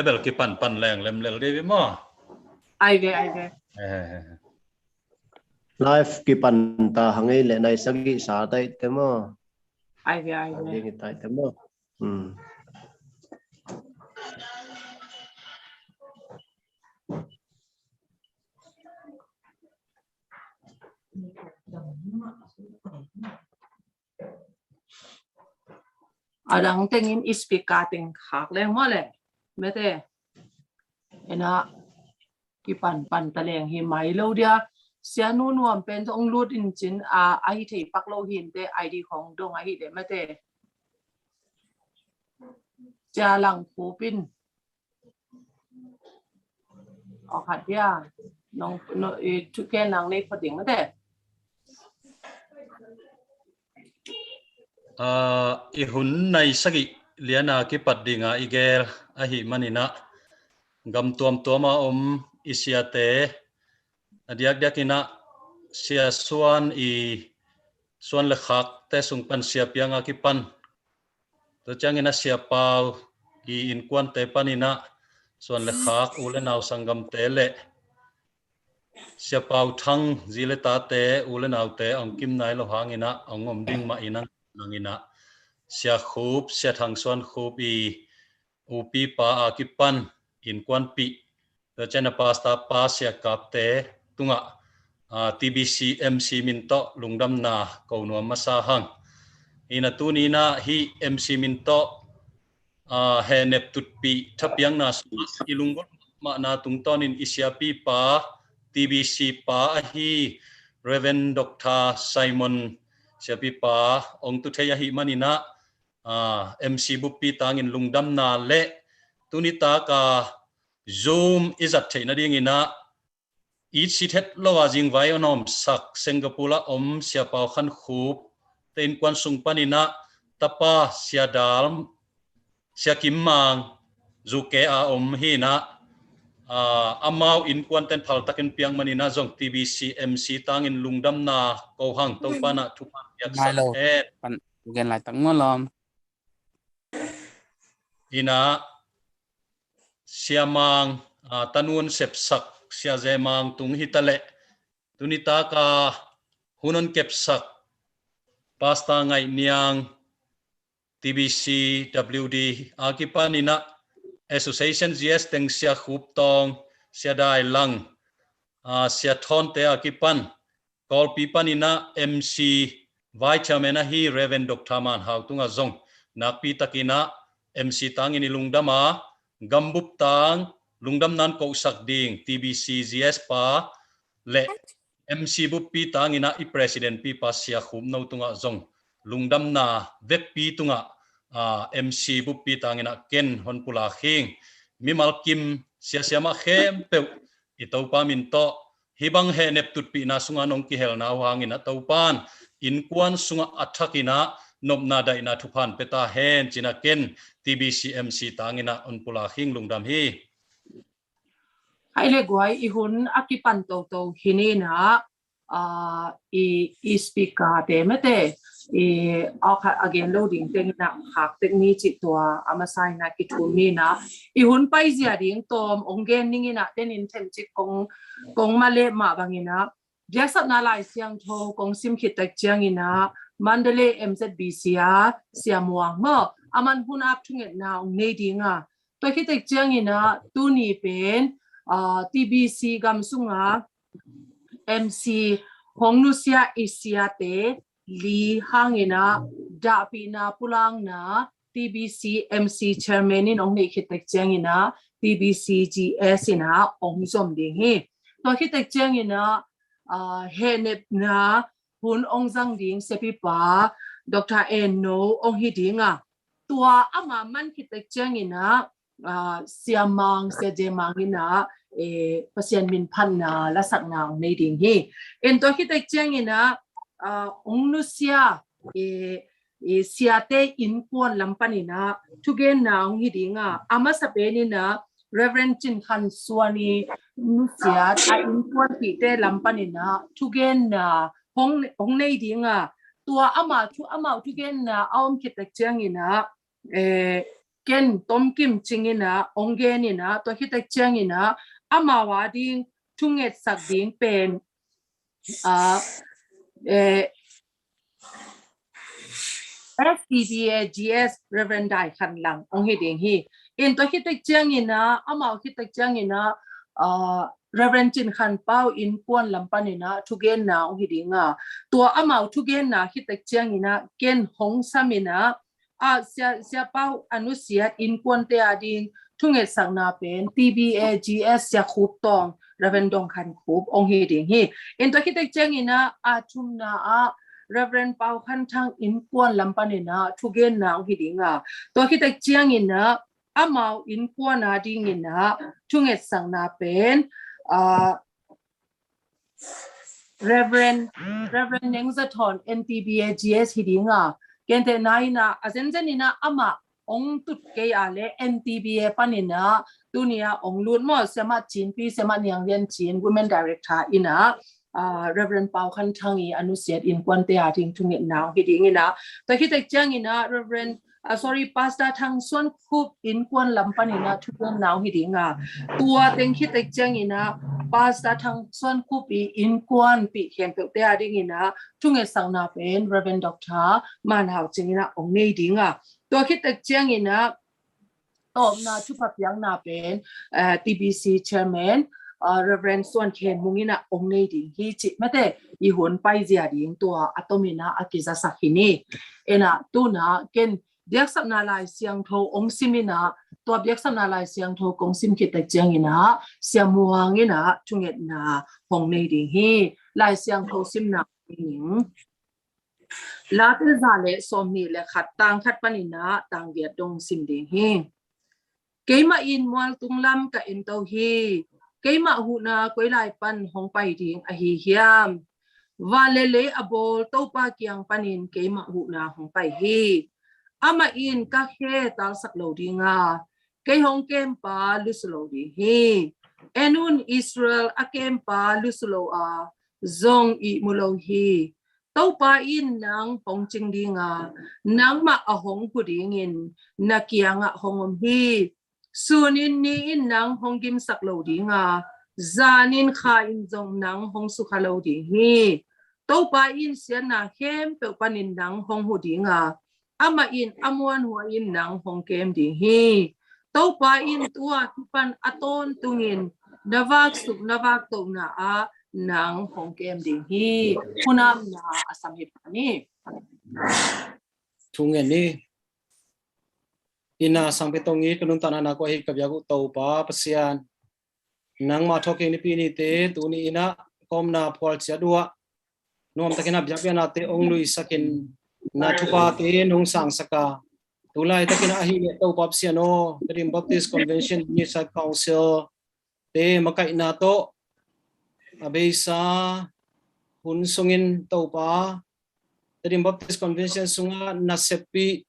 level ki pan leng lem lel de mo ai ve life ki pan ta hangi le nai sagi sa tai te mo ai ve ding tai te mo adang tengin ispika teng khak leng mo le mete ena ki pan ta leng hi mai lo dia sia nu nuam pen ong lut in chin ai thei pak lo hin te id khong dong ai de mate cha lang khu pin o khat dia nong no tu ken nang nei phoding mate i hun nai sagi liana ki pat dinga igel a hi manina gam tuama isiate adiak diakina sia suan le khak te sung pan sia pianga ki pan to changina sia pau ki Innkuan te panina suan le khak ule naw sangam te le sia pau thang zile ta te ule naw te ong kim nai lo hangina ongom ding ma inang nangina sia khup sia thang suan khup upi pa a ki pan Innkuan pi to chana pasta pa sia kap te tunga TBC MC minto lungdam na kauno masahang ina tunina hi MC minto he nep tutpi thapiang na ilungol ma na tungtonin isiapi pa TBC pa hi Reverend Dr. Simon siapi pa ong tu theya hi manina MC bupi tangin lungdam na le tunita ka Zoom izat theina dingina each sithet lowa jing vai onom sak Singapore sia pau khan khup te Innkuan sung panina tapa sia dal sia kimmang zuke hi na amau Innkuan ten phal takin piang manina jong TBC MC tangin lungdam na ko hang to pana thupan yak sak pan gen lai tang ngolom ina siamang tanun sepsak sia zemang tung hitale tunita ka hunon kepsak pasta ngai niang TBC WD akipanina association GS teng sia khup tong sia dai lang sia thon te akipan kol pipanina MC vice chairman hi Reverend Dr. Man hau tunga zong nakpi takina MC tangin ilungdama gambup tang lungdam nan ko sak ding TBC GS pa le MC bupi tangina i president pi pa sia khum no tunga zong lungdam na vek pi tunga MC bupi tangina ken honpula khing mimal kim sia ma khem pe itopa minto hibang he nep tutpi na sunga nong ki hel na wangina topan Innkuan sunga athakina nopna dai na thupan peta hen china ken TBC MC tangina honpula khing lungdam hi hai le guai I hun akipan to hinina I speaker te mate again loading tengina khak tekni chi tua amasai na ki thuni na I hun pai zia ding tom ongen ningina tenin them chi kong male ma bangina jasat na lai siang tho kong sim khit tak chiangina Mandalay MZBC siamuang mo aman hun ap thunget na nei dinga to khit tak chiangina tuni pen TBC gamsunga MC Hong Nusia isiate li hangina da pina pulang na TBC MC chairman in ong nei khitek changina TBC GS ina ong som ding hi to khitek changina henep na hun ong jang ding sepi pa Dr. Enno ong hi dinga tua ama man khitek changina siamang sejemangina pasien min phanna lasak na nei ding hi en to khitek changina ong Nusia siate Innkuan lampanina tugen na ong hi dinga ama sapenina Reverend Chin Khan Suani Nusia Innkuan pi te lampanina tugen na hong nei dinga tua ama tugen na aum khitek changina เกนต้มกิมจิงินะองเกนินะตัวคิดแต่เจียงินะอามาวาดิงทุงเอ็ดสักดิงเป็นFTBAGS Reverend Dai Khan Lang ong hi ding hi in to hi te chiang ina amao hi te chiang ina Reverend Chin Khan Pau Innkuan lampanina thugen na ong hi dinga tua amao thugen na hi te chiang ina ken hong samina sia Pau Nusia Innkuan te ading thunget sangna pen TBAGS sia khup tong Reverend Dong Khan khup ong hi ding hi in to hi te chiang ina athumna Reverend Pau Khan Thang Innkuan lampanina thugen na hi dinga to hi te chiang ina amao Innkuan ading ina thunget sangna pen Reverend Nengzathon NTBAGS hi dinga kente naina azenzenina ama ong tut ke ale NTBA panina dunia ong lut mo sema chin pi sema niang lian chin women director ina Reverend Pau Khan Thangi Nusia Innkuan te ating thunget naw hi dingina to hi te chiang ina Reverend Pastor Thang Suan Khup Innkuan lampanina thugen naw hi dinga tua teng hi te chiang ina Pastor Thang Suan Khup Innkuan pi khem pe te ading ina thunget sangna pen Reverend Dr. Man Hau Chingina ong nei dinga to hi te chiang ina tom na chupa piang na pen TBC chairman Reverend Suan Ken mungina ong nei ding hi chi mate I hun pai zia ding tua atomina akiza sakini ena tuna ken biak sapna lai siang tho ong simina to biak sapna lai siang tho kong sim ki tak chiang ina siamuang ina chunget na hong nei ding hi lai siang tho sim na ning la te zale somni le khat tang khat panina tang dia dong sim ding hi keima in mual tunglam ka in to hi keima hu na koi lai pan hong pai ding a hi hiam valele abol topa kyang panin keima hu na hong pai hi ama in ka khe tal sak lo dinga ke hong kem pa luslo di hi enun Israel akem pa luslo a zong I mulo hi topa in nang hong ching dinga nang ma a hong hu dingin nakianga hongom hi sunin ni in nang hong gim sak lo dinga zanin kha in zong nang hong su kha lo di hi topa in sian na hem pe panin nang hong hu dinga ama in amuan hua in nang hong kem di hi topa in tua tupan aton tungin navak suk navak to na a nang hong kem di hi hunam na asam hi pani thungen ni ina sangpetongi kanun tanana ko hi kabyagu topa pasian nang ma thoking ni pi ni te tuni ina komna phol chadua nom takina byapya te onglui sakin na thupa te nong sang saka tulai takina hi to papsiano Dream Baptist Convention ni sa council te makai na to abesa hun sungin topa Dream Baptist Convention sunga nasepi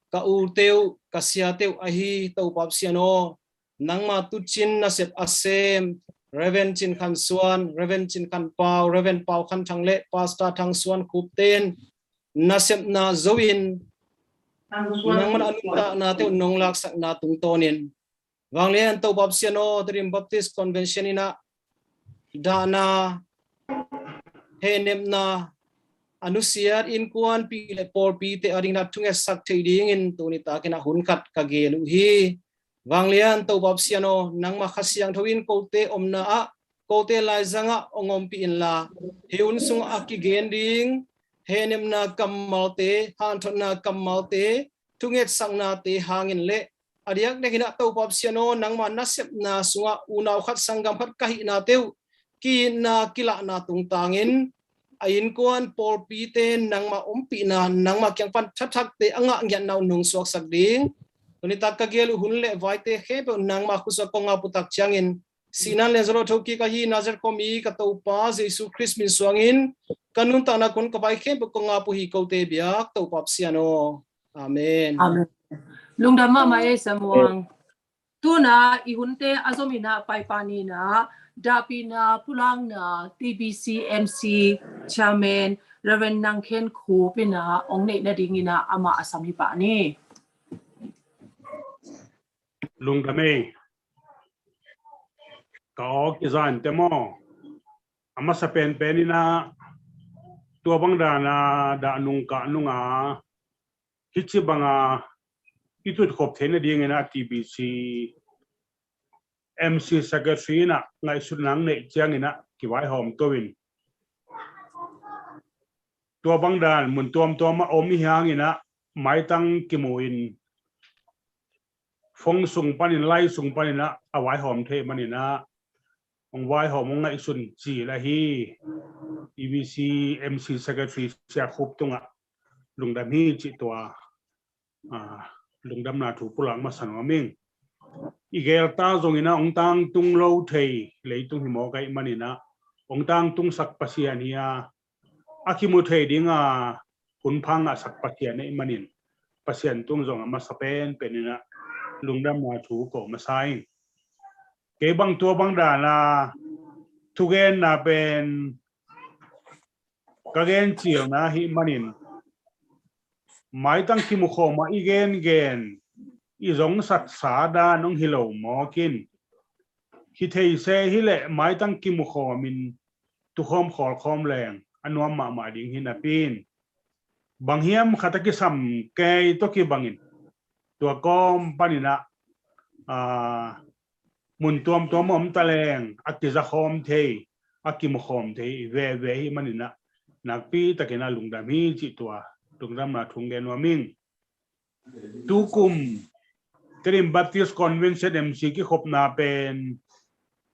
ka uteu kasia teu ahi to papsiano nangma tuchin nasep asem Reverend Chin Khan Suan, Reverend Chin Khan Pau, Reverend Pau Khan Thangle, Pastor Thang Suan Kupten, nasep na zoin, nang man anuta na teu nonglak sak na tungtonin. Wanglian to babsiano Dream Baptist Convention ina dana henem na Nusia Innkuan pi le por pi te ading na tunge sak thiding in tunita kina hunkat kagelu hi. Wanglian to babsiano nang makhasyang thawin kote omna a kote lai zanga ongom pi in la hiun sung akigen ding henem na kamalte han thona kamalte tunget sangna te hangin le adiak nekina to babsiano nang ma nasep na sunga unaw khat sangam khat kahi na teu ki na kila na tungtangin Innkuan por pi te nang ma umpi na nang ma kyang pan thathak te anga ngyan naw nung suak sak ding Tunita kagelu hunle vaite khebe nang ma khusa konga putak changin sinan le zoro thoki ka hi nazar komi ka to pa Jesu Christ min suangin kanun ta na kun ka bai khebe konga pu hi ko te biak to papsiano amen amen lungdama ma e samuang tuna ihunte azomina paipani na dapina pulang na TBC MC chairman Reverend Nangkhen Khupina ongne na dingina ama asami pa ni lung đam mê có cái gian thế mò ama sa pen penina tua bang da nung ka nunga hichi banga itu khop thena ding na TBC MC secretary na ngai sunang nei chiang ina kiwai hom towin tua bang dan mun tuam ma om hiang ina mai tang kimuin phong sung panin lai sung panina awai hom the manina ong wai hom ngai sun chi la hi TBC MC secretary sia khop tunga lungdam hi chi tua lungdam na thu pulang ma san ming igel ta zongina ong tang tung lo thei leitung hi mo kai manina ong tang tung sak pasian hiya akimu thei dinga kun phang a sak pasian nei manin pasian tung zong ma sapen penina lungdam na thu ko ma sai ke bang tua bang da na thugen na pen kagen chiang na hi manin mai tang ki mu kho ma igen gen i zong sat sa da nong hilo mo kin hi thei se hi le mai tang ki mu kho min tu khom khol khom leng anuam ma ding hin a pin bang hiam khata ki sam ke to ki bangin tua kom panina mun tuam om taleng akiza khom thei akim khom thei ve hi manina nakpi takena lungdam hi chi tua lungdam na thungen wa ming tukum Trim Baptist Convention MC ki khop na pen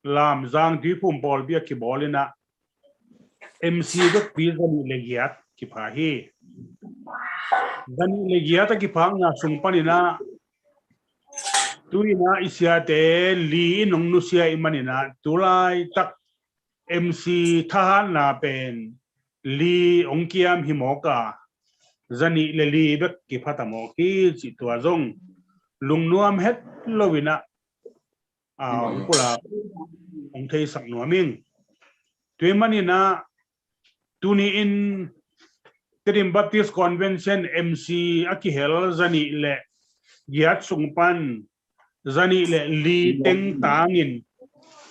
lam zang di pum bol bia ki bolina MC dok pi zani legiat ki pha hi zani legiat ki phang na sung panina tuina isiate li nong nusia imanina tulai tak MC thahan na pen li ongkiam himoka zani le li bek ki phatamo ki chi tua zong lung nuam het lovina pula ong thei sak nuaming tuimanina tuni in Trim Baptist Convention MC akihel zani le giat sungpan zani le li teng tangin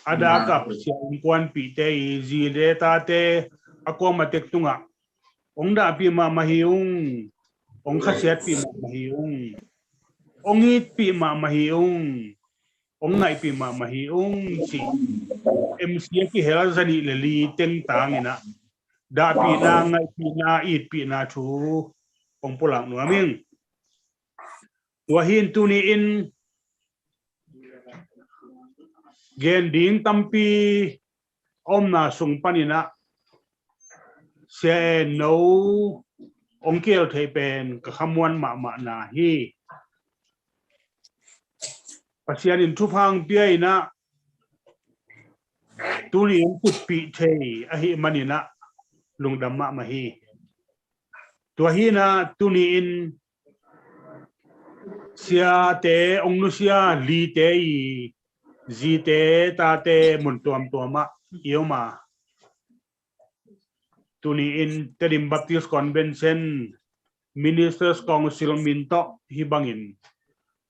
ada kap sia Innkuan pi te ji de ta te akoma tek tunga ongda pi ma mahiung ong khasiat pi ma mahiung ongit pi ma mahiung ong ngai pi ma mahiung si MC ki hel zani le li teng tangina da pi na ngai pi na it pi na thu ong pulang nuaming wahin tuni in gen ding tampi om na sung panina se no ongkel thei pen ka khamwan ma na hi pasian in thu phang pia ina tuni in Tutpih thei a hi manina lungdam ma hi tua hi na tuni in sia te ong Nusia li te i ji te ta te mun tuama ioma tuni in Trim Baptist Convention Ministers Council minto hi bangin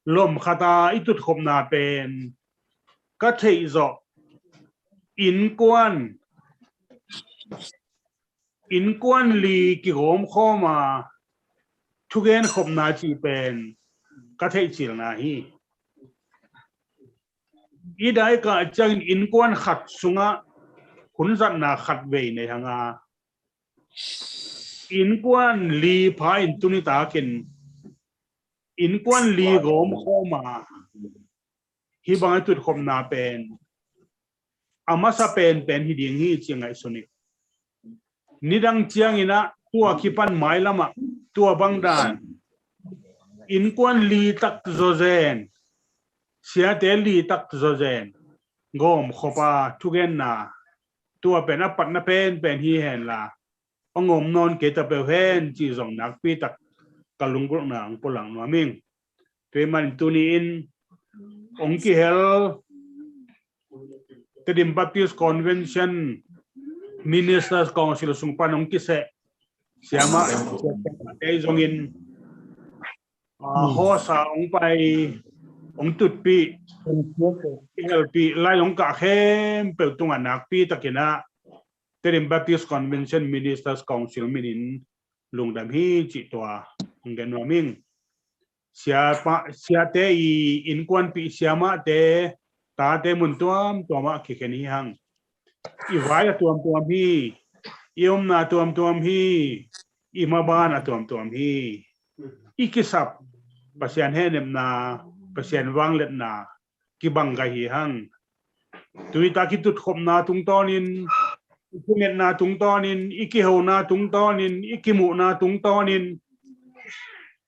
lom khata itut khop na pen ka thei zo Innkuan li ki gom khoma thugen khop na chi pen ka thei chil na hi i dai ka chang Innkuan khat sunga hunzat na khat ve nei hanga Innkuan li pha in tuni ta ken Innkuan li gom khoma hi bang tut khom na pen amasa pen hi ding hi chingai suni nidang chiang ina tua kipan mai lama tua bangdan Innkuan li tak zozen sia te li tak zozen gom khopa thugen na tua pen apat na pen hi hen la ongom non ke ta pe hen chi zong nak pi tak kalungul na ang pulang nuaming tuiman tuni in ongki hel Trim Baptist Convention Ministers Council sungpan ongki se siama te zongin hosa ong pai ông Tutpih LP lai ông cả khem pel tung anak pi takina Terim Baptist Convention Ministers Council minin lungdam hi chi toa ngen noming sia te I Innkuan pi siama te ta te mun tuama khikeni hang I vai tuam hi iom na tuam hi imaban tuam hi ikisap pasian henem na pasian wanglet na kibangga hi hang tuita kitut khom na tung tonin ikimet na tung tonin ikiho na tung tonin ikimu na tung tonin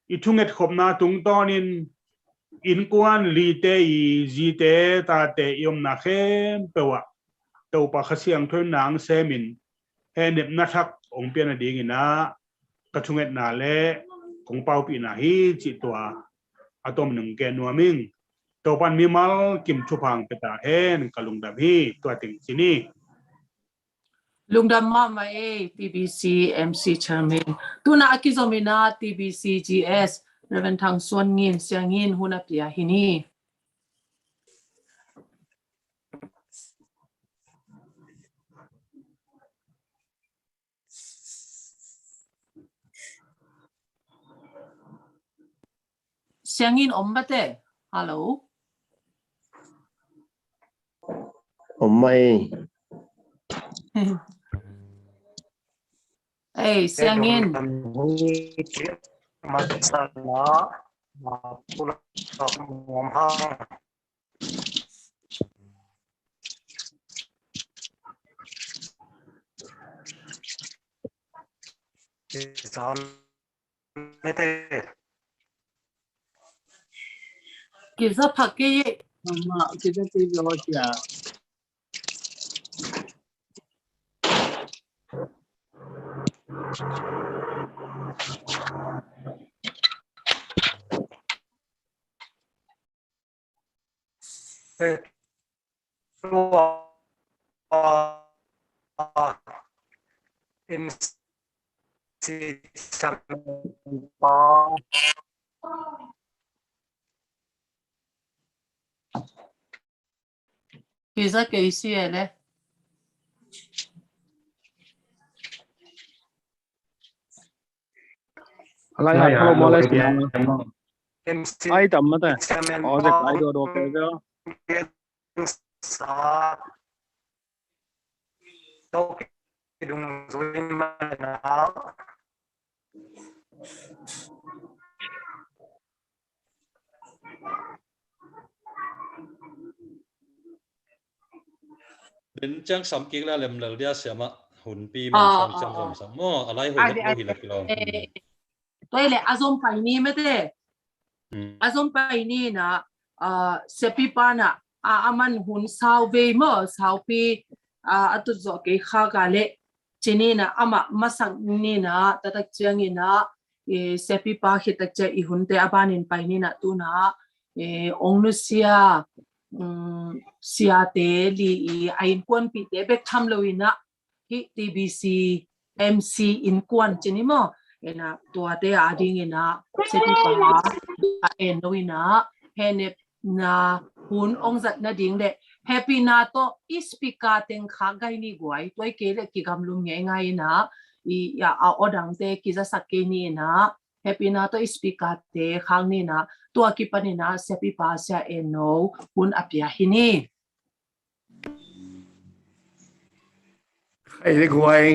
itunget khom na tung tonin Innkuan li te I ji te ta te iom na khem pewa to pa khasiang thoi nang semin henem na thak ong pian ding ina katunget na le kong pau pi na hi chi toa atom nung ke nuaming to pan mi mal kim chupang peta hen kalungdam hi to ting sini lungdam ma TBC MC chairman tuna akizomina TBC GS Reverend Thang Suan Ngin Siangin hunapia hini Siangin ombate hello Mai hey Siangin kiza phake mà cái lo chả kiza keisi ele lại học hello mà lại ai tầm mất à ở đây cái đồ cái đó bên trang sắm kia là làm lờ dia xem mà hun pi mà sắm mo alai hồi hết lâu hi là kilo tôi là azom phải ni mấy thế azom phải ni na sepi pa na aman hun sao về mà sao pi atu zo ke kha ga le chini na ama masang ni na tatak chiang ni na sepi pa hitak cha I hun te abanin pai ni na tu na ong Nusia sia te li Innkuan pi te bek tham lo ina hi TBC MC Innkuan chini mo ena tua te ading ina sepi pa no ina henep na hun ong zat na ding de happy na to ispika teng kha gai ni guai toi ke le ki gam lum nge ngai na I ya a odang te ki za sakke ni na happy na to ispika te khang ni na tua ki pani na sepi pa sia eno hun apia hini ai le guai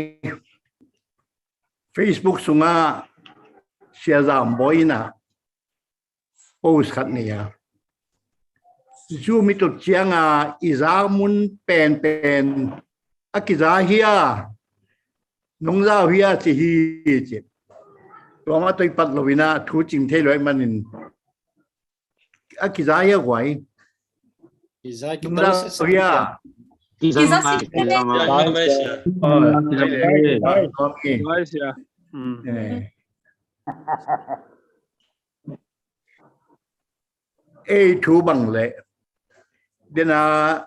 Facebook sunga sia zam boina post khat ni ya Zoom mi tot chianga izamun pen akiza hia nong za hia chi hi chi to ma toi pat lovina thu ching the loi manin akiza hia guai Izai nong za hia kiza si Malaysia thu bằng lệ đến là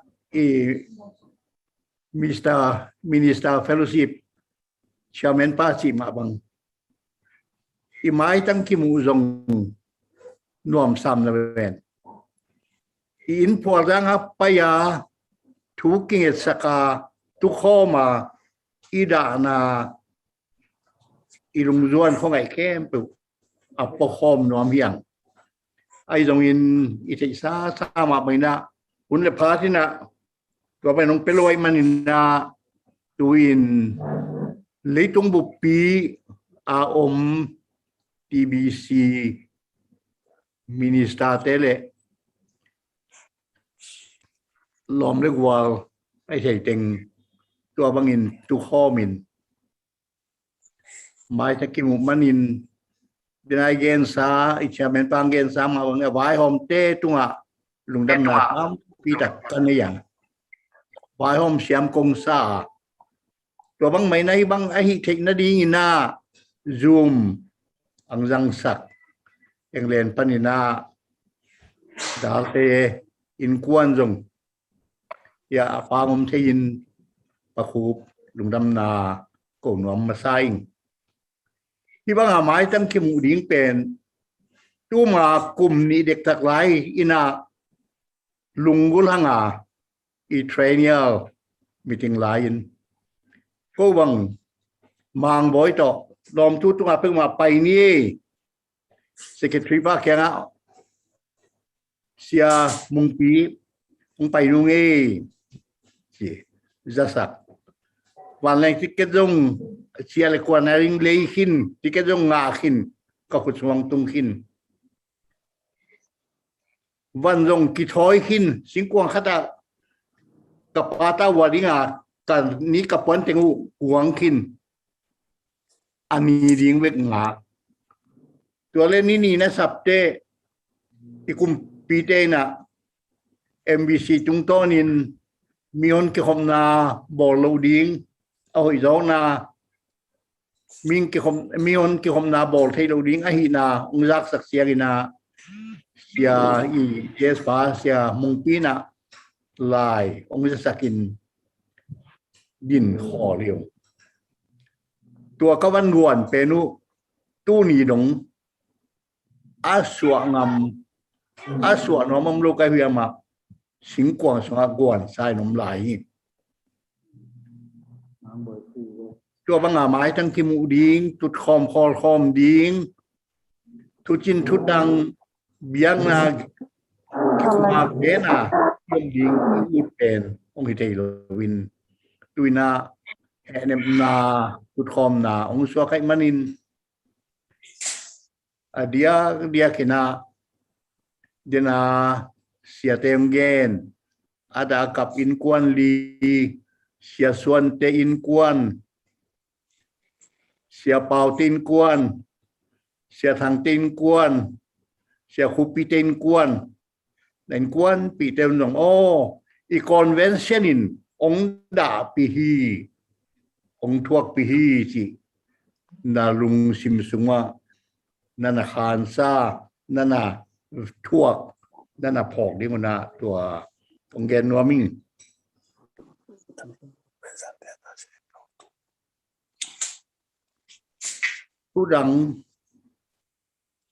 Minister Fellowship Chairman pa si ma bang mai tăng kim mu zong nuam sam la ven in puadang apaya tuking et saka tukhoma ida na ilungzuan ko ngai kem pu apokhom nom hiang ai dong in itisa sama maina un le phatina to ba nong peloi manina tuin leitung bupi a TBC minister tele lom le gwal ai thei teng tua bangin tu khomin mai ta kimu manin dinai gen sa ichamen pang gen sa ma bang vai hom te tunga lungdam na tam pi tak kan yang vai hom siam kong sa tua bang mai nai bang ai thei na ding ina zoom ang jang sak englen panina dalte Innkuan jong ya apamom thein pakhup lungdam na ko nom ma saing hi bang amai tang kimu ding pen tu ma kum ni dek tak lai ina lungul hanga I trainial meeting lain ko bang mang boy to lom tu tunga peng ma pai ni secretary ba kya sia mungpi mung pai nungi si zasak wan lai tiket jong sia le kwa na ring lei hin tiket jong nga hin ka khu chuang tung hin wan jong ki thoi hin singkwang khata kapata waringa kan ni kapon tengu kuang hin ani ring wek ngaตัวเล่นนี่นะสับเตอีกุมปีเตนะ MBC จุงต้นินมีคนเกี่ยวกับนาบอลลูดิงเอาอีกแล้วนามีคนเกี่ยวกับนาบอลไทยลูดิงไอหินาองค์รักศักดิ์เสียกินาเสียอีเจสปาเสียมุงปีนะลายองค์จะสักินดินขอเรียวตัวกวันรวนเป็นตู้หนีดงaswa nomam lo kai hiama singkwang songa gwan sai nom lai to banga mai tang kimu ding tut khom khol khom ding tu chin tu dang biang na kuma bena yom ding ut pen ong hi thei lo win tuina enem na tut khom na ong so kai manin dia kena dena siatem gen ada kap Innkuan li sia suan te Innkuan sia pau te Innkuan sia thang te Innkuan sia khupi te Innkuan Innkuan pi te nong I convention in ong da pi hi ong thuak pi hi chi na lung sim suma nana khansa nana thuak nana phok ding na tua onggen noming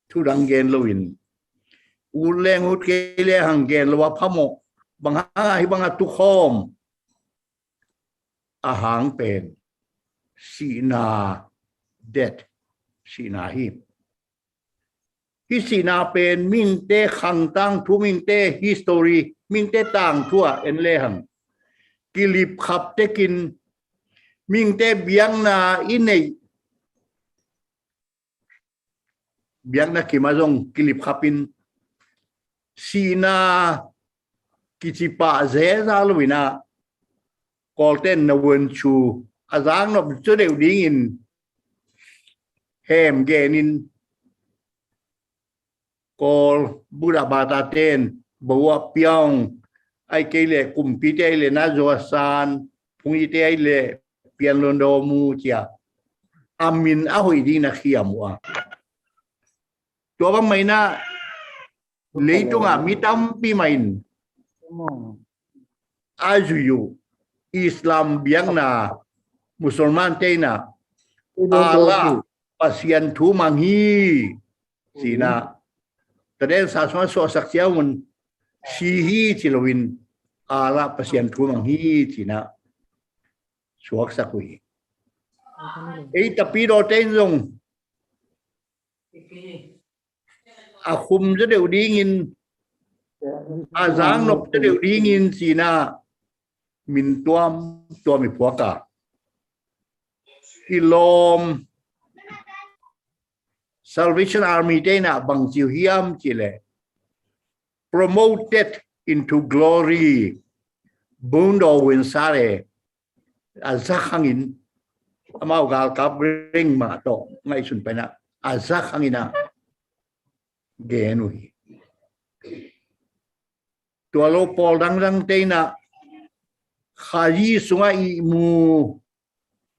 tudang gen loin uleng ut kele hang gen lo phamo bang ha hi bang tu khom ahang pen sina det sina hi Hisina pen ming te khang tang thu ming te history ming te tang thua en le hang kilip khap te kin ming te biang na inei biang na kimazong kilip khapin sina kichipa ze za luina kolten na wen chu azang no chu deu ding in hem genin Kol Buddha Bata Ten Bawa Piang ai kele kumpite le na joasan pungite le pian londo mu chia amin ahoi di na khiamwa to bang mai na leitunga mitam pi main ajuyu Islam biang na Musulman tena ala pasien tu manghi sina Tadi sa so saksia mun si hi chỉ lovin ala pasien thu mang hi chỉ na suak sakui ei tapi do ten rong a khumจะđều đi nghìn a giang nộpจะđều đi nghìn chỉ na min tuam mi phua cả ilom Salvation Army đây na bằng chiu hiam chỉ lệ promoted into glory bundo win sare azakangin amao gal kabring ma to ngai sun pena azakangina genui tualo pol dang te na khaji sunga i mu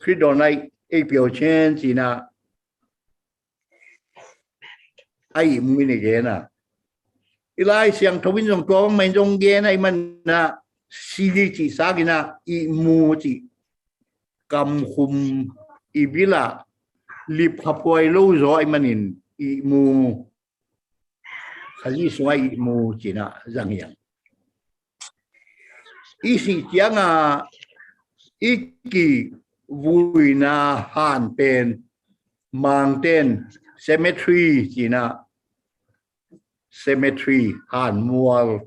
khridonai e pio chen china ai mu ni ge na ilai siang thawin jong to mai jong ge na man na si chi sa gi na i mu chi kam khum i bila lip khapoi lo zo ai manin i mu khaji sunga i mu china jang yang isi tianga iki vui na han pen mang ten cemetery china cemetery han mual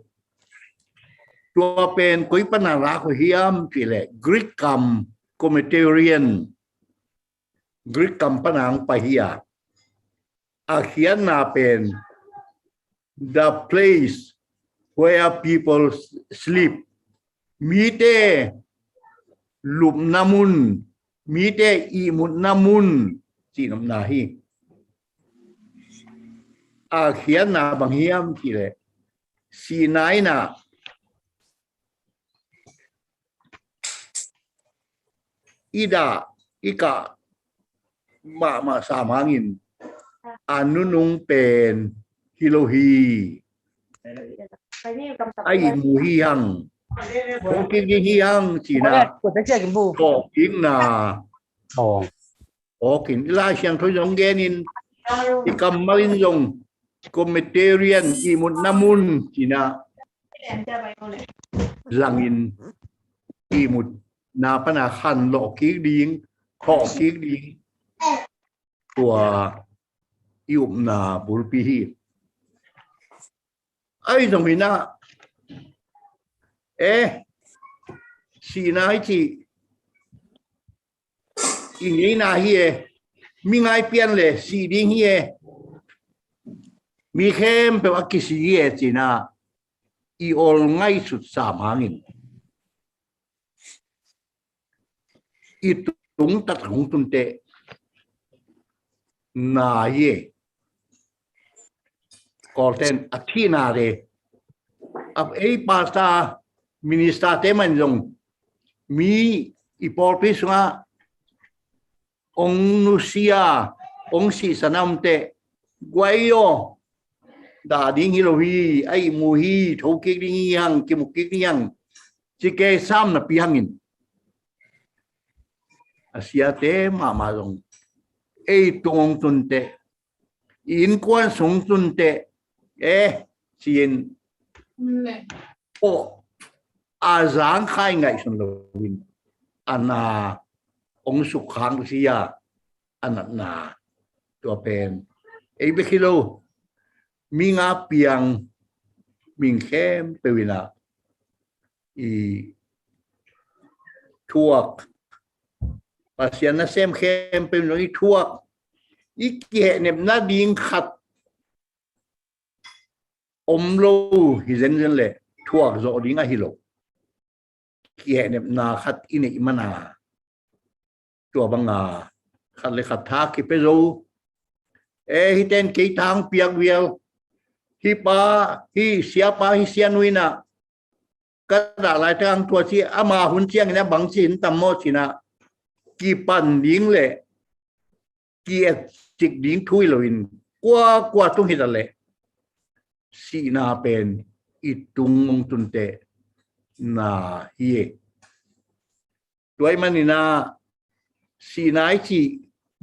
tua pen koi panara ko hiam chile Greek kam commentarian Greek kam panang pahia akhian na pen the place where people sleep mite lup namun mite imut namun chỉ nằm na hi khian na bang hiam chỉ lệ si nai na ida ika ma sa mangin anunung pen hilohi ai mu hi hang không kinh hi hang chỉ na có kinh na có kinh la xiang thôi giống gen in ikam marin giống commentarian imut namun chỉ na langin imut na pana khan lo ki ding kho ki ding của yum na bulpi hi ai giống mình na si na chi in na hi mi ngai pian le si ding hi mi khem pe wa ki si ye chi na i ol ngai sut sam hangin i tung tat hung tun te na ye korten athina re ab ei pasta minister te man jong mi i por pi sunga ong Nusia ong si sanam te guayo da ding hilohi ai mu hi tho ki ding yang ki mu ki yang chi ke sam na pi hangin asia te ma jong ei tong tun te Innkuan sung tun te xin o azang khai ngai sun lovin ana ong su khang sia anatna to pen ei be kilo minga piang ming khem pewina i thuak pasiana sem khem pe no i thuak i ke nem na ding khat lo hi zen le thuak zo dinga hi lo ke nem na khat ine imana tua banga khat le khat tha ki pe zo hi ten ki tang piak wiel hi pa hi sia pa hi sia nuina ka da lai tang tua chi ama hun chiang na bang chin tam mo china ki pan ding le ki chik ding thui loin kwa tung hi da le si na pen itung mong tunte na ye tuai manina si nai chi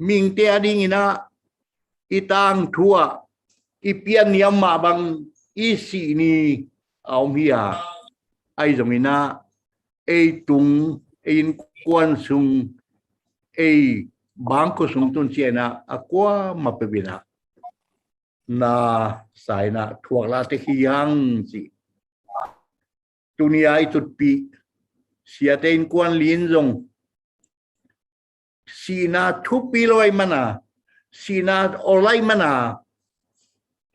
ming te ading ina itang thua ipian yam ma bang i si ni ông hi ai giống ina ai tung ai quan sung ai bangko sung tun chiena aqua mapebina na sai na thuak la te hiang chi tunia Tutpih siate Innkuan lin zong sina thupi loi mana sina olai mana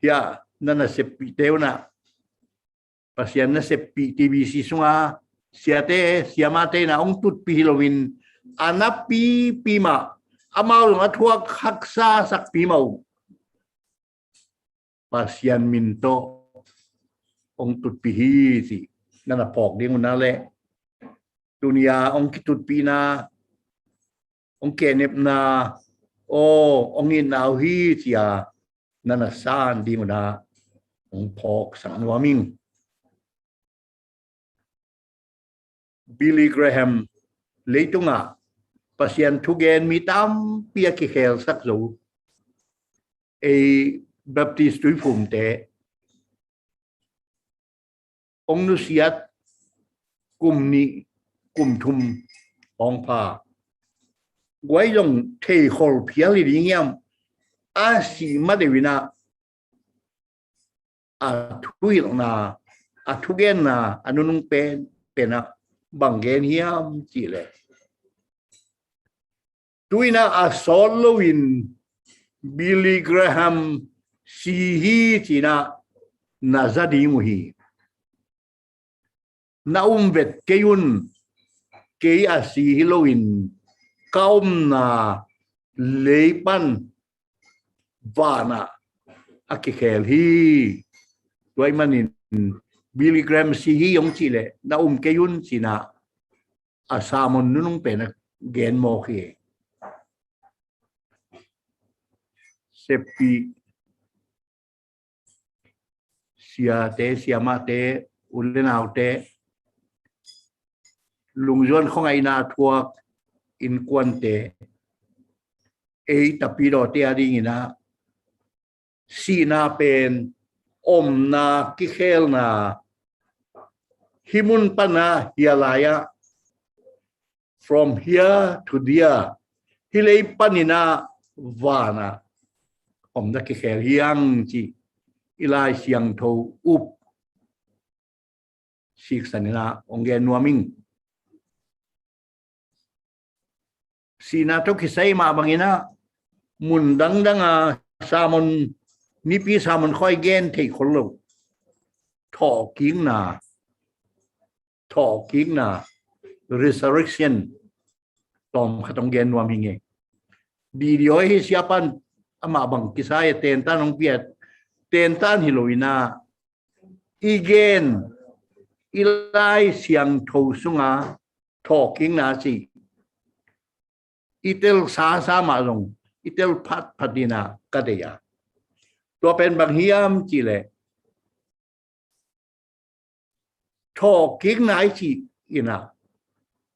ya nana sepi teuna pasian na sepi TBC sunga siate siamate na ong Tutpih lowin anapi pima amau ngathuak haksa sak pimau pasian minto ong Tutpih si nana pok ding unale dunia ong Tutpih na ong kenep na ong inau hi tia nana san ding una ong pok sang nuaming Billy Graham leitunga pasian thugen mitam pia ki khel sak zo e baptist tui phum te ong Nusia kum ni kum thum ong pa quay dòng thầy khổ phía li đi ngiam a si ma de vina a thui na a thugen na anunung pena bangen hiam chi le tuina a solowin Billy Graham si hi tina na zadi muhi na vet keyun ke a si hilowin kaum na leipan vana akikhel hi toy manin Billy Graham si hi yong chi le na keyun sina asamon nunung pena gen mo khi sepi siamate ulenaute lungjon không ai na thuak Innkuan te ei tapiro te ading ina sina pen na kikhel na himun pana hialaya from here to there hilei panina vana na kikhel hiang chi ilai siang tho up sik sanina ongen nuaming sina to kisai ma bangina mundang danga samon nipi samon khoi gen thei kholo tho king na resurrection tom khatong gen nuam hinge di dioi siapan ama bang kisai ten tan ong piet ten tan hiloina igen ilai siang tho sunga talking na si itel sa ma long itel padina kadeya to pen bang hiam chile talking na chi ina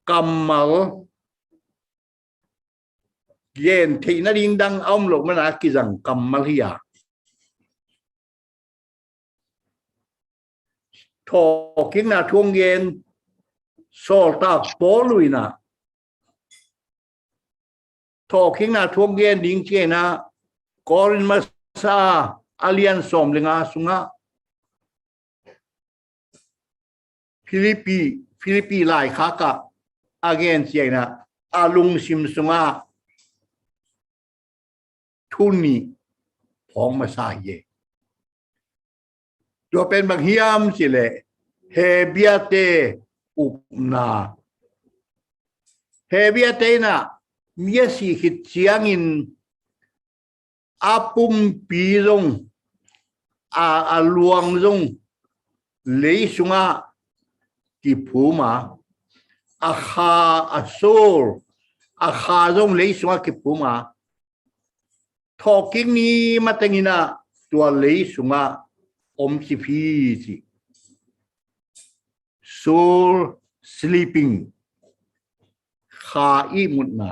kamal yen thi na ding dang ông lộc mana ki rằng kamal hiya talking na thuông yen solta poluina talking na thuông yen ding chena korin masa alien som lenga sunga Philippi lai khaka again chena alung sim sunga thuni phong masa ye do pen bang hiam chile hebiate upna hebiate na miesi hit chiangin apum pilong a luang long lei sunga ki phuma a kha asol a kha long lei sunga ki phuma talking ni matengina tua lei sunga si phi chi soul sleeping kha i mutna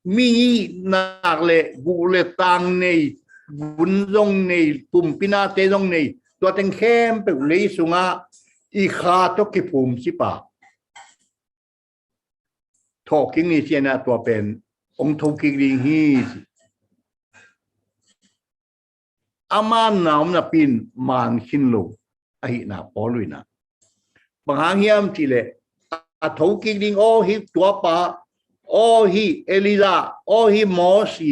mi nak le gu le tang nei bun rong nei pum pina te rong nei ตัวเต็งเข้มไปเลยสุงะอีขาตกิภูมิสิปะทอกิ้งนี่เชียนะตัวเป็นองค์ทกิริฮีอามันนาวนะปินมันขินโลไอนะปอลุยนะบางหางยามทีเลอาทกิริงโอฮิตัวปะโอฮิเอลิซาโอฮิมอสี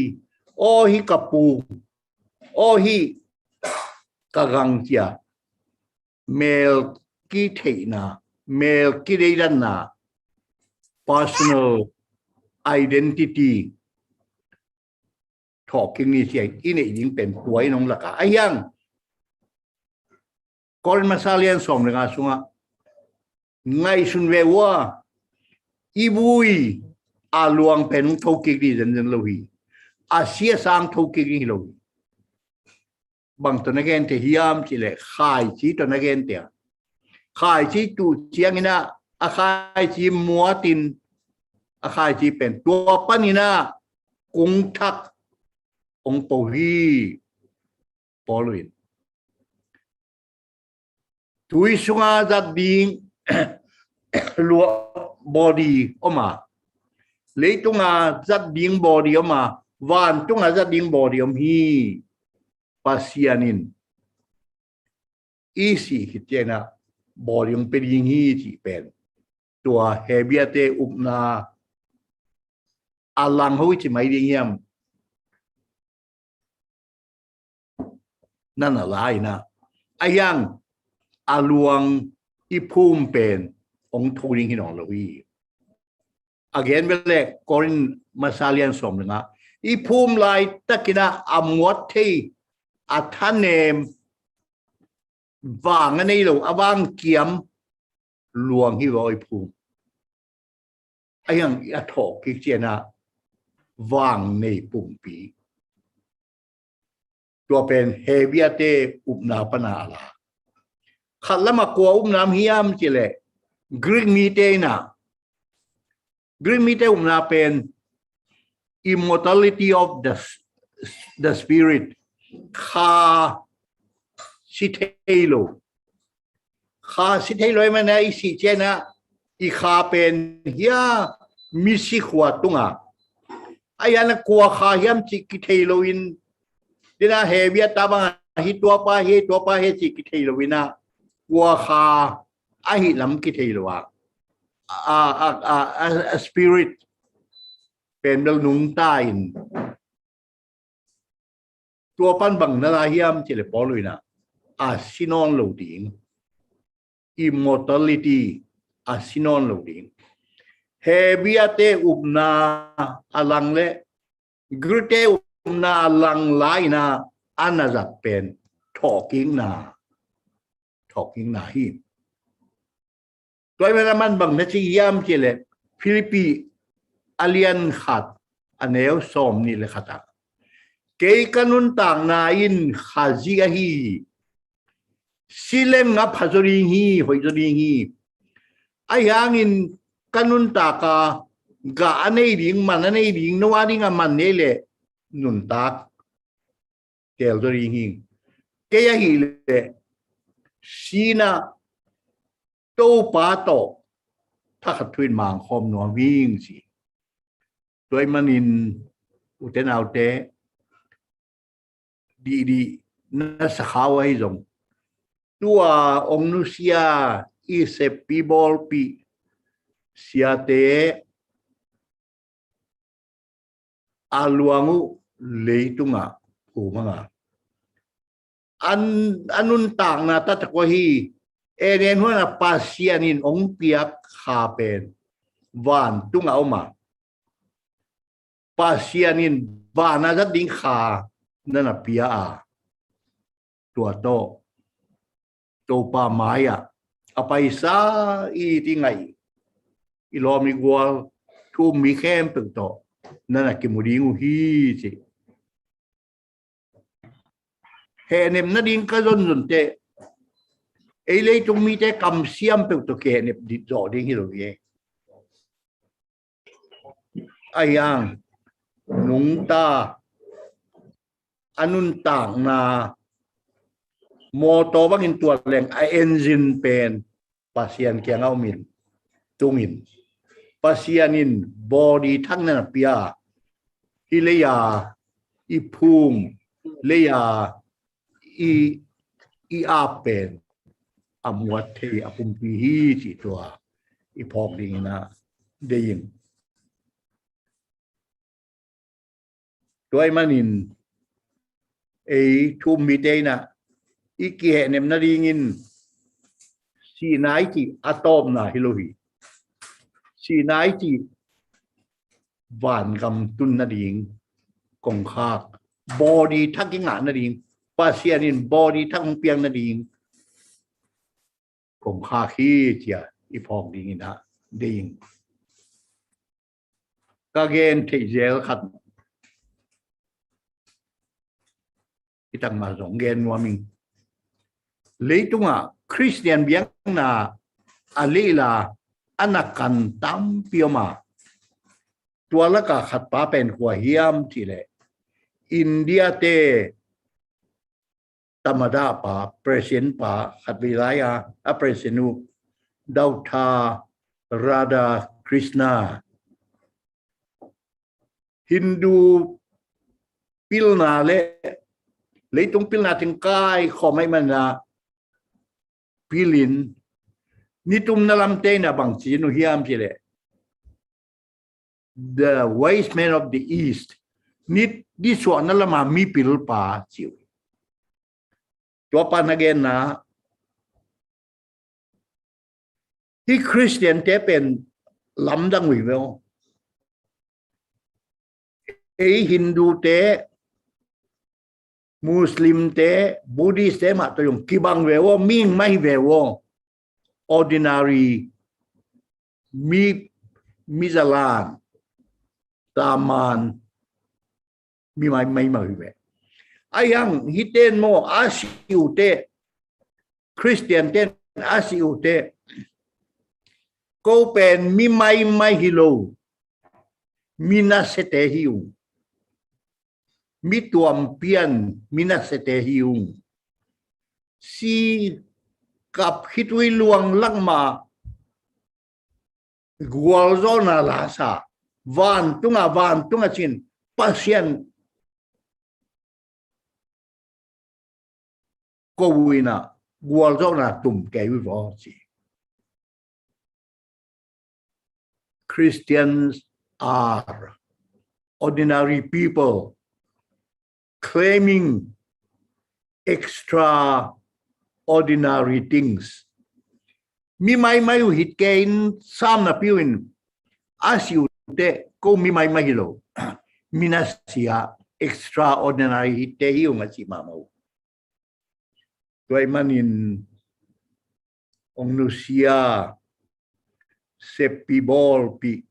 โอฮิกปูโอฮิกะกังเจียเมลกิเทนะเมลกิเรดันนะ personal identity talking นี่เสียอีนี่ยิ่งเป็นป่วยน้องละกะไอ้ยังก่อนมาซาเลียนสมเลยกันสุงะไงสุนเวว่าอีบุยอาลวงเป็นทอกิกดีจันโลหีอาเซียสังทอกิกนี่โลหีบางตัวนักเรียนที่ฮิามที่เลยขายชีตัวนักเรียนเตียขายชีตูเชียงนี่นะอาขายชีมัวตินอาขายชีเป็นตัวปันนี่นะกุงทักองค์ปูฮีปอลุยทุยสุงาจัดดิ้งลัวบอดี้ออกมาเลยตุงาจัดดิ้งบอดี้ออกมาวันตุงาจัดดิ้งบอดี้ออกมาpasienin isi hitena borium pedingi ti pen tua hebiate upna alang hui chi mai ding yam nana lai na ayang aluang ipum pen ong thoring hinong lawi again bele korin masalian som nga ipum lai takina amwat theiอาท่านเนมวางอันนี้เราวางเกียมลวงที่รอยภูมิไอ้ยังอัฐกิเจนะวางในปุ่มปีตัวเป็นเฮเบียเตอุปนาปนาลาขัดละมากลัวอุปนามฮิยามจิเลกริกมีเตนะกริกมีเตอุปนาเป็น immortality of the spiritคาสิเทโลคาสิเทโลมันไอสิเจนะอีคาเป็นเฮียมิสิขวดตุงอ่ะไอ้ยันกลัวคาเฮียมจิกิเทโลอินดินะเฮเบียตาบังฮิตัวปาเฮจิกิเทโลวินะกลัวคาไอหิลำกิเทโลอ่ะสปิริตเป็นเรื่องนุ่งใต้ตัวปั้นบังนาลาเฮียมเจเลปอลุยนะอาซินอนโลดิง immortality อาซินอนโลดิงเฮเบียเตอุบนาอลังเลกรเตอุบนาอลังไลนาอันน่าจะเป็นtalking นาฮิตัวมันบังนาจิยามเจเลฟิลิปปีอเลียนขัดอันเนวสมนี่เลยขัดkay kanuntang na in khaziahi silem nga phazoringi hoizoringi ayangin kanunta ka ga anay ding mananay ding nawani nga manele nuntak kelzoringi kaya hile sina to pato takatwin mang khom no wing si toy manin utenaute di nasa kaway zong tua ong Nusia isep pibol pi siate aluangu leitunga umanga anuntang na tatakwahi enen hona pasianin ong piak kapen van tunga uma pasianin vana za ding kha nana pia tua to pa maya apa isa iti ngai ilom igual tu mi kem to nana kimudingu hi si henem na din ka zon te ele tung mi te kam siam pe to ke ne di zo ding hi lo ye ayang nung ta anuntang na motor bangin tua leng a engine pen pasien kiang au min tungin pasienin body thang na pia hileya i phum leya i apen amuat the apumpi hi chi tua i phok ding na dein toy manin e thum mi te na i ki he nem na ringin si nai chi atom na hilohi si nai chi van gam tun na ding kong khak body thak ki nga na ding pasienin body thak piang na ding kong khak hi chia i phok ding na ding ka gen thei zel khat itang ma zong gen wa ming leitunga Christian biang na alila anakan tam pioma tuala ka khat pa pen kwa hiam ti le India te tamada pa present pa khat vilaya a presenu Dautha Radha Krishna Hindu pilna le leitung pilna ting kai khomai mana pilin nitum nalam te na bang chi nu hiam chi le the wise men of the east nit di so nalama mi pil pa chiu to pan again na hi Christian te pen lam dang wi vel e Hindu te Muslim te Buddhist te ma to yung kibang vewo ming mai vewo ordinary mizalan taman mi mai ve ayang hiten mo asiu te Christian te asiu te ko pen mi mai hilo mina sete hiu mi tuam pian mina sete hiung si kap hitui luang langma gual zona lasa van tunga chin pasien ko wina gual zona tum ke wi vo chi Christians are ordinary people claiming extraordinary things. Mi mai hit kain sam na piwin asiu te ko mi mai hilo. Minasia extraordinary hit te hiu ngachi mamau. Tuai manin ong Nusia sepi bol pi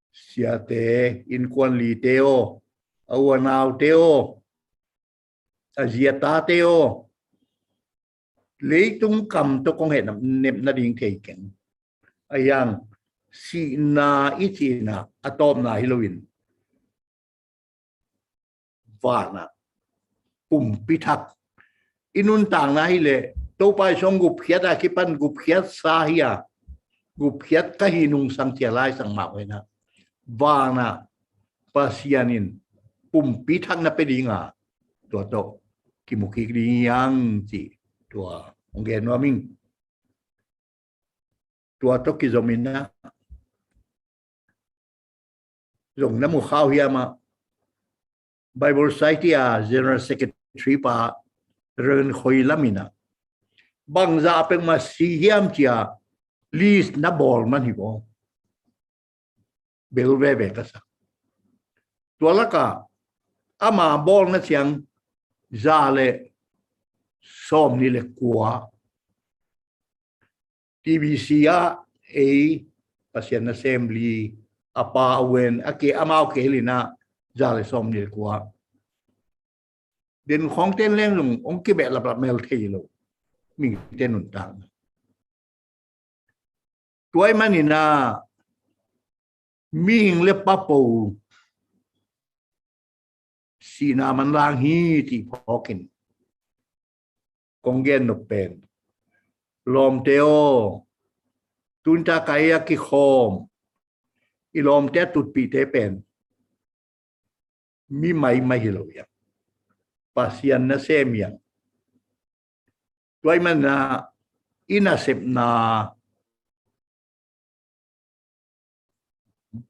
siate Innkuan li teo awanau teo aziata teo leitung kam to kong he nep na ding thei ken ayang si na ichina atom na Halloween vana pithak inun tang na hile to pai song gup khiat a kipan gup khiat sa hiya gup khiat ka hinung sang tialai sang ma na vana pasianin pithak na pedinga to kimuki yang chi tua ongen wa ming tua to ki zomina zong na mu khau hiya ma Bible Society a General Secretary pa ren khoi lamina bang za peng ma si hiam chia list na bol man hi bo belve ve ka sa tua laka ama bol na chiang za le som ni le kwa TBC a pasien assembly apa wen ake amao ke lina za le som ni le kwa den khong ten leng lung ong ki be la mel thei lo mi ten un tang tuai manina mi hing le papo sina man lang hi ti phokin công gen nộp bền lom teo tun ta kaya ki khom ilom te tutpih te pen mi mai hilo ya pasian na sem yang tuai man na inasep na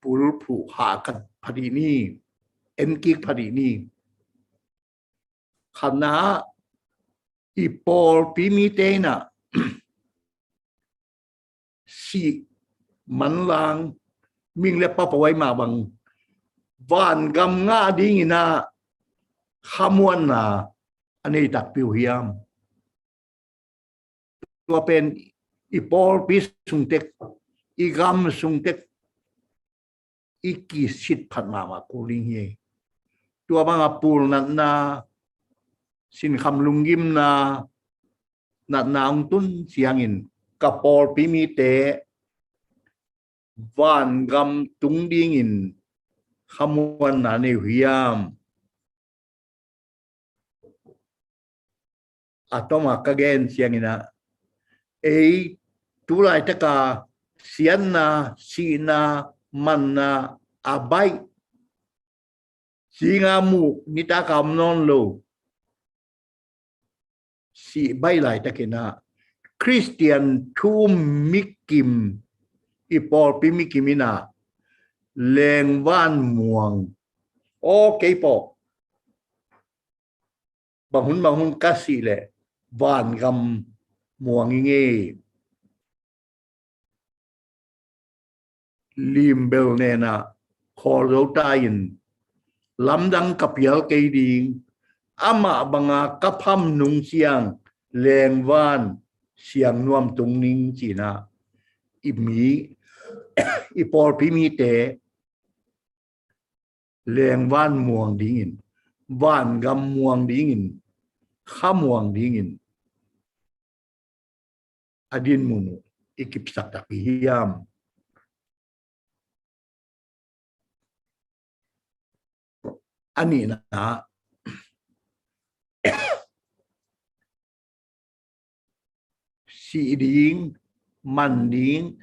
pul phu ha kan phadi ni enki phadi ni khana ipol pimi te na si man lang ming le pa pawai ma bang van gam nga ding ina khamuan na anei tak piu hiamตัวเป็นอีปอลปิสุงเต็กอีกามสุงเต็กอีกีสิทพันมากูลิงเฮตัวบางปูลนัดนาสินคำลุงยิมนานัดนาองตุนเสียงอินกับปอลปิมีเตวานกำตุงดิงินขมวนนาในหิยามatau maka gen siang ina tulai taka sianna sina manna abai singa mu nita kam non lo si bai lai takina Christian thu mikim ipol pimikimina leng van muang okay po bangun kasih le van gam muang nge limbel nena kholo tayin lamdang kapial kay ding ama banga kapham nung siang leng van siang nuam tung ning china imi ipol pimi te leng van muang dingin van gam muang dingin khamuang dingin adin munu ikip sakta hiam ani na si ding man ding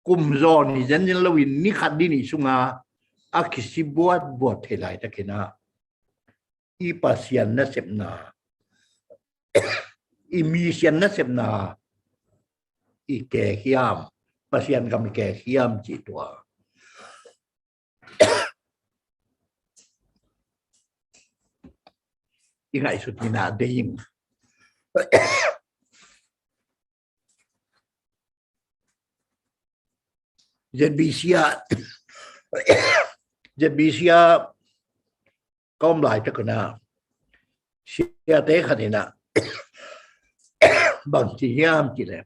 kum zon ni jan lawin ni khadini sunga akisi buat helai takena i pasian na sepna i misian na sepna i ke hiam pasian kam ke hiam chi tua ingai sut mina deim Jebisia kom lại cho cái nào xia tế khả thì nào bằng chỉ hiam chỉ đẹp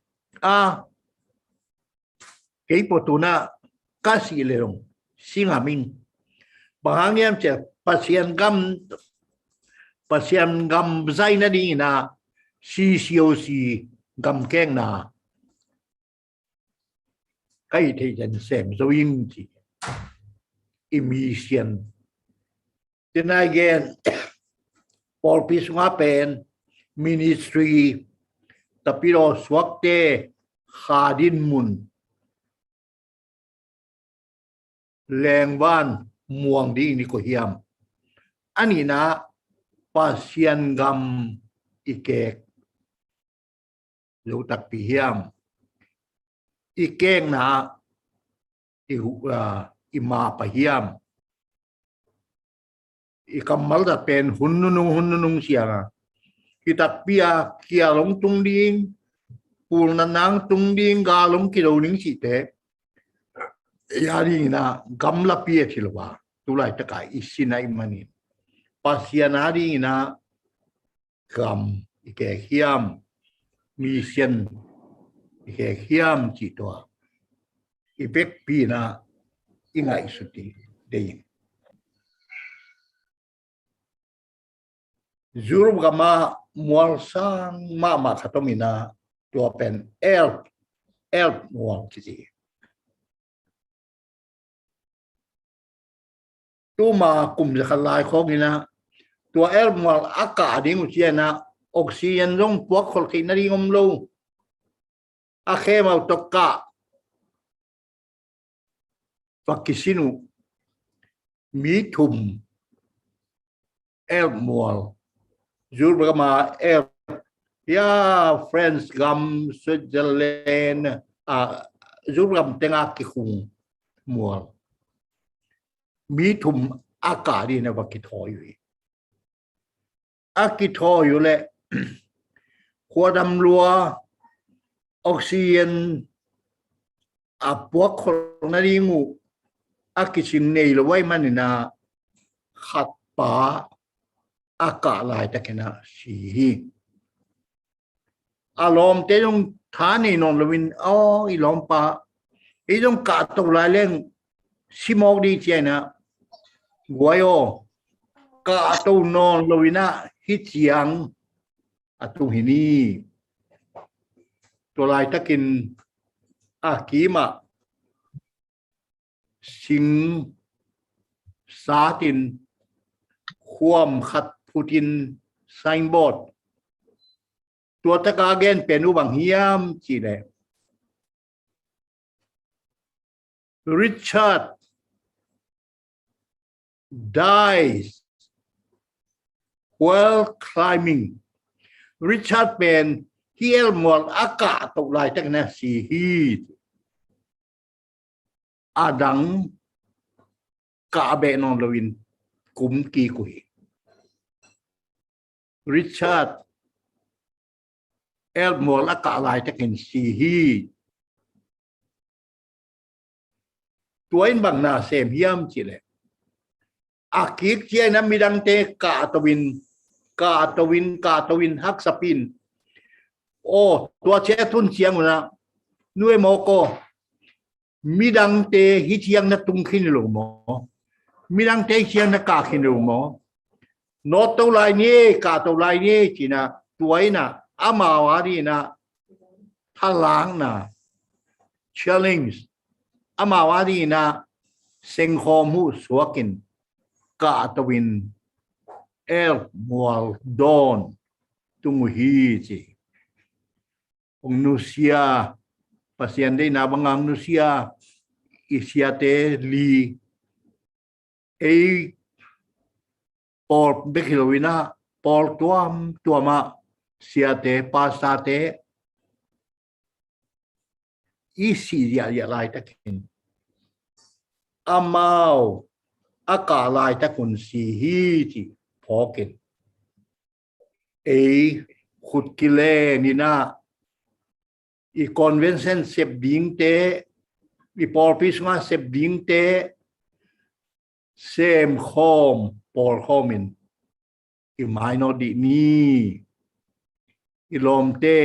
cái bộ tu na cá sĩ lệ rong sinh hà minh bằng hàng em sẽ pasien gam zai na đi na si siêu si gam keng na cái thì dân xem dấu yên chỉ emission then again Paul Pisma pen ministry tapiro swakte khadin mun lengwan muang di ni ko hiam anina pasien gam ikek lu tak pi hiam ikeng na ima pa hiam ikamal da pen hunnunung sianga kita pia kia long tung ding pul nanang tung ding ga long kilo ning si te yari na gamla pia thilwa tulai taka isinai mani pasianari na gam ike hiam mission ike hiam chi to ipek pi na ingai suti dei Zurub gama mual sang mama khatomina tua pen el mual kiji tu ma kum zakhalai khogina tua mal aka ding chiana oxygen rong puak khol khi na ri ngom lo a khe mau tokka pakisinu mi thum mal zur brama ya friends gam Switzerland zur gam tenga ki khung mual mi thum aka di na pakithoy akithoy le khodam lua oxygen a puak khol na ri ngu akichin nei lo wai manina khat pa aka lai takena si alom te jong thani non lovin o ilom pa e jong ka to lai leng simok di chena guayo ka to non lovina hi chiang atu hini to lai takin akima sing satin khwam khat putin signboard tua ta ka gen penu bang hiam chi le Richard dies while climbing Richard pen hiel mol aka to lai tak na si hi adang ka be non lovin kum ki kui Richard mol aka lai takin si hi tuain bang na sem hiam chi le akik che na midang te ka tawin hak sapin o tua che thun chiang na nuôi mo ko midang te hi chiang na tung khin lo mo midang te chiang na ka khin lo mo no to lai ni ka to lai ni chi na tuai na amawari na thalang na challenge amawari na senghomu suakin ka tawin mual don tumuhi chi Nusia pasien de na bangang Nusia isiate li por bekilowina por tuama siate pasate isi ya lai takin amau aka lai takun si hi chi phokin khut kile ni na i convention sep ding te i por pisma sep ding te sem home por homin i minor di ni i lom te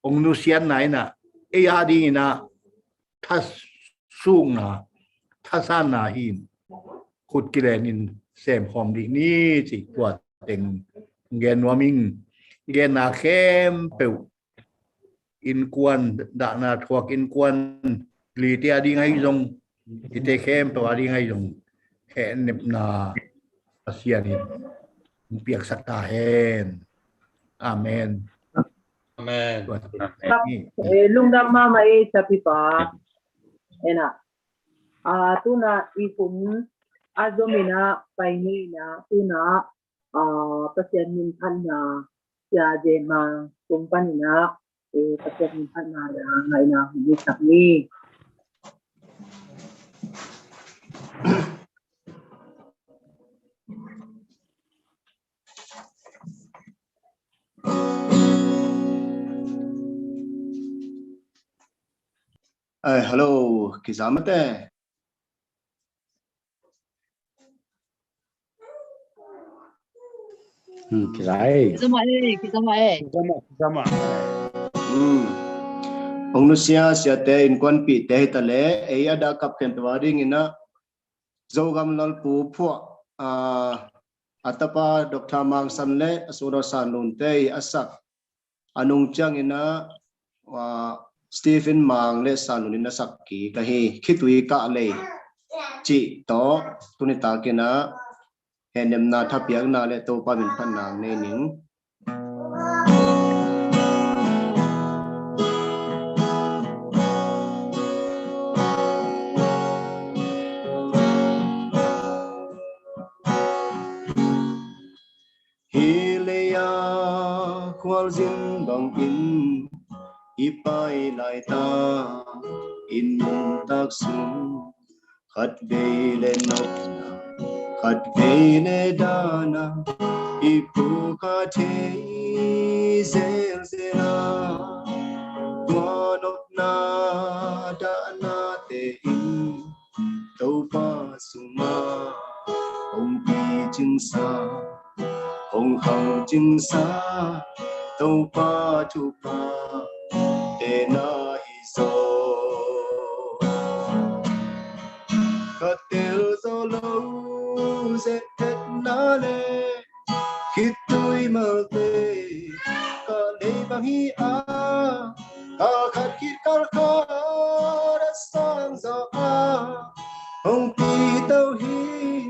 ong Nusian nai na adi na thas sung na thasan na hin khut kilenin sem home di ni chi kwa teng gen warming gen na khem pe Innkuan da na thuak Innkuan li te adi ngai jong ite khem pe adi ngai jong he nep na asianin piak sakta hen amen Amen. lung dam ma mai tapi pa ena tuna ikum azomina paini na tuna pasien min phan na ya je ma company na pasien min phan na ngai na ni sak ni hello kizamate Sama. Ong Nusia siate Innkuan pi te tale ada kap ken twaring ina zogam lal pu phu atapa Dr. Mang Sanle asuro sanun te asak anung chang ina Stephen Mang le sanun ina sakki kahi khitui ka le chi to tunita kena henem na thapiak na le to pa min phan nang ne ning Hileya khwal zin bang in ipai lai ta in tak sum khat be le no khat be le dana ipu ka the zel zela tuanop na da na te in tau pa suma ông pi chừng sa ông hằng chừng sa tàu pa chu pa để na hi so khát tiêu do lâu sẽ hết na lệ khi tôi mơ về cả đây bằng hi a cả khát khi cả khát đã sang gió a ông pi tàu hi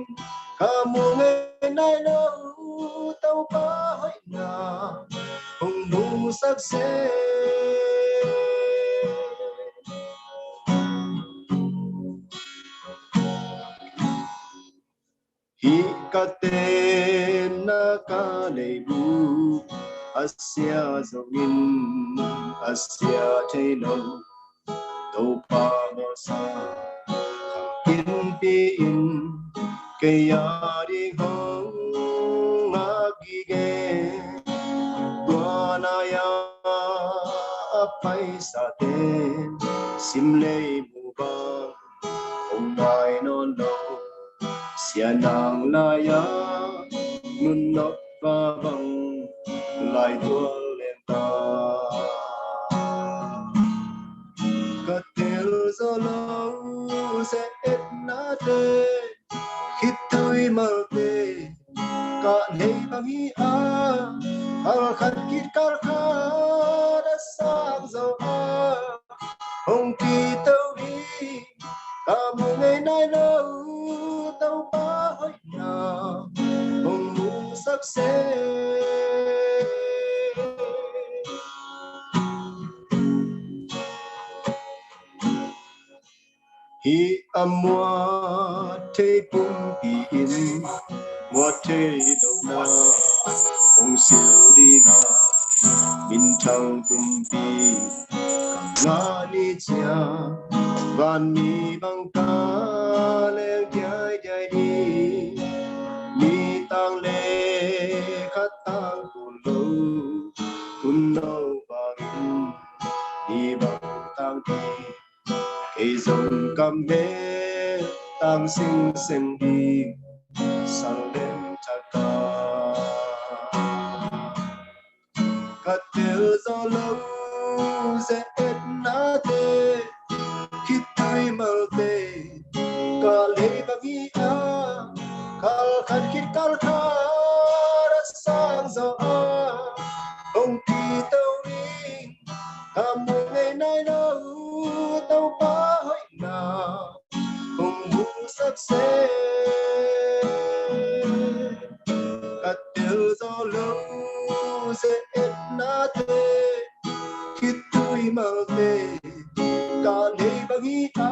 cả mùa ngày nay lâu tàu pa hỏi na ông bu sắc xe hi ka te na ka le bu asia zongin asia te no tàu pa mo sa in pi in ke ya di hong agi ge na ya pai sa ten sim le mu ba ông mai non lo sia nang la ya nun no va bang lai tua lên ta ka tel zo lo se et na te khi tôi mơ về cả lấy bằng hi a al khát kít cả khát đã sang dầu a ông kỳ tàu đi cả một ngày nay lâu tàu ba hỏi nào ông muốn sắc xe hi amua te pum pi in mua te đâu na ông siêu đi na min thang pum pi nga ni chia van mi bang ta le jai jai đi mi tang le khát tang kun lâu bang đi bang tang đi cây dòng cam bé tang sinh sinh đi sang đêm chặt ta cắt tiêu gió lâu sẽ hết na te khi tôi mơ về cả lấy bằng hi a khal khát khi khal khát đã sang gió a ông kỳ tàu đi cả một ngày nay đâu tàu pa hỏi nào ông bu sắc xe cắt tiêu gió lâu sẽ hết na te khi tôi mơ về cả lấy bằng hi a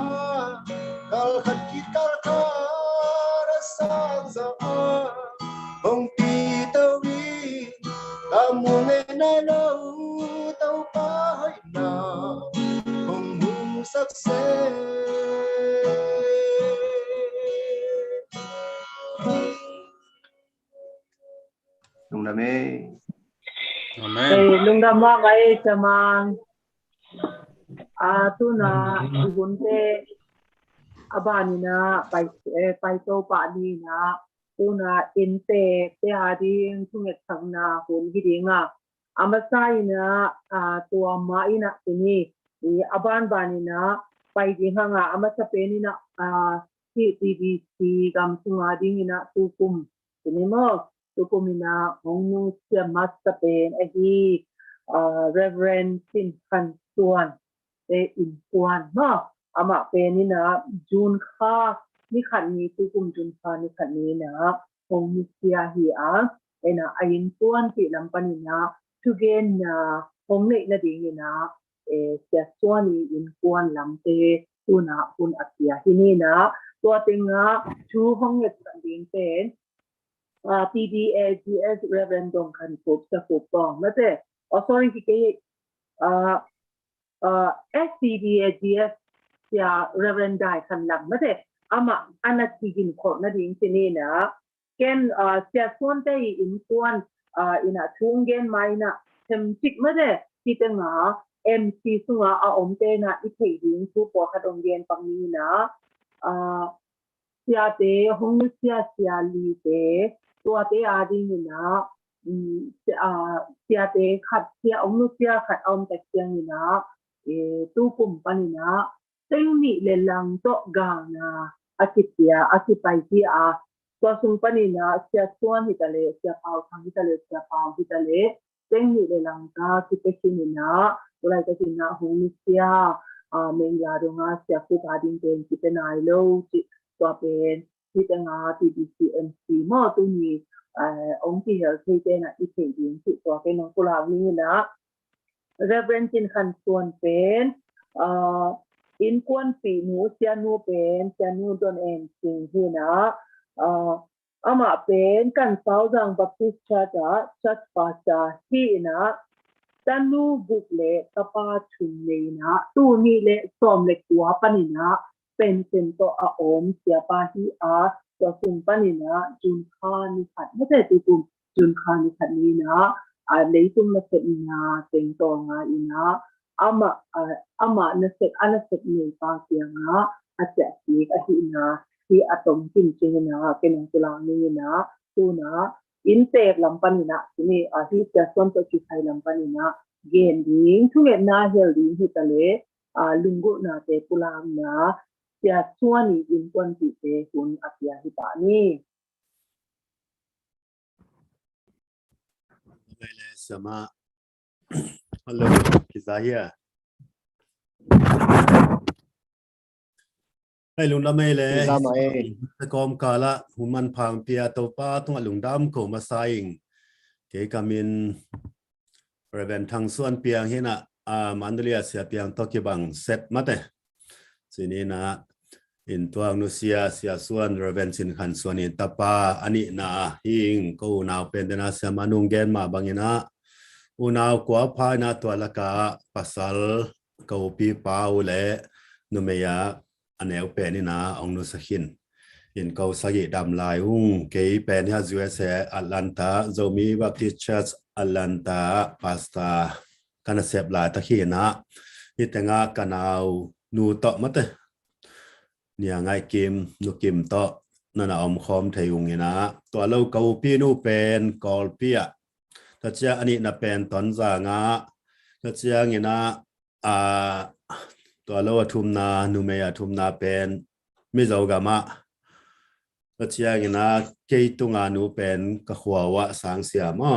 khal khát khi khal khát đã sang gió a ông pi tàu đi cả mùa ngày nay lâu tàu pa hỏi nào ông bu sắc xe Lung Đam ê Amen. Lung Đam ma gai chamang tu na igunte abani na pai to pa ni na tu na inte te adi thunget thangna hun gidinga amasai na tu ma ina tuni aban bani na pai dinga amasa peni na TBC gam tunga dingina tukum tinimo tukumina hongnu sia master pen ahi Reverend Innkuan tuan Innkuan no ama penina June kha ni khan ni tukum June kha ni khan ni na hong Nusia hi ena Innkuan ti lampanina tugen na hong nei na ding na sia swani Innkuan lamte tuna hun atia hinina to tinga chu hong net ding pen TBS Reverend Dong kan pop sa pong mate sorry ki STBS ya Reverend Dai kan lam mate ama anatigin ko na ding sinina ken sia swante Innkuan ina tungen maina temtik mate kitanga MC sunga omte na itheding su po kadonggen pangina sia te hong sia li te to te ading na sia te khat sia ong sia khat ta kyang na tu kum panina tengni le lang to ga na akitia akipai ti to sung panina sia suan hitale sia pau thang hitale sia pau hitale tengni le lang ka kipekinina ulai ka kina hong sia mengya donga sia ku ading ten kipenai lo ti to pen kitanga TBC MC mo tu ni ong ti hel te na itheding ti to ke nong kula ni na Reverend Tin Khan Suan pen Innkuan pi nu sia nu pen sia nu don en sing hina ama pen kan saudang Baptist Church pastor hi na tanu bukle kapa chunne na tu ni le som le kwa panina pen to om sia pa hi to sung panina jun kha ni khat ma te tu kum jun kha ni khat ni na leitung na set na teng to nga ina ama na set ni pa sia nga acha ti hi na hi atom tin ching na kenong tulang ni na tu na inte lampanina ni hi sia son to chi thai lampanina gen ding thunge na hel ding hitale lunggu na te pulang na sia suani Innkuan ti te hun apia hi pa ni sama hello Kizahia hai lung lam le kom kala human phang pia to pa tung lung dam ko ma saing ke kamin Reverend Thang Suan piang hina mandalia sia piang to ki bang set mate sini na in tuang Nusia sia Suan Reverend Sin Khan Suan in tapa ani na hing ko naw pendena sia manung gen ma bangina unaw kwa pha na to laka pasal ko pi pau le numeya aneu pe ni na ong nu sakhin in ko sagi dam lai ke pen ha USA Atlanta Zomi Baptist Church Atlanta pastor kana sep la ta khina itenga kanau nu to mate nia ngai kim nu kim to nana om khom thayung ina to lo ko pi nu pen kol pia ta chia ani na pen ton za nga ta chia ngina to lo thum na nu me ya thum na pen mi zo ga ma ta chia ngina ke tunga nu pen ka khwa wa sang sia mo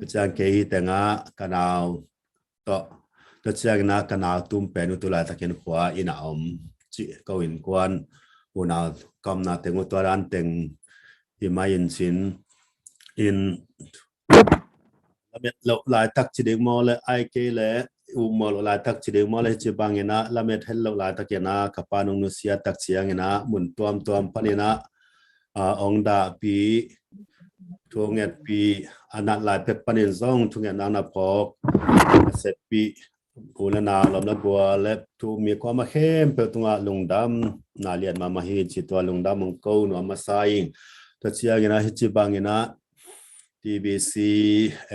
ta chia ke te nga kanao to ta chia ngina kanao tum pen tu la ta ken khwa ina om chi ko Innkuan una kam na tengu to ran teng hi mai in sin in lamet lo lai tak chi ding mo le ai ke le u mo lo lai tak chi ding mo le chi bangena lamet hel lo lai tak na kapanung Nusia tak chiangena mun tuam panina ong da pi thunget pi anat lai pek panin zong thunget na pok set pi ulana lomna bua le tu mi ko ma khem pe tunga lungdam na lian ma hi chi to lungdam mong ko no ma saing ta chia gina hi chi bangina TBC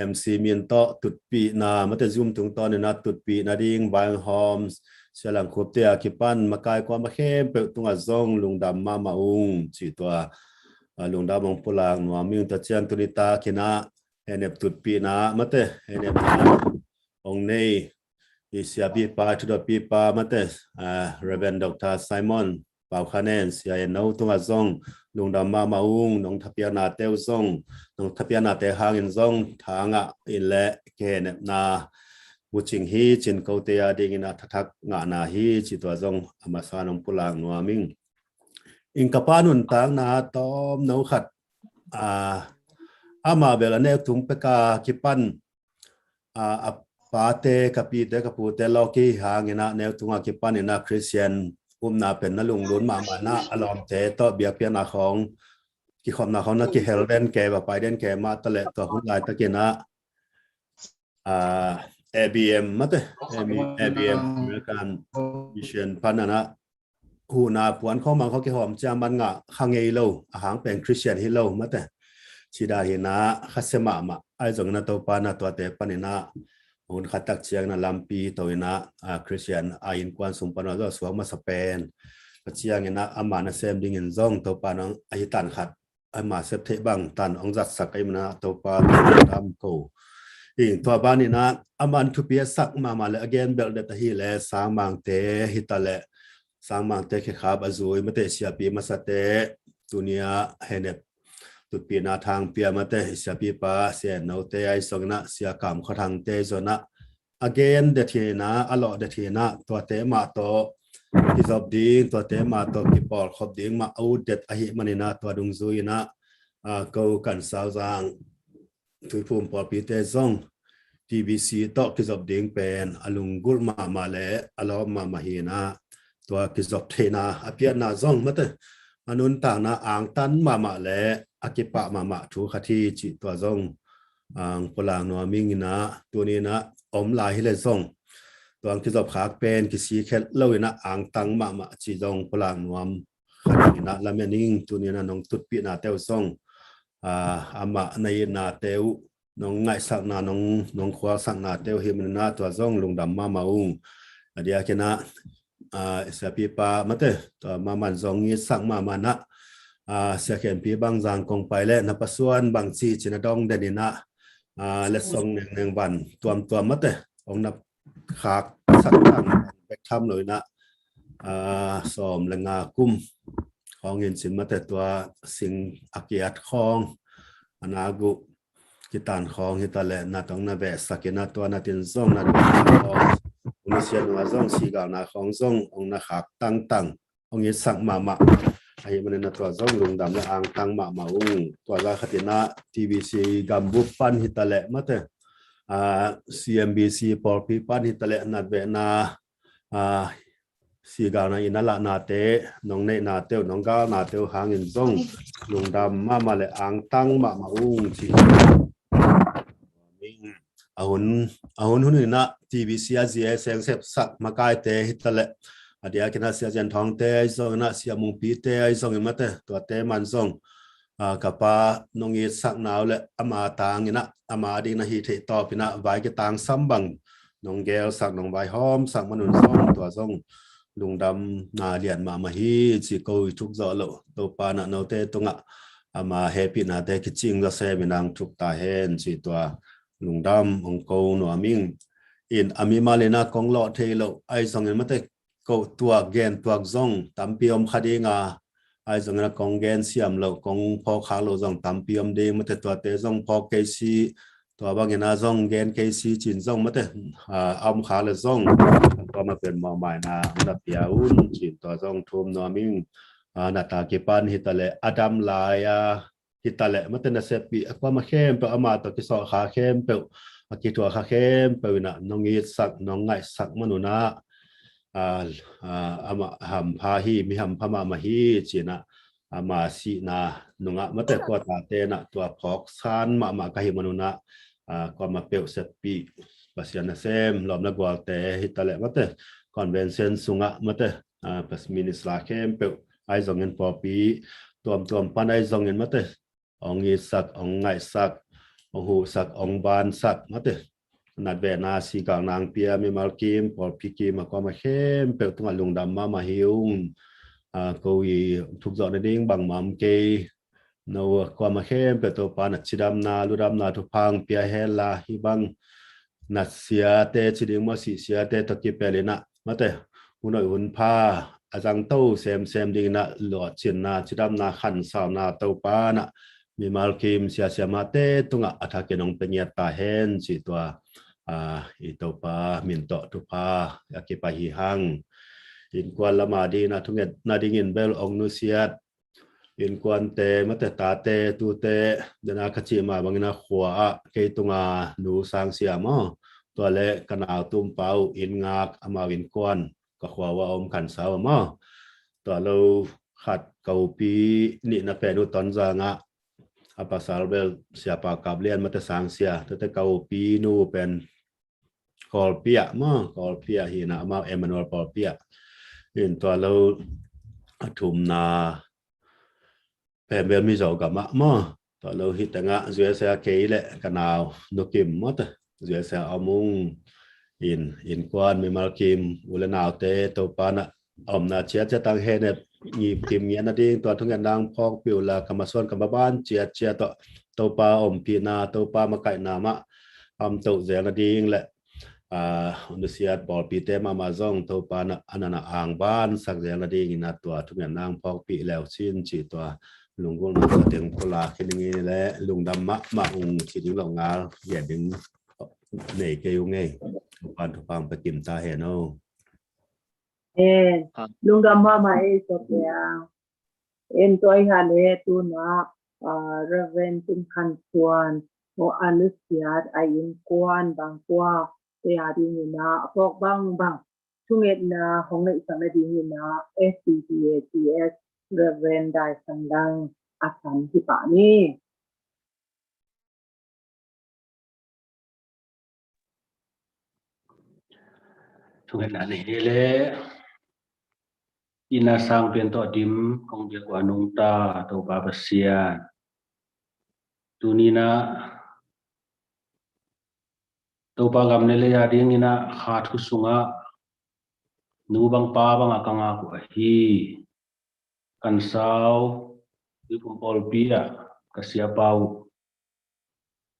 MC min to Tutpih na mate zoom tung to na Tutpih na ding bang homes sialang khop te akipan makai ko ma khem pe tunga zong lungdam ma ung chi to lungdam mong pulang no mi ta chian tunita kina enep Tutpih na mate enep ong nei isia pi pa to the pi pa mate Reverend Dr. Simon Pau Khanen sia no tunga zong lungdam ma ung nong thapia na teu zong nong thapia na te hangin zong thanga ile ken na muching hi chin ko te ya ding na thak nga na hi chi to zong amasa nong pulang nuaming in kapanun tang na tom no khat ama bela ne tung peka kipan pate kapi te kapu te loki hangena ne tunga kipan ina Christian na pen na lung lun ma na alom te to biak pia na khong ki khom na khong na ki helden ke ba pai den ke ma tale to hun lai ta ke na ABM mate ABM American Mission panana hu na puan kho mang kho ki hom cha man nga khangei lo a hang pen Christian hi lo mate chida hi na khasema ma ai jong na to pa na to te panina hun khatak chiang na lampi to ina Christian Innkuan sumpana zo suang ma Spain chiang ina ama na sem ding in zong to pa nang ai tan khat ama sep the bang tan ong zat sak ai na to pa tam ko to ba ni na aman thu pia sak ma le again bel da hi le sang mang te hitale sang mang te khe khab azui mate sia pi ma sa te dunia henet Tutpih na thang pia mate sia pi pa se no te ai song na sia kam kho thang te zona again de thina alo de thina to te ma to kizob ding to te ma to ki por khop ding ma au det a hi manina to dung zui na ko kan sao jang thui phum por pi te zong TBC to kizob ding pen alung gul ma le alo ma hi na to kizob thina apia na zong mate anun ta na ang tan ma le akipa ma thu khathi chi to zong ang polang no ming na tu ni na om lai hi le zong to ang ki job khak pen ki si khet loina ang tang ma chi zong polang nuam khathi na lamening tu ni na nong tutpih na teu zong ama nei na teu nong ngai sak na nong khwa sak na teu hi na to zong lungdam ma ung adia kena sapi pa mate to man zong ni sak ma na second pi bang jang kong pai le na pasuan bang chi china dong denina le song neng ban tuam mate ong na khak sak tang bek tham loi na som lenga kum khong in sin mate tua sing akiat khong anagu kitan khong hitale na tong na be sakina tua na tin zong na khong Nusia nuwa zong siga na khong zong ong na khak tang ong i sak ma ai man na to zong lung dam la ang tang ma ung to la khatina TBC gambu pan hitale mate CMBC por pi pan hitale na be na siga na inala na te nong ne na te nong ga na te hang in zong lung dam ma le ang tang ma ung chi ahun hun na TBC azia seng sep sak makai te hitale adia kina sia jan thong te zong na sia mung pi te ai zong mate to te man zong kapa nongi sak naw le ama tang ina ama ding na hi the to pina vai ke tang sambang nong gel sak nong vai hom sak manun zong to zong lungdam na lian ma hi chi ko thuk zo lo to pa na no te tunga ama happy na te kiching za se minang thuk ta hen chi to lungdam ong ko no aming in ami malena kong lo the lo ai zong mate ko tua gen tuak zong tampiom khadinga ai zong na kong gen siam lo kong pho kha lo zong tampiom de mate tua te zong pho kc tua bangena zong gen kc chin zong mate am kha le zong to ma pen ma mai na pia un chin to zong thum no ming na ta ke pan hitale adam laya hitale mate na sepi akwa ma khem pe ama to ki so kha khem pe aki tua kha khem pe na nongi sak nongai sak manuna ama ham pha hi mi ham phama ma hi china ama si na nunga mate ko ta te na tua phok san ma ka hi manuna ko ma pe sepi pasiana sem lom na gwal te hitale mate convention sunga mate pas ministra kem pe ai zong en popi tuam pan ai zong en mate ong i sak ong ngai sak ong hu sak ong ban sak mate nat ve na si gang nang pia mi mal kim por piki ma ko ma khem pe tunga lungdam ma hiung ko i thuk zo na ding bang mam ke no ko ma khem pe to pa na chidam na ludam na thu phang pia hela hi bang na sia te chiding mo si sia te to ki pe le na mate unoi un pha ajang to sem ding na lo chin na chidam na khan sa na to pa na mi mal kim sia ma te tunga athake nong pe nya ta hen chi to ito pa minto tu pa akipa hi hang Innkuan lama di na thunget na dingin bel ong Nusia Innkuan te mate ta te tu te dana khachi ma bangina khwa ke tunga nu sang siamo to le kanau tum pau in ngak ama Innkuan ka khwa wa om kan saw ma to lo khat kau pi ni na pe nu ton za nga apa salbel siapa kablian mate sang sia te kau pi nu pen kol pia ma kol pia hi na ma Emmanuel kol pia in to lo atum na Pemel mi zo ga ma to lo hit nga zue sa ke le kanao no kim mot zue sa amung Innkuan mi mal kim ule naw te to pana om na chia cha tang he ne ni kim nya na ding to thung nang phok piu la kamason kamaban chia chia to pa om pi na to pa ma kai na ma to ze na ding le Nusia bol pi te ma zong to pa na anana ang ban sak ze na ding na to thung nang phok pi lew chin chi to lungkul na tiếng kola kini le lungdam ma chỉ tiếng lòng ngal ya đứng này kêu nghe quan thuộc bằng phải kiểm tra hệ nó lungdam ma so ya en toy ha le tu na reverend Innkuan o anusiat Innkuan bang kwa te adi ni na pok bang tunget na hongai sama di ni na SCDATS Reverend Dai Sandang akan kita ni. Tunget na ni le ina sang pento dim kong dia kwa nung ta atau bapa sia tunina to pa gam ne le ya ding ina khat ku sunga nu bang pa bang akanga ku hi kan sau di kumpol pia kasia pau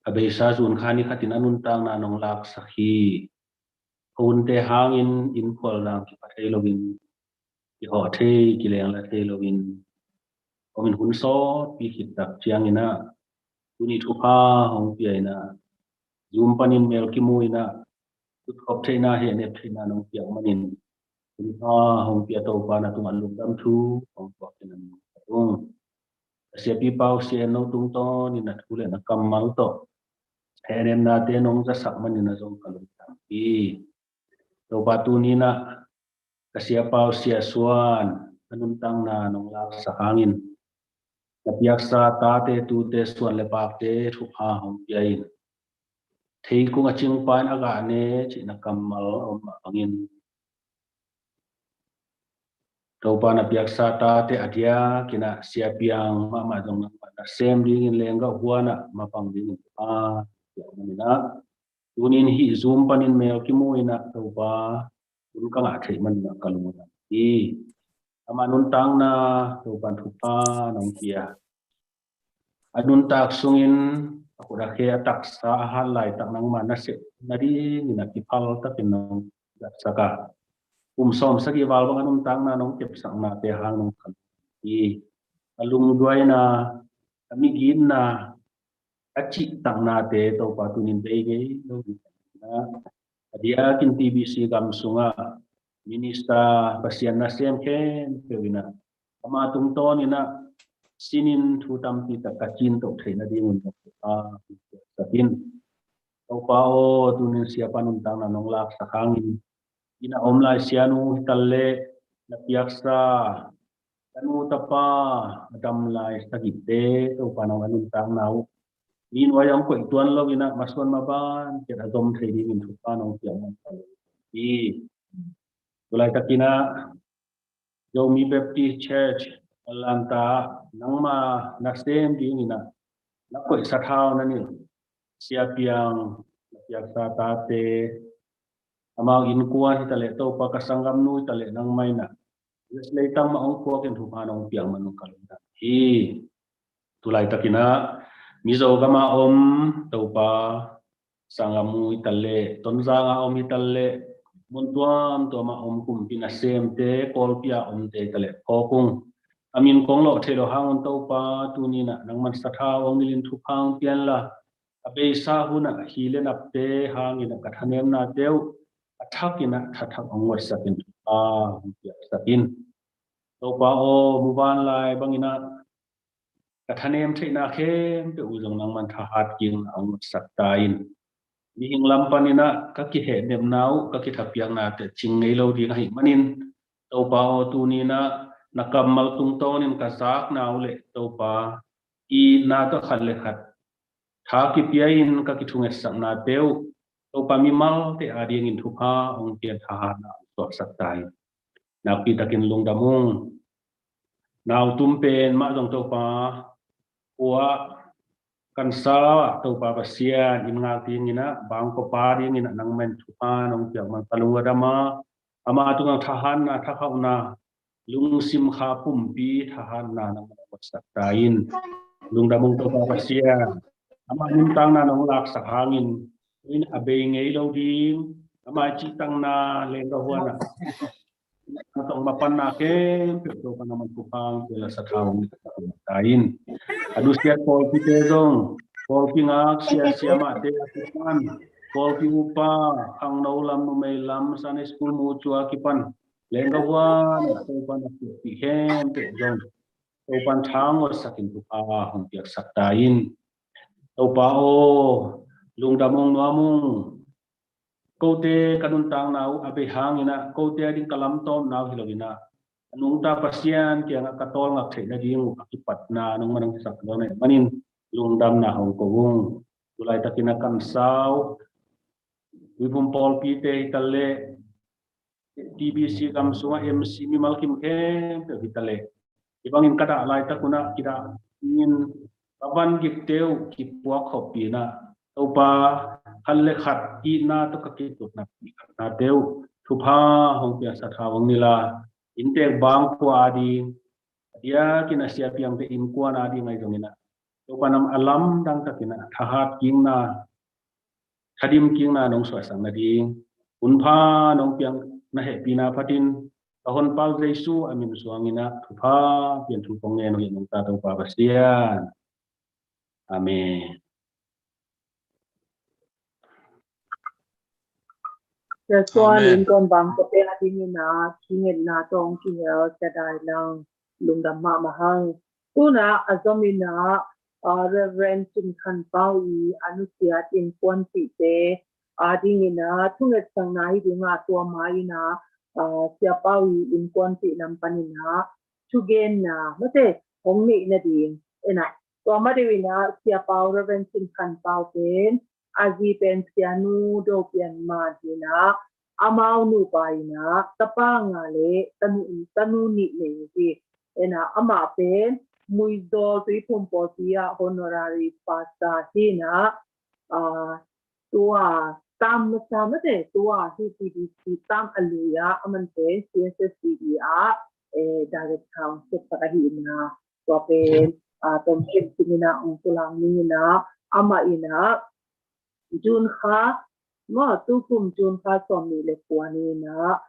abesa zun khani khatin anun tang na nong lak sakhi hun te hangin in khol lang ki pathei lovin ki ho the ki leng la the lovin omin hun so pi khit tak chiang ina tuni thu pa hong pi ina zum panin mel ki mu ina tu khop theina he ne theina nong piang manin tuni pa hong pi to pa na tung alum dam thu hong ko tenan tung sia pi pau sia no tung to ni na thu le na kamal to henem na te nong za sak manin na zong kalum tam pi to pa tu ni na kasia pau sia suan anun tang na nong lak sa hangin Tapiak sa ta te tu te suan le pak te thu ha hong pi ai thei ku nga ching pan aga ne chi na kamal om angin to pa na piak sa ta te adia kina sia piang ma jong na sem ding in lenga huana ma pang ding a ya na tunin hi zoom panin mel ki mu ina to pa kun ka nga thei man na kalung na i amanun tang na to pan thu pa nong pia adun tak sungin aku dah kaya tak sah lai tak nang mana se nadi ni nak kipal tak nong saka som sagi wal bang anum tang na nong kep sang na te hang nong kan i alung duai na ami gin na achi tang na te to patunin be ge no na dia kin TBC gam sunga minista pasian nasem ken pewina ama tung ton ina sinin thu tam ti ta kachin to theina ding un a sakin to pa o tunin siapa nun tang na nong lak sakangin ina omlai sianu talle na piaksa kanu tapa adam lai sagite to pa nong anun tang nau min wayang ko tuan lo ina maswan maban ke adom thei in thu pa nong piang i tulai takina Yomi Baptist Church Alanta nangma nasem ding ina nakoi sathau na ni siapiang siap satate amang Innkuan hitale to pa kasangam nu tale nang mai na leslei tang ma ong ko ken thu pa nong piang manung kalunda hi tulai takina mizo gama om to pa sangamu itale tonza nga om itale muntuam to ma om kum pina sem te kol pia om te tale kokung amin kong lo thelo hang to pa tunina nangman satha ong nilin thu phang pian la abe sa huna hilen apte hangina kathanem na teu athakina thathak ong wa sakin a pia sakin to pa o muban lai bangina cái thanh em thấy na khem bị uzong nang man thahat king ang saktain mi hinglam panina ka ki he nem nau ka ki thapiang na te chingei lo ding hi manin to pa o tu ni na nakamal tung ton in ka sak nau le to pa I na to khat le khat tha ki piain ka ki thunge sak na teu to pa mi mal te ading in thupa ong pian tha na so saktai na pi takin lungdamung nào tum pen ma dong to pa wa kan sa to pa pasia in nga ting ina bang ko pa ring ina nang men thu pa nong pya man palunga dama ama tu ngang thahan na thakau na lung sim kha pum pi thahan na nang wat sak tain lung damung to pa pasia ama nim tang na nong lak sak hangin in abe ngei lo ding ama chi tang na le ga huana tong mapan na ke to pa naman kupang pela sa taong tain adu sia pol pite zong pol pingak sia ma te akipan pol pi upa ang naulam no may lam sa school mo chua kipan lenga wan to pa na pi hem te zong to pan thang o sakin upa hong piak saktain to pa o lungdamong nuamong kote kanun tang nau abe hangina kote ading kalam tom nau hilogina nung ta pasian kia nga katol ngak the na ding akipat na nung manang sak do ne manin lungdam na hong kong tulai takina kan sau wipum pol pite itale TBC kam sunga MC mi malkim ke itale ibangin kada lai takuna kira ingin baban gikteu ki puak khopi na topa halle khat I na to ka ki tut na deu thupa hong pia sa thawang nila intek bang ko adi dia kina siap yang te Innkuan adi ngai jongina topa nam alam dang takina thahat king na thadim king na nong swa sang na ding unpha nong piang na he pina phatin ahon pal jaisu amin suangina thupa pian thu pong ne no nong ta topa basian amen.จะส่วนลินกอนบางก็เป็นอาทิตย์นะที่เงินนาตองที่เอจะได้ลังลุงดำมาหังตัวนะอาจจะมีนะReverend จินคันเป้าอีอนุเสียอินควนติเตอาทิตย์นะทุกเงินสังนายดีงาตัวไม้นะเสียเป้าอีอินควนตินำปันนะทุกเกณฑ์นะไม่ใช่ของนี่นะดีนะตัวมาดีนะเสียเป้า Reverend จินคันเป้าเป็นazi pensianu do pian ma dina amau nu pai na tapa nga le tanu ni le ji ena ama pen muizo tui pumpo tia honorary pasta hina tua tam de tua hi TBC tam aluya aman pen CSSDA direct council pakahina tua pen tom ken sinina ong tulang ni na ama ina Jun kha ma tu kum Jun kha som ni le kwani na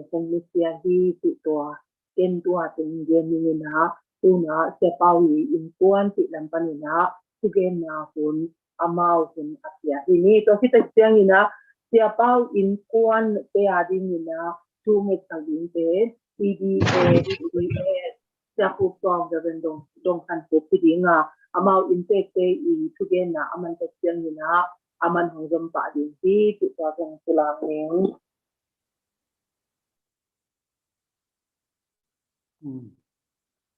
hong Nusia hi ti to ken tua ting gen ni na tu na se pau yi Innkuan ti lam pan na tu gen na hun amau hun apia ini to hi ta chiang ina se pau Innkuan te ading na tu me tagin te TBA se pu tong de ben dong kan pu ti dinga amau inte te I tu gen na aman ta chiang ina aman hong jom pa din hi ti ta jong tulang ning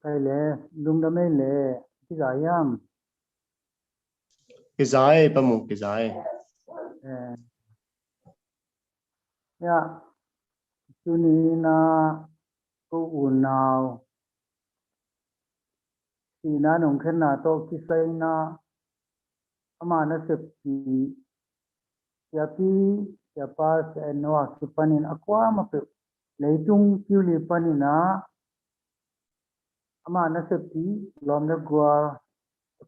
kai le lung da mai le ti ga yam cái giải ba một cái giải ya tu ni na ko u nào ti na nong khen na to ki sai na ama na se pi ya pi ya pa se no ki panin akwa ma pe leitung piu li panina ama na se pi lom na gwa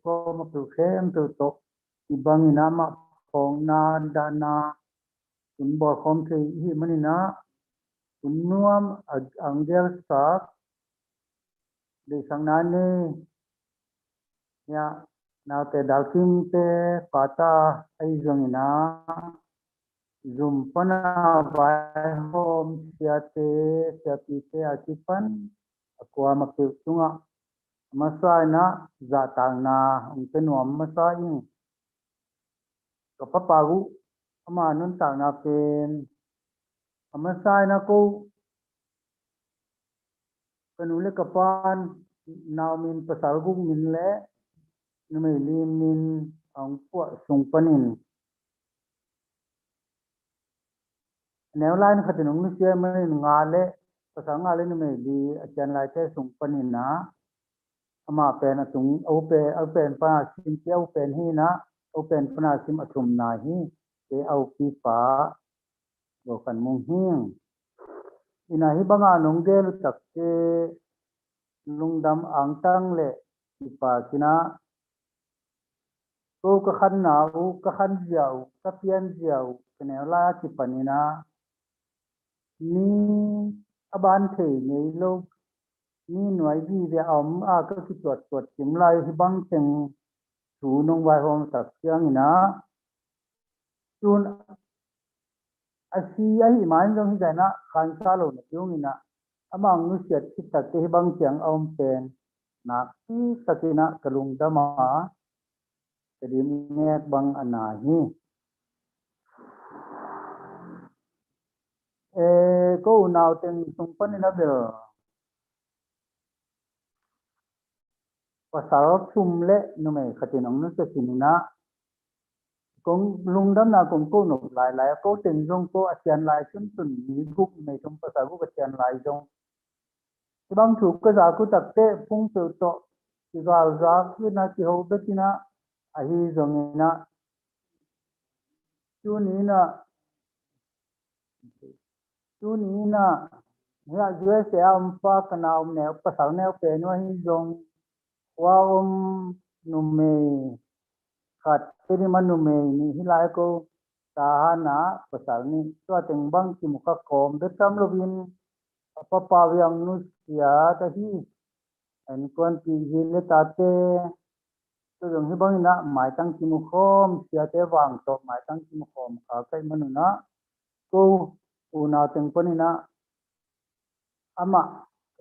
ko ma pe khem to ibangina ma phong na dana kun bo khom the hi manina kun nuam angel sak de sang na ne ya now te dalking te kata ai zongina zoom pana vai home siate siapite akipan akwa makitunga masai na za tang na ong tenuam masai ing kapapagu ama nun tang na pen masai na ko kanule kapan naw min pasal gung min le numei lim min ong pu sung panin neo lai na khatin ong nusia manin ngale pasal ngale numei li ajan lai te sung panin na ama pen atung open pa sim ke open hi na open pa sim atum na hi ke au pi pa do kan mung hing ina hi banga nong gel tak ke lungdam ang tang le pa kina ko ka khan na u ka khan jiao ka pian jiao kene la ki panina ni aban the nei lo ni noi bi de om a ka ki tot kim lai hi bang teng thu nong wai hom tak chiang ina chun asi ai man jong hi na khan sa lo na yung ina amang nu siat ki tak te hi bang chiang om pen na ki sakina kalung dama jadi nek bang anahi ko naw teng sung pan na bel pasal sum le nu me khatin ong nu se sinina kong lungdam na kong ko no lai ko teng jong ko asian lai sun ni guk me jong pasal gu asian lai jong bang thu ka za ku tak te phung pe to ki gal za ki na ki ho betina ahi jong ina chu ni na ya jue se am pa kana om ne pasal ne pe no hi jong wa nu me khat te man nu me ni hi lai ko ta na pasal ni to teng bang ki mukha kom de tam lo bin pa pa yang nu sia ta hi Innkuan pi hi le ta te to jong hi bang na mai tang ki mu khom sia te wang to mai tang ki mu khom ka kai manu na ko una teng panina ama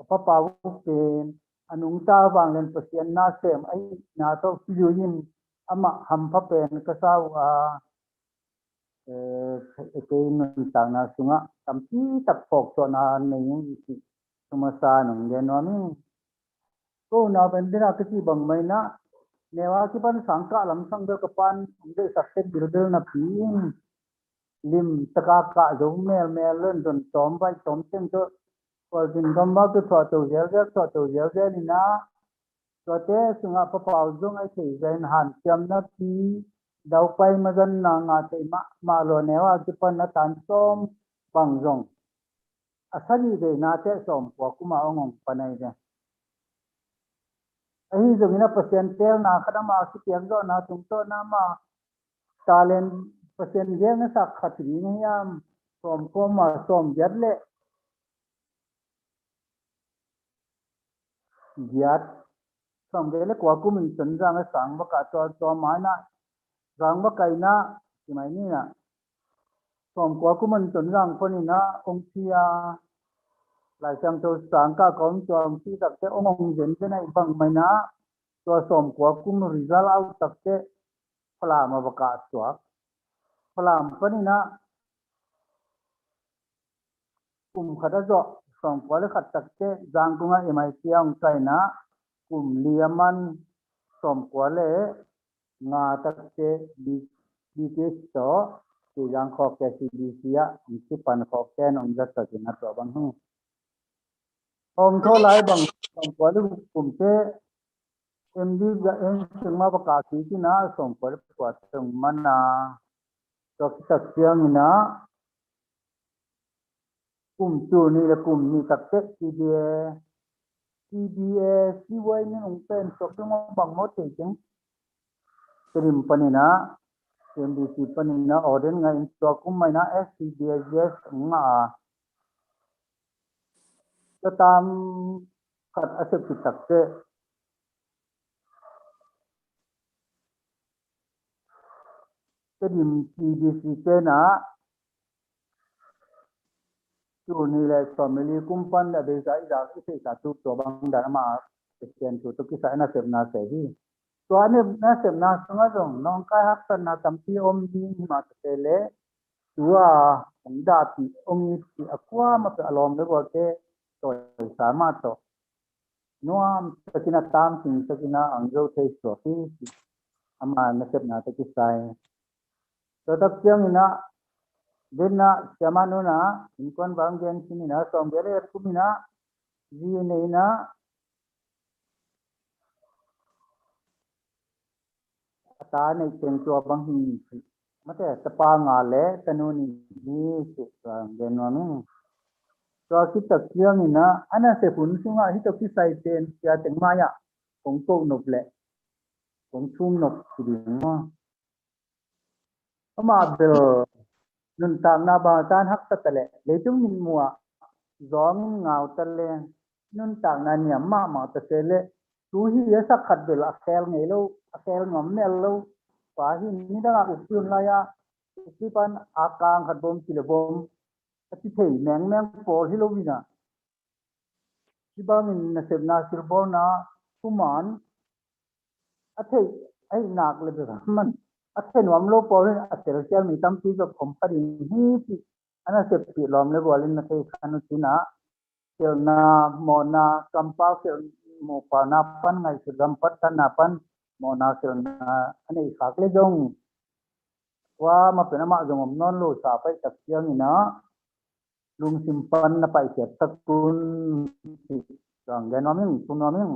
papa wu pen anung ta wang len pasien na sem ai na to piuin ama ham pha pen ka sau ke nun tang na sunga tampi tak pok to na nei ki sumasa nong ge no mi ko na ben dina ki bang mai na newa ki pan sangka lam sang de kapan de sakse birdel na pin lim taka ka zo mel len don tom bai tom chen to ko din gam ba to to yer ni na to te sunga pa pau jong ai thei zain han cham na pi dau pai ma gan na nga te ma lo newa ki pan na tan som bang jong asali de na te som ko kuma ong panai de ai jong ina pasien tel na khada ma ki tiang do na tung to na ma talent pasien ge na sak khatri ni yam som ko ma som jet le giat som ge le kwa ku min chen jang sang ba ka to ma na rang ba kai na ki mai ni na som kwa ku min chen jang ko ni na ong sia lai chang to sang ka kom chom si tak te ong jen ke nai bang mai na to som kwa ku mi result out tak te phala ma ba ka chwa phala pa ni na khada zo som kwa le khat tak te jang ku nga mai tiang kai na liaman som kwa le nga tak te bi ke to ki jang kho ke si bi sia ki pan kho ke nong ja ta na to bang hu om tho lai bang som kwa le te md ga en singma ba ka ki na som kwa le kwa tung mana to tak siang na tu ni le ni tak te TBA si wai ni ong pen so ke mo bang mo te jeng trim panina MDC panina orden nga in to kum mai na SCDS nga ta tam khat asep ki tak te trim TBC te na tu ni le family kumpan da de sai da ki se sa tu to bang da ma sekian tu kisah na sebna sehi tuane na sebna sunga dong nong kai hak san na tampi om di ma tele tua ongda ti ongi ti akwa ma pe alom le bo te to sama to nuam sakina tam sing sakina angjo te so fi ama na sebna te kisai to tak siang ina Dina siamanuna Innkuan banggen sini na sombere kumina jine ina atane kengtua banghi mate tapa ngale tanuni ni se banggen wami so kita siang ina ana se pun sunga hito kisai ten sia tengmaya kongko noble kongchum nop sidima ama bel nun tam na ba tan hak tatale leitung min mua zong ngau tale nun tam na niam ma tatele tu hi esa khat bel akel ngelo akel ngom nel lo pa hi ni da upun la ya upipan akang khat bom kilebom ati thei meng meng por hi lo wina sibang in na sebna sirbona kuman athei ai nak le ba man athen wam lo por atel sial mi tam pi zo khom pari hi pi ana se pi lom le bolin na thei khanu tina sel na mo na kampa sel mo pa na pan ngai se gam pat na pan mo na sel na ane khak le jong wa ma pe na ma jong non lo sa pai tak siang ina lung simpan na pai se tak kun jang gen noming kun noming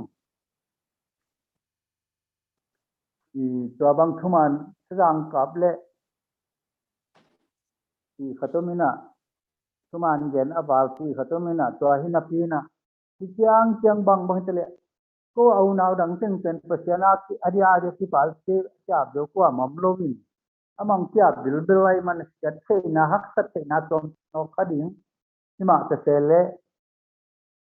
ตัวบางทุมันสร้างกับเละที่ขัตมินะทุมันเย็นอบาลที่ขัตมินะตัวหินาปีนะที่เจียงบางเตะก็เอาหนาวดังเส้นเป็นเปอร์เซ็นต์ที่อดีอาที่ปาลที่จับเดี๋ยวก็มัมโลวินมังจับบิลไว้มันจัดเสนาฮักสัตเสนาตรงนกขดิ้งที่มาจะเสล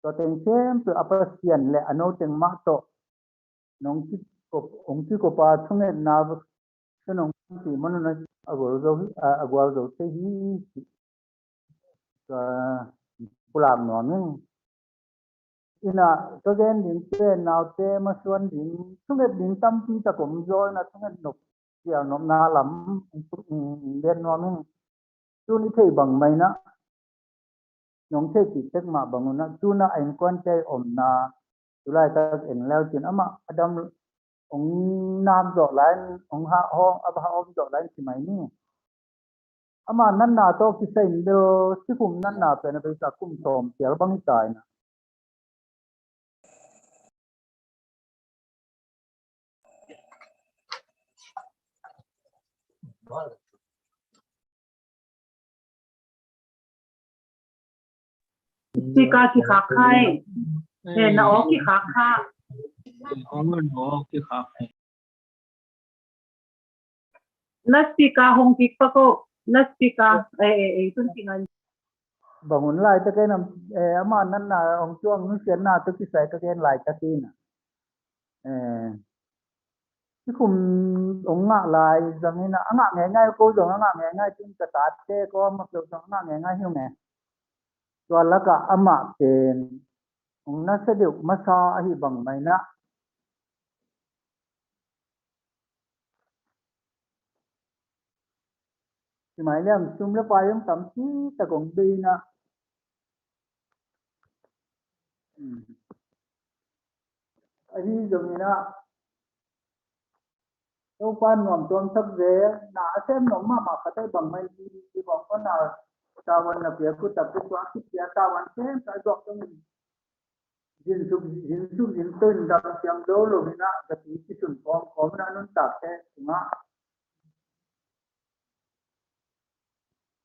ตัวเต็งเช่นตัวอัปเสียนและอนุเต็งมาโตน้องที่องค์ที่ก็ปาทุ่งเงินนาบสนองที่มันนั่นagwal zo te hi pulang nongeng ina to gen din te naw te ma suan dinทุ่งเงินdin tam pi ta kom joy naทุ่งเงินนกเกี่ยวnom na lam den nongeng tu ni thei bang mai na nong thei ti tek ma banguna tu na Innkuan te om na tulai ta en leo tin ama adam ông nam dọ lại ông hạ hong ab ha om dọ lại thì mày ni ama nan na to ki sein do sikum nan na pe na pe sa kum tom tel bang tai na Tika ki khak khai na o ki khak kha Nastika hong tikpa ko nastika tun tingan bangun lai ta cái nam ama nan na ông chuang nu chen na to ki sai ta cái lai ta tin sikum ông ngạ lai rằng ni na ngạ nghe ngay cô dong ngạ nghe ngay tin ta ta te ko ma to ngạ nghe ngay hiu nghe to la ka ama ten ông na se de ma sa hi bang mai na thì mày làm chung lớp bài ông tầm chí ta còn đi na anh dùng như na đâu quan ngầm tuân thấp dễ nã xem nó mà phải thấy bằng mấy đi bằng con nào tao vẫn là việc của tập cái quá kích kia tao vẫn xem cái dọc cho mình diễn tên đọc xem đâu rồi na cái tí cái chuẩn có na nó tập thế đúng không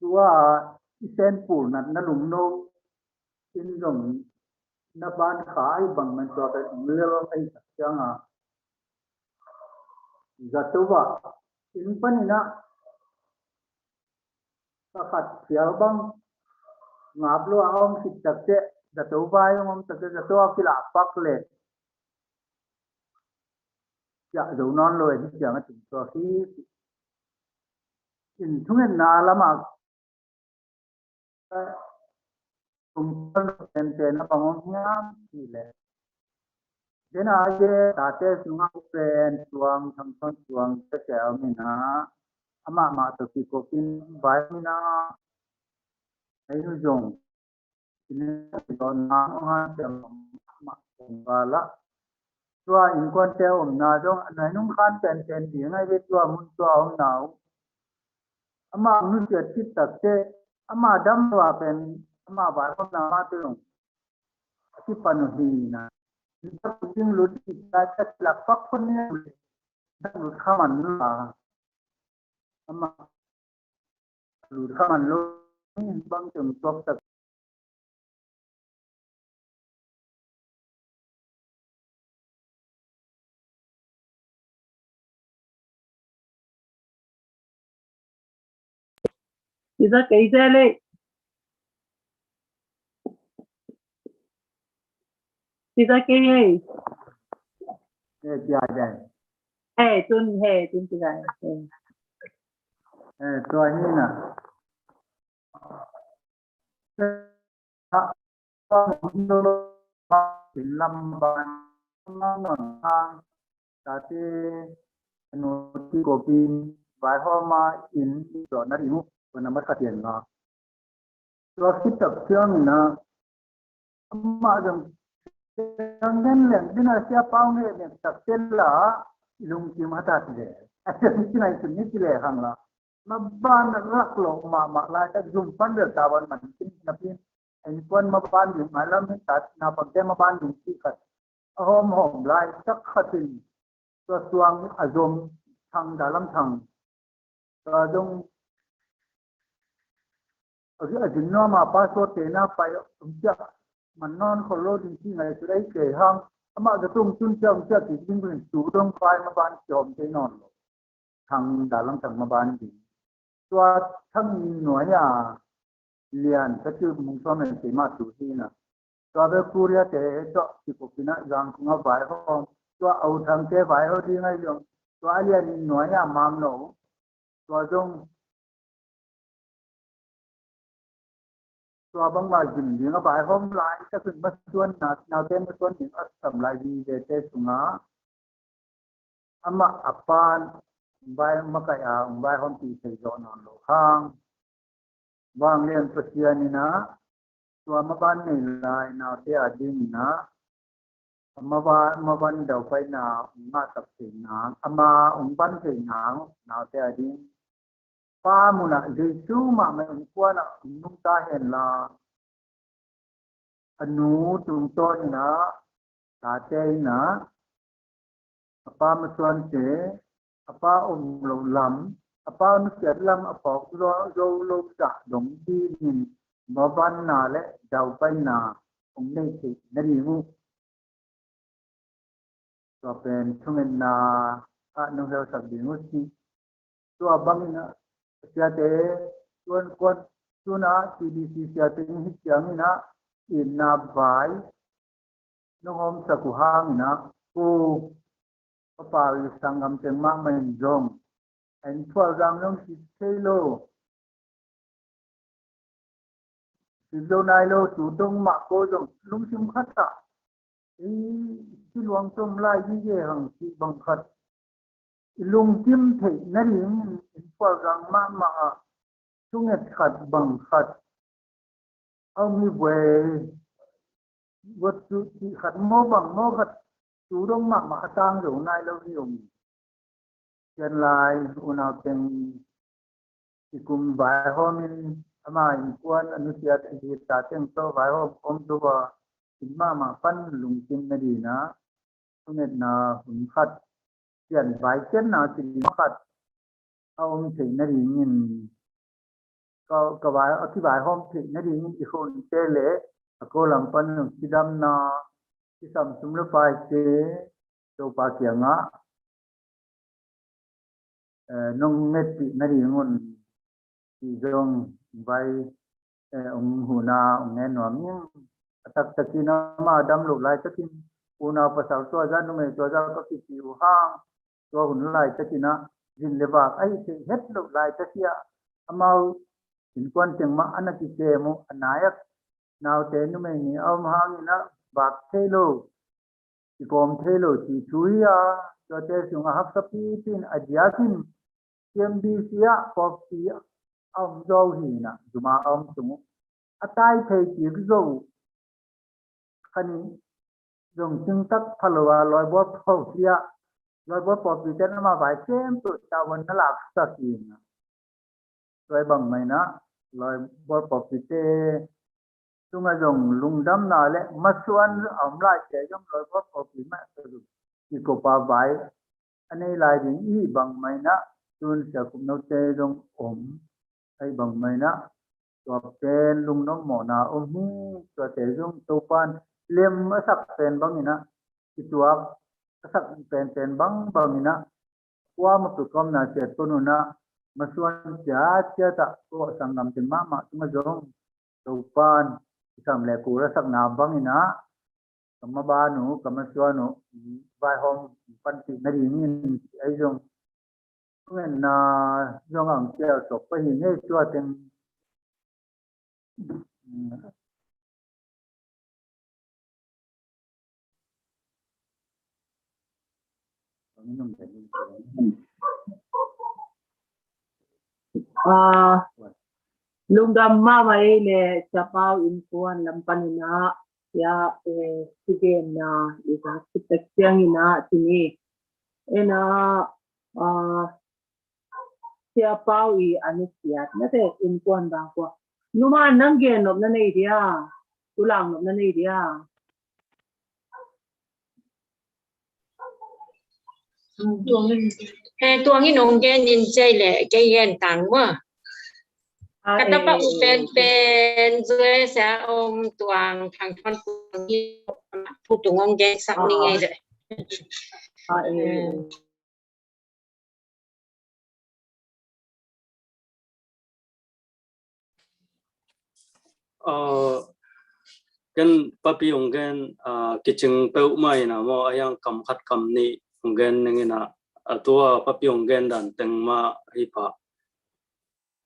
tua sen phủ na lùng nô in rồng na ban khai bằng mình cho cái leo ấy chẳng à Jatuwa in panina sakat sialbang ngablo aom sitakte jatuwa yung takte jatuwa kila pakle ya do non lo di jang tin so hi in thungen na lama kum ten ten na pangong nyam ile thế nào chứ ta sẽ xuống học bên xuống thằng con xuống sẽ kéo mình á mà từ khi có pin vài mình á ấy nó dùng nên còn nắng hoa chậm mà cũng là tua Innkuan treo na dong này nung khan ten tiếng ngay biết tua mun tua ông nào ama Nusia chít tập thế ama đâm vào bên ama vài con nào mà tiêu chít panu hi na kita pusing lu kita ceklak pak pun ni dan lu kaman lu ama lu kaman lu ni bang tum tok tak Kita kay dele. Kita kay dia dia tun tiga. tua ni na lamban non hang tapi noti kopi vài hôm mà in rồi nó đi ngủ và nó mất cả tiền nó rồi khi tập chương nó mà rằng nhân liền cái này sẽ bao nhiêu liền tập tên là lùng kim hạt đấy cái này chỉ như thế hàng là mà ban rắc lộ mà lại ta dùng phân được ta vẫn mình tin là pin anh quân mà ban dùng mà làm hết tất na bằng cái mà ban dùng chỉ cần hôm lại chắc khát tin rồi xuang azom thằng đã làm thằng rồi dùng ở cái nó mà passport thế na phải chắc mà non khổ lô thì khi này đấy kể hăng mà cái tung chun chồng chưa thì chính quyền chủ động phải mà ban chồng thế non thằng đã làm thằng mà ban gìตัวทั้งหน่วยเรียนก็คือมุ่งส่วนเป็นสิ่งมาสุดที่นะตัวเบคูเรียเตะตัวที่พวกนี้ยังคงเอาไว้ห้องตัวเอาทางเตะไว้ห้องที่ไงยงตัวเรียนหน่วยมังโนตัวจงตัวบางวันจินยิงเอาไว้ห้องไล่ก็คือมาส่วนนาเต็มมาส่วนหนึ่งอัศมไล่ดีเตะสุงาอามาอัปปานใบมะกายใบห้องที่ใช้จอนอนโลข้างบางเรียนปัจจัยนี่นะตัวมาบ้านนี่ลายนาเทียดินนะมาบ้านเดาไฟนามาตับสิงหางมาบ้านสิงหางนาเทียดินป้ามุนะดิซูมาไม่ควรนุ่งตาเห็นละอนุตุงต้นนะตาเจนะป้ามาส่วนเจapa lo lam apa nu ket lam apa lo lo sa dong di ni ma ban na le dau pai na ong nei thi na ri mu to pen thungen na a nu hel sak di mu si to bang na sia te tuan kon tuna TBC sia te hi chiang na in na bai no hom sa ku hang na ku pa sangam tengma men jong en thua jang long si thelo si lo nai lo tu dong ma ko jong lung sim khata i si luang tom lai ji ye hang si bang khat lung kim thei na ring en thua jang ma sunget khat bang khat au mi we wat tu si khat mo bang mo khat chủ động mà tăng rồi nay lâu nhiều hiện lại una tên thì cùng vài hôm mà Innkuan Nusia thì ta tên số vài hôm ông tua mà phân lùng tin này đi na cho nên là hùng khát hiện vài chân nào thì khát ông thì này đi nhìn có vài ở cái vài hôm thì này đi nhìn thì không chơi lệ cô làm phân thì đâm naที่สำสมรฟายเจตัวปากยังอ่ะน้องเมตินารีงนที่จงใบองหูนาองเงินหวมิงตักตะกินมาดำลูกลายตะกินอูนาภาษาตัวจานนุ่มตัวจานก็ติดอยู่ห้างตัวหุ่นลายตะกินะยินเลบากไอ้ที่เฮ็ดลูกลายตะเกียอามาInnkuanเจงมาอันนั้นที่เจมุอันนายักนาวเตนุ่มนี่เอามาห้างนี่นะบากเทโล chỉ còn thế rồi chỉ chui cho thế chúng hấp sắp tin adiakin tiêm đi xía có xía ông dâu thì nè dù mà ông chúng tai thầy chỉ dâu khăn dùng chứng tắc phalo loài bóp phao xía loài bóp phao xía nó mà phải xem tụi tao vẫn nó làm sao gì loài bằng mày nó loài bóp phao xía chúng ta dùng lùng đâm nào lệ mất xuân ẩm lại để trong loài bóp phao xía mà chỉ có ba vài anh ấy lại đến ý bằng mày nó tuân sẽ cũng nấu tê trong ổn hay bằng mày nó cho tên lùng nó mỏ nào hi cho thế trong tô pan liêm ở sắc tên bằng nó itu sắc tên bằng nó qua một cái con nào sẽ tôn nó mà xuân giá chưa tạ có sang năm tiền mà chúng ta dùng tô pan làm lệ cũ sắc nào bằng nó kama ba nu kama xuân nu vài hôm pan ti nari ni ai dùng nên dùng ang treo sọc phải hình như chua tên lung đam ma mai le chapao Innkuan lampanina ya again na isa sitak ina tini ena chapao I anisiat na te Innkuan ba ko numa nanggen nop na nei dia tulang nop na nei dia tuang hi nong gen in chai le cái gen tang wa kata pa pen zue sa om tuang thang thon tuang hi pu tu ngong gen sak ni ngai de gen papi ong gen kiching peu mai na mo ayang kam khat kam ni ong gen nengina atua papi ong gen dan teng ma hi pa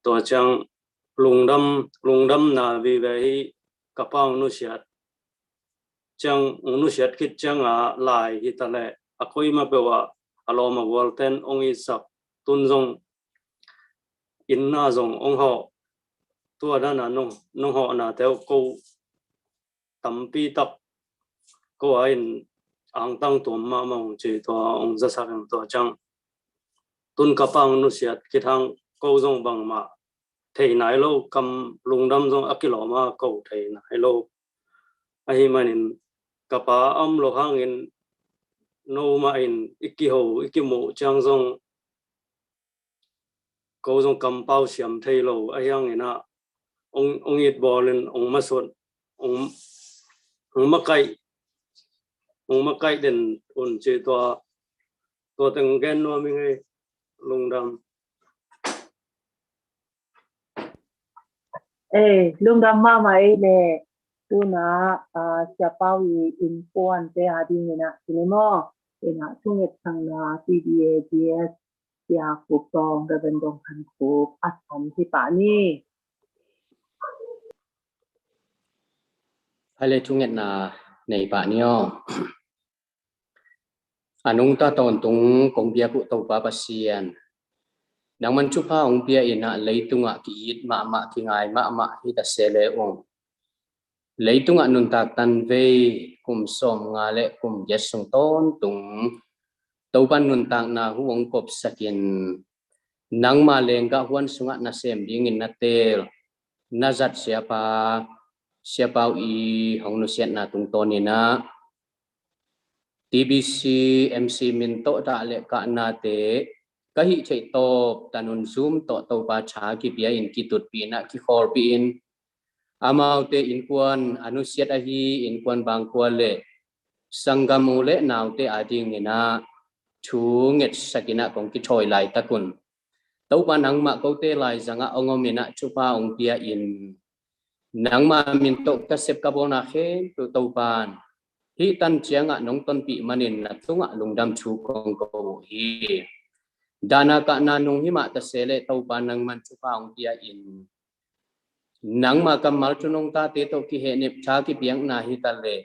to chang lungdam na vi ve hi kapang nu siat chang nu siat khit chang lai hi ta le akoi ma bewa aloma volten ong I sak tun jong inna jong ong ho tua da na nong ho na teo ko tampi tak ko ain ang tang to ma mong che to ong za sa to chang tun kapang nu siat khithang ko jong bang ma thei nai lo kam lungdam jong akilo ma ko thei nai lo ai manin kapa am lo hangin no ma in ikimo chang jong ko jong kam pau siam thei lo ayang ina ong it bolin ong masot ong makai den un che to teng gen no mi ngai lungdam lung đam ma mai le tu na chapao Innkuan te ading ina sinemo ina tunget sang na TBC ya ku tong da bendong kan ku asom ti pa ni hale tunget na nei pa nio anung ta ton tung kong bia ku to pa pasian nang man chu pa ong bia ina leitunga ki it ma ki ngai ma hi ta sele ong leitunga nun tak tan ve kum som nga le kum yesung ton tung to ban nun tak na huong kop sakin nang ma lenga huan sunga na sem ding in na tel nazat siapa I hong nu siat na tung ton ina TBC MC min to da le ka na te kahi chei top tanun zoom to pa cha ki bia in ki Tutpih na ki khol pi in amau te Innkuan anusiat ahi Innkuan bang kwa le sangamu le naw te ading ina thu nget sakina kong ki thoi lai takun to pa nang ma ko te lai zanga ongomina chupa ong pia in nang ma min to ta sep ka bona khe to pan hi tan chianga nong ton pi manin na tunga lungdam chu kong ko hi dana ka na nung hi ma ta sele to pa nang man chupa ong pia in nang ma kamal chunong ta te to ki he nip cha ki piang na hi ta le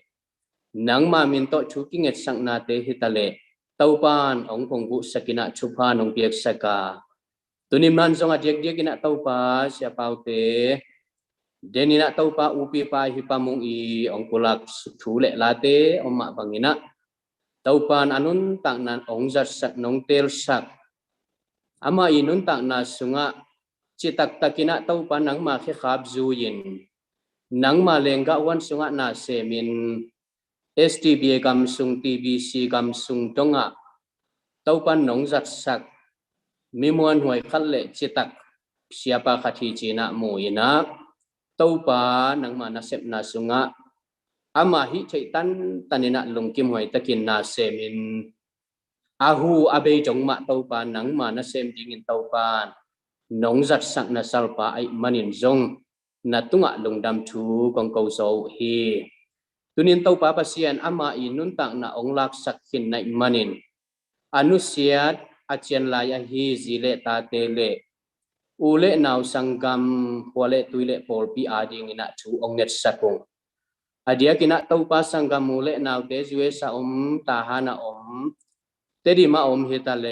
นังมามินโตชุกิเงสังนาเตหิตาเลเต้าปานองคงบุสกินะชุพานองเปียกสกาตุนิมันซงอาเดียกเดียกินะเต้าปาเสียเปาเตเดนินะเต้าปาอุปีปาหิปามงอีองกุลักสุเลลาเตอมมาบังอินะเต้าปานอนุนตักนันองจัดสักนองเตลสักอามาอินุนตักนาสุงะจิตักตักินะเต้าปานังมาเขขับจูยินนังมาเลงกะวันสุงะนาเซมินSTB กำสุง TBC กำสุงตงะเต้าปันนงจัดสักมีมวลหวยคันเละจิตักเสียปาคดีจีนะมูยนะเต้าปานังมานาเซบนาสุงะอามาฮิใจตันตันินะลุงกิมหวยตะกินนาเซมินอาหูอาเบยจงมาเต้าปานังมานาเซมดิงินเต้าปานงจัดสักนาสัลปาไอมันินจงนาตุงะลุงดำทูกองเกาโซฮีตุนินเต้าปาเสียนอามาอินุนตักนาองลักสักขินในมันินอนุเสียดอาเจียนลายฮีจิเลตาเตเลอุเลนาวสังกัมหัวเลตุเลปอลปีอาดิงินะชูองเนตสักงอดียกินะเต้าปาสังกัมอุเลนาวเตจเวสาตาหานาเตดิมาฮิตาเล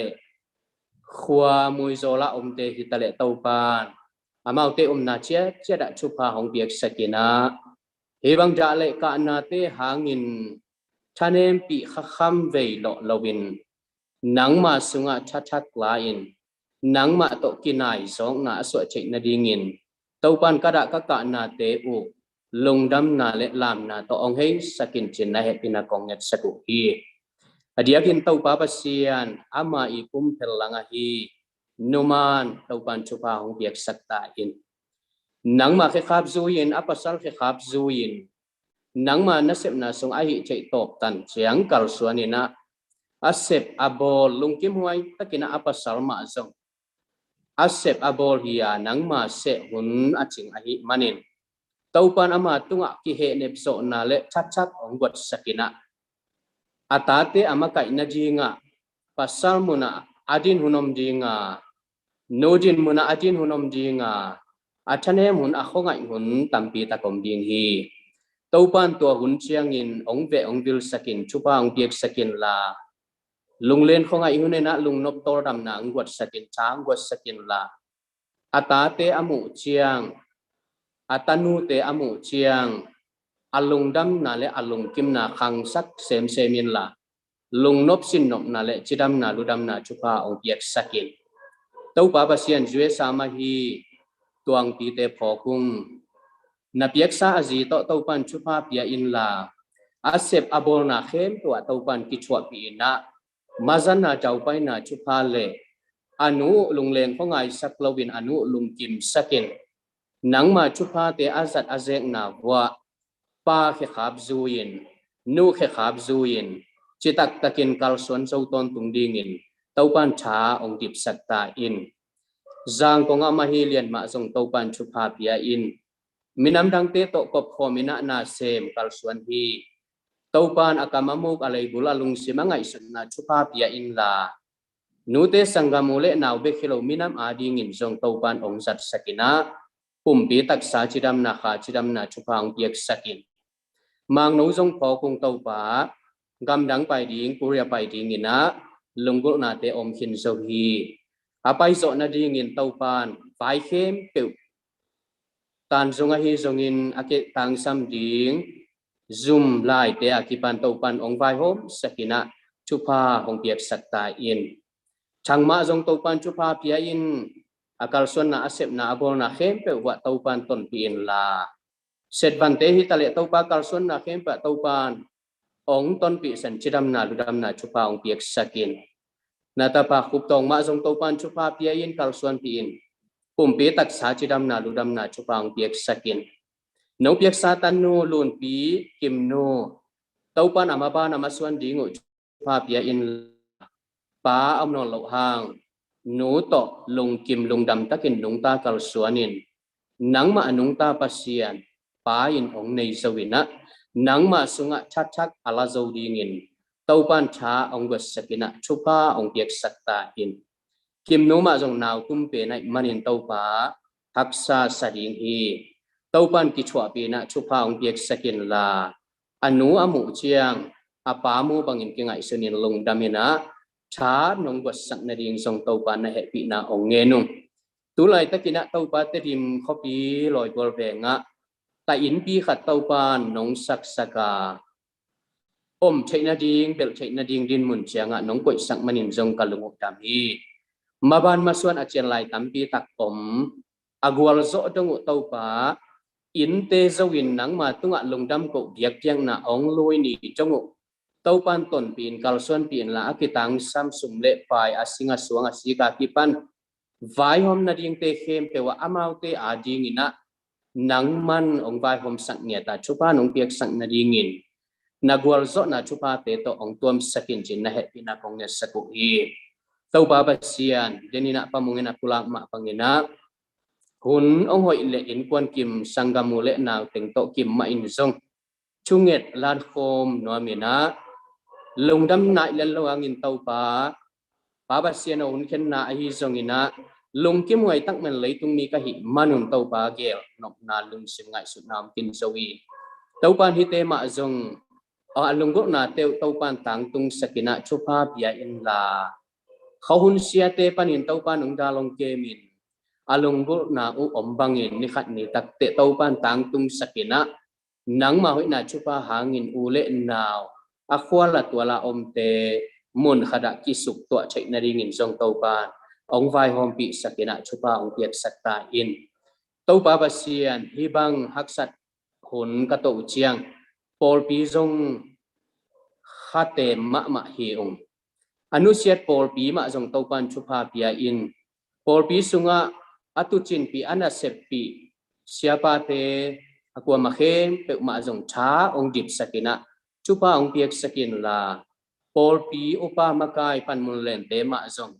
ขัวมุยโซลาเตฮิตาเลเต้าปานอามาเตนาเชียเจดชุพาของเบียกสกินะเฮบังจาเลกานาเตหางินชาเนมปีขคำเวลลวินนังมาสุงะชัดลายินนังมาโตกินายสองนาสวดเชนดิงินเต้าปันกระดกกะนาเตอุลงดำนาเลลามนาโตองเฮสกินจินนาเฮปินากองเงสกุฮีอดียกินเต้าปาปเสียนอามาอีกุมเพลลังฮีนุมานเต้าปันชุพาของเบียกสักตาอินนังมาเขขับจูยินอปัสสัลเขขับจูยินนังมานาเซบนาสงอาหิใจตบตันเสียงกัลสวนินะอาเซบอาบอลลุงกิมหวยตะกินะอปัสสัลมาจงอาเซบอาบอลฮิยานังมาเสหุนอาจิงอาหิมันินเต้าปันอามาตุงะกิเฮเนบโซนาเลชัดองกวดสกินะอาตาเตอามาไกนาจีงะปัสสัลมุนะอาดินหุนอมจีงะโนจินมุนะอาดินหุนอมจีงะอาชเนมุนอาคงไอหุนตัมปีตะกอมดิงฮีเต้าปันตัวหุนเชียงอินองเวองดิลสกินชุปาองเบียกสกินลาลุงเลนคงไอหุนเนนะลุงนบโตดำนางวดสกินช้างวดสกินลาอาตาเตอมุเชียงอาตานูเตอมุเชียงอาลุงดำนาเลอาลุงกิมนาคังสักเซมินลาลุงนบสินนบนาเลจิดำนาลุดำนาชุปาองเบียกสกินเต้าปาปเสียนจเวสามาฮีตวงปีเตพอคุงนับยักษาจีโตเต้าปันชุภาพยาอินลาอาเซบอาโบนาเข้มตัวเต้าปันกิจวัตรปีนะมาจันนาเจ้าไปนาชุภาเลอนุลุงเลงของไงสักลวินอนุลุงกิมสกินนังมาชุภาเตอาจัดอาเจกนาว่าป้าเขขับจูยินนูเขขับจูยินจิตักตะกินกัลสวนเจ้าตนตุงดิงินเต้าปันช้าองดิบสักตาอินจางกงอามาฮิเลียนมาส่งเต้าปันชุภาพยาอินมินำดังเตโตกบขมินะนาเซมกัลสวนฮีเต้าปันอากามามุกอะไรบุลาลุงสิมังไอสุนนาชุภาพยาอินลานูเตสังกามูเลนาวเบคิโลมินำอาดิงินส่งเต้าปันองจัดสกินะปุ่มปีตักษาจิดำนาคาจิดำนาชุภาองเปียกสกินมังนูส่งพอคงเต้าปากำดังไปดิงกุเรียไปดิงินะลุงกุนาเตอมขินโซฮีอาไปโซนาดิงินเต้าปานไฟเข้มเปียวการจงอาฮีจงินอาเกตังซัมดิงซุมไลเตอากิปันเต้าปันองไฟโฮมสกินะชุภาองเปียกสักตาอินช่างมาจงเต้าปันชุภาเปียอินอากาลส่วนนาอาเซบนาอบอลนาเข้มเปียวว่าเต้าปันต้นปีอินลาเสร็จบันเตหิตาเลเต้าปากาลส่วนนาเข้มเปียวเต้าปันองต้นปีสันจิดำนาลุดำนาชุภาองเปียกสกินนาตาปาคุปตองมาจงเต้าปันชุภาเปียอินกัลส่วนปีอินปุ่มปีตักษาจิดำนาลุดำนาชุภาองเปียกสกินนเปียกสาตันโนลุนปีกิมโนเต้าปันอามาบานามาส่วนดิงุชุภาเปียอินป้าอมนอนเหลาหางหนูโตลงกิมลงดำตะกินลงตากัลส่วนนินนังมาอนุงตาปัสเซียนป้าอินองในสวินะนังมาสุงะชัดอาลาโจดิงินเต้าปันชาองกสกินะชุภาองเปียกสักตาอินกิมโนมาจงนาวตุ้มเปนัยมันินเต้าปาทักษาสดิงฮีเต้าปันกิจวัตรปีนะชุภาองเปียกสกินลา อนุอมุเชียงอาปามูบังอินกิงไอสนินลงดามินะชานงบสักนาดิงทรงเตาปานนะเฮปินาองเงนุงตุไลตะกินะเตาปาเตดิมขบีลอยบอลเวงะแต่อินปีขัดเตาปานนงสักสกาใช้นาดิงเบลใช้นาดิงดินมุนเชียงะนงกวยสักมันินทรงกะลุงดามีมาบานมาส่วนอาเจียนไลตัมปีตักอากวลโซดงเตาปาอินเตจวินนังมาตุงะลงดำกเดียกยังนาองลอยนี่จงเตาปันตนปีนกัลส่วนปีนละอากิตังซัมสุมเละไปอาสิงาสวงอาศิกากิปันไวหอมนาดิงเตเข้มเปว่าอามาวเตอาดิงินะนังมันองไวหอมสังเนียตาชุปานองเปียกสังนาดิงินนากวลโซนาชุปาเตโตองตัวมสกินจินนะเฮปินาคงเนสกุอีเตาบาบเซียนเดนินะปะมุงเนะกุลามาปังเนะหุ่นองหอยเละอินกวนกิมสังกามูเละนาวเต็งโตกิมมาอินซงชุงเงตลานโคมนัวมีนะลงดำนายเลนลวังอินเตาปาปาบเซียนอุ่นเข็นนาฮิซงอินะลงกิมหวยตักมันเลยตุงมีกะหิมานุนเตาปาเกลนกนาลุงสิมไงสุดนามกินสวีเตาปานฮิเตมาซงลงกุนาเตวเตาปานตังตุงสกินะชุภาเปียอินลาเขาหุ่นเสียเตปันอินเตาปานองดาลงเกมินalung bul na bangin ni khat ni tak te tau pan tang tung sakina nang ma hoi na chupa hangin ule naw akhwala twala te mun khada kisuk to chai na ringin jong tau pan ong vai hom pi sakina chupa ong piak sakta in tau pa basian hibang haksat hun ka to chiang pol pi jong khate ma hi ong anusiat pol pi ma jong tau pan chupa pia in pol pi sunga atuchin pi ana sepi siapa te aku makhem pe ma jong cha ong dip sakina chupa ong piak sakin la pol pi upa makai pan mun len te ma jong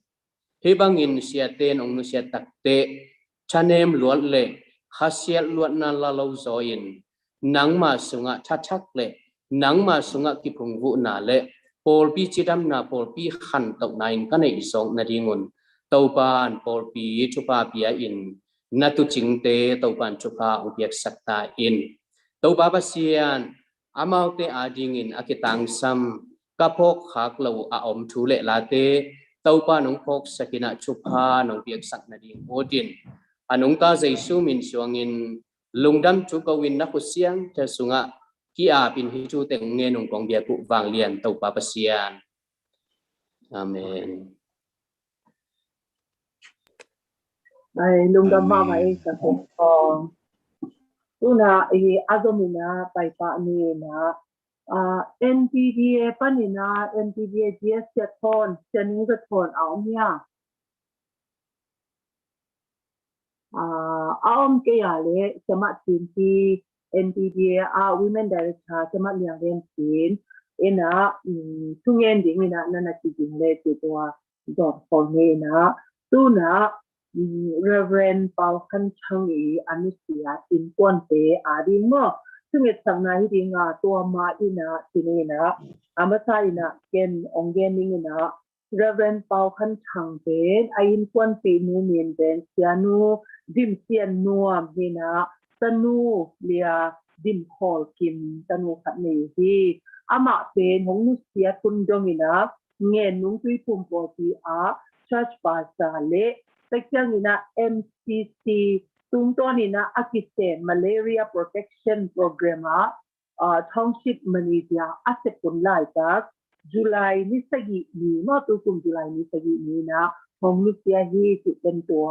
hebangin siaten ong nu sia takte chanem luat le khasiat luat na la lo zoin nang ma sunga chachak le nang ma sunga ki phungwu na le pol pi chidam na pol pi khan tok nain kanai song na ringun tau pan pol pi chupa pia in natu chingte tau pan chupa upiak sakta in tau ba basian amau te ading in akitang sam kapok khak lo a om thule late tau pan ong phok sakina chupa nong piak sak na ding odin anong ta jaisu min suangin lungdam chu kawin na khusiang ta sunga ki a pin hi chu teng nge nong kong bia ku wang lian tau ba basian amen ai lung dam ma mai ka ko tuna azomina pai pa ni na NPDA panina NPDA GS thon chanu ga thon aumya aum ke ya le chama tin ti NPDA women director chama liang ren tin ena tungen ding ina na chi ding le ti to dot for me na tuna Reverend Paul Khan Changi Nusia Innkuan te ading mo sungit sang na hiding tua ma ina tinina amasa ina ken onggen ning ina Reverend Paul Khan Chang te Innkuan te nu mien ben sianu dim sian nuam hina tanu lia dim khol kim tanu khat nei hi ama te hong Nusia kun dongina nge nung tui pum po ti church pastor le section ina MCC tungton ina akise malaria protection program township manager asepun lai ta July ni sagi ni no tu kum July ni sagi ni na hong Nusia hi ti pen to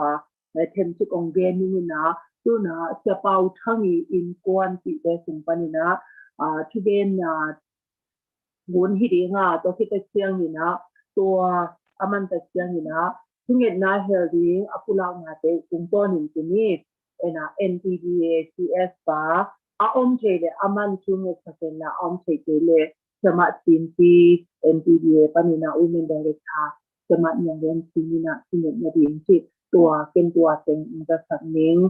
them chi onggen ni na tu na cha pau thangi Innkuan ti de sum panina thuben bun hi ringa to ki ta chiang ni na to aman ta chiang ni na tungit na healthy apulaw natin kung tonin kini ena NPDA CS pa aom chele aman chungit sa kena aom chele sama tinti NPDA panina women director sama yang ren sinina sinit na din chi tua ken tua teng inda sakning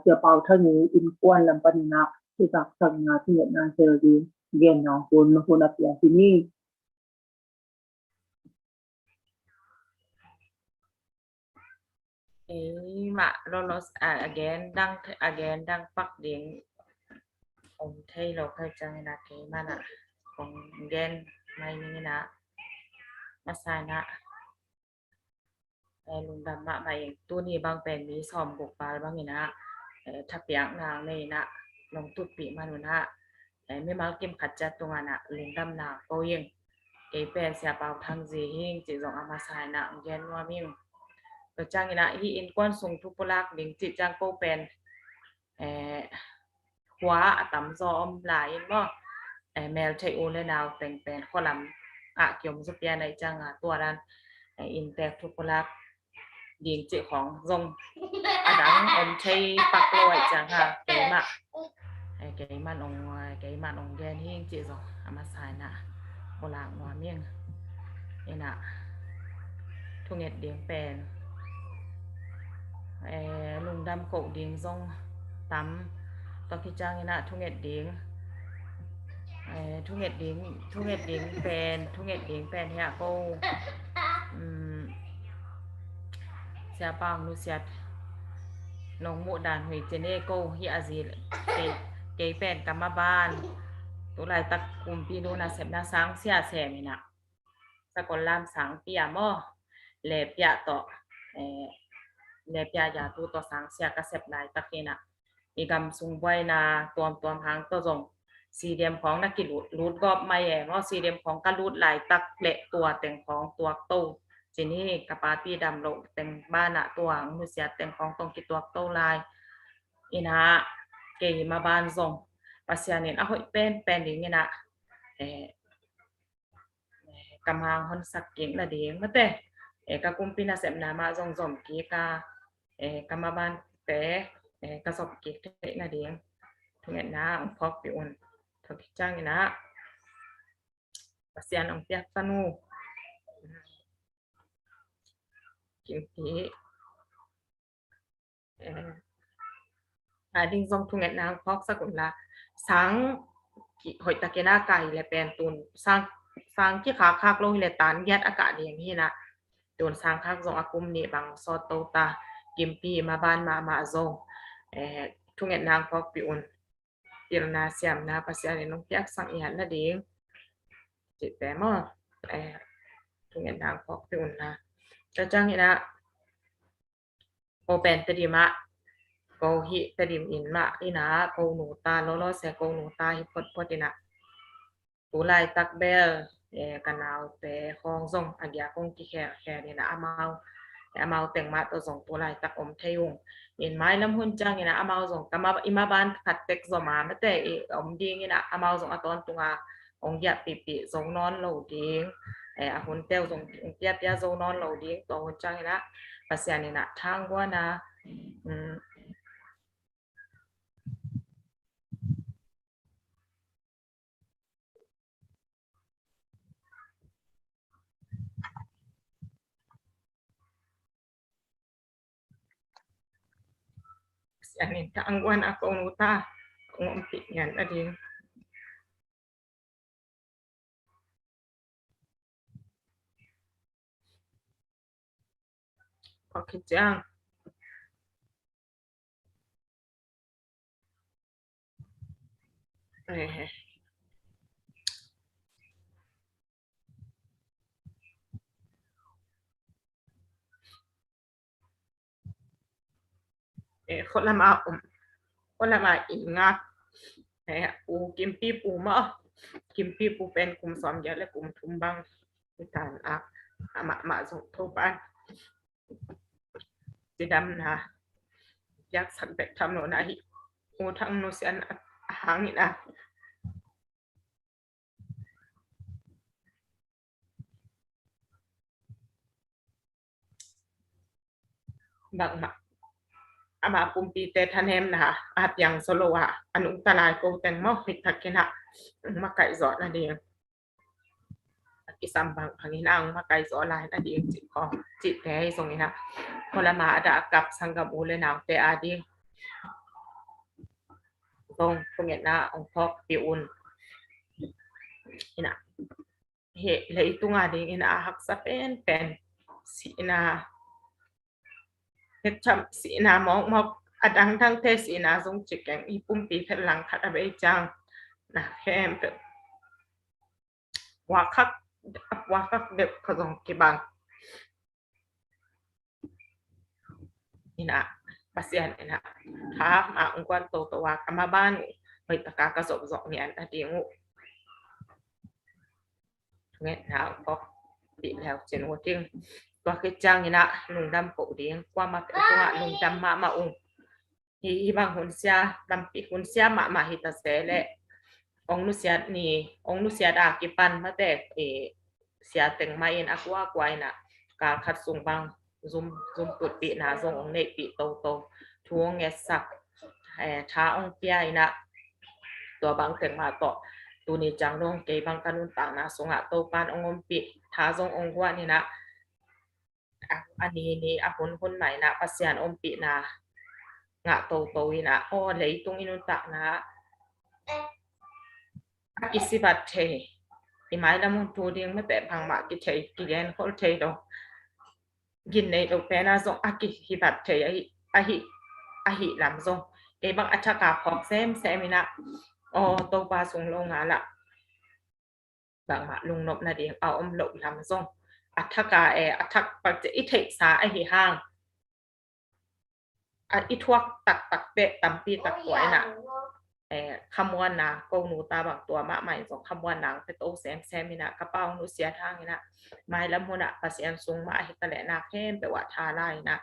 sia pau thani Innkuan lam panina chi tak sang na sinit na healthy gen na hun apya sini mà lolos again đang pak ding thay lo khai chang na ke mana kong gen mai ni na masana lung dam ma maiตัวนี้บางเป็นมีซ้อมกบปลาบางนี่นะถ้าเปียกนางนี่นะลงตุดปีมาหนูนะไม่มาเก็บขัดจัดตรงนั้นนะลุงดำนาโกยังเอเป็นเสียเปล่าทางจีหิงจีจงอามาสายนะเย็นว่ามิ่งตัวจ้างนี่นะฮีอินกวนส่งทุกปลักดิ่งจิตจ้างโกเป็นหัวต่ำซอมหลายบ่แมวไทยโอเลยนาวแต่งเป็นข้อลำเกี่ยวกับสุเปียในจ้างตัวนั้นอินแตกทุกปลักยิงจิของทรงดังอมใช้ปักลอยจังค่ะเก๋มากเก๋มันองเก๋มันองแกนที่จิจงอามาสายนะโบราณนัวเมี่ยงนี่นะทุ่งเห็ดเดียงเป็นลุงดำโกกเดียงทรงตั้มตอนที่จ้างนี่นะทุ่งเห็ดเดียงทุ่งเห็ดเดียงเป็นทุ่งเห็ดเดียงเป็นเฮียโกเสียปังนุเสียน้องหมูดานหุยเจเนโกฮิอาซีเกเป็นกรรมบ้านตัวลายตะกุมปีนูนาเสพนาสังเสียแสมินะสกลลามสังเปียมอเลเปียต่อเลเปียยาตูต่อสังเสียกระเสพลายตะเกนะมีกำซุงไว้นาตัวหางตัวจงสี่เหลี่ยมของนักกิรูดก็ไม่แมอสี่เหลี่ยมของกระรูดลายตักเละตัวแต่งของตัวโตจีนี่กระปาปีดำโลแต่งบ้านตัวมือเสียแต่งของตรงกิตัวโตลายอินะเกยมาบ้านส่งปัสยานินเอาเป็นอย่างนี้นะกำลังคนสักกิ่งละเดียงเมื่อแต่กะกุมปีน่าเสพนามาส่งกีกากำมาบ้านแต่กระสอบกิ๊กเละละเดียงทุกอย่างนะองพอกปีอุ่นทุกจ้างนี่นะปัสยานองเปียกสนุกกินผีดิ้งทรงทุงเอ็ดนางพอกสกุลละสังหอยตะเกน่าไก่และแปลนตุนสร้างที่ขาคากโลหิเลตานยัดอากาศอย่างนี้นะโดนสร้างคากทรงอากุมนี่บางซอโตตากิมปีมาบ้านมาทรงทุงเอ็ดนางพอกปีอุ่นตีรนาเสียมนะปัสยาในน้องเปียกสังอีหันละดิ้งจิตแต่มอทุงเอ็ดนางพอกปีอุ่นนะจะจ้างนี่นะโอเป็นตดิมะโกหิตดิมอินมะอีนะโกหนูตาล้อเสโกหนูตาฮิพดนะตูไลตักเบลกันเอาแต่คองทรงอักยาคงกิแค่นี่นะอามาแต่งมาตัวส่งตัวไลตักอมเทยงอินไม้ลำหุ่นจ้างนี่นะอามาส่งกำมาอิมาบานขัดเต็กสมาไม่แต่อมดีนี่นะอามาส่งตอนตัวองยาปีส่งนอนเหลาดิ้งหุ่นเต้าส่งเปียส่งนอนเหลาดิ้งตัวหุ่นจ้างนี่นะปัสยานี่นะทางว่านะอย่างนี้ทางวันอากงนุตางมปิงานอดีพอคิดจ้างคนละมาอิงงักปูกิมปีปูมะกิมปีปูเป็นกลุ่มสอมเยอะและกลุ่มทุ่มบังที่ฐานมาส่งทั่วไปจีดำนะยักษ์สันเป็ดทำโนนะฮิโอทั้งโนเซียนหางนี่นะบังอามาปุ่มปีเตทันเฮมนะคะอาจยังโซโละอนุตลายโกแตงมอหิทักเกนะมาไก่จอดนั่นเองกิสัมบังพังนางมาไก่จอลายนั่นเองจิตของจิตแท้ทรงนี้นะพลมาดากับสังกับูเลยนาวแต่อาดีตรงเงี้ยนะองค์พ่อปีอุ่นนี่นะเหตุเลยตุ้งอาดีนี่นะหักสะเป็นสีนาเฮ็ดช้ำสีนามอง ดังทั้งเทศอีนาทรงจิกแกงอีปุ่มปีเพลังคัดอเบจังนะแค่เด็กว่าคักเด็กขจงกีบังนี่นะปัสยานนี่นะถ้ามาองค์กรโตตัวกรรมบ้านไปตะกากระสอบสองเนี่ยอันเดียวเนี่ยนะก็ปีแล้วเจนหัวจริงตัวคือจังนี่นะนุ่งดำโปเดียงกว่ามาเป็นตัวนุ่งดำมาองค์ฮีบางคนเสียดำปีคนเสียมาฮิตาเสเลองนุเสียนี่องนุเสียดากิปันมาแต่เสียแต่งมาเอ็นอักว่ากวยนะการคัดส่งบางซุมตุดปีนาส่งองเนปีโตทวงเงสักท้าองเปียนะตัวบางแต่งมาต่อตัวนี้จังลงเกบางกันนุ่นต่างนะส่งโตปานองปีท้าส่งองว่านี่นะอันนี้นี่คนใหม่นะปัสยานองปีนางะโตวินะโอ้เลยตรงอินุตะนะกิสิบัตเทอีไม้ละมุนตัวเดียงไม่แต่พังมากิเทกิเลนโคเทโดกินในโลเปนะส่งอากิสิบัตเทอหิลำส่งเกบังอัชกาพอกแซมินะโอ้โตปาส่งลงงานละบางมาลุงนบนาเดียงเอาอมหลบลำส่งอัชกาอัชกปัจเจอิเทสาอหิห้างอีทวกตักเปะตำปีตักตัวน่ะคำว่านาโกนูตาบางตัวมะใหม่สองคำว่าหนังเป็นโตแซมนี่นะกระเป๋านุเสียทางนี่นะไม้ละมุนอ่ะปัสยานสูงมาเฮตแหละนาเข้มไปว่าทาไล่นะ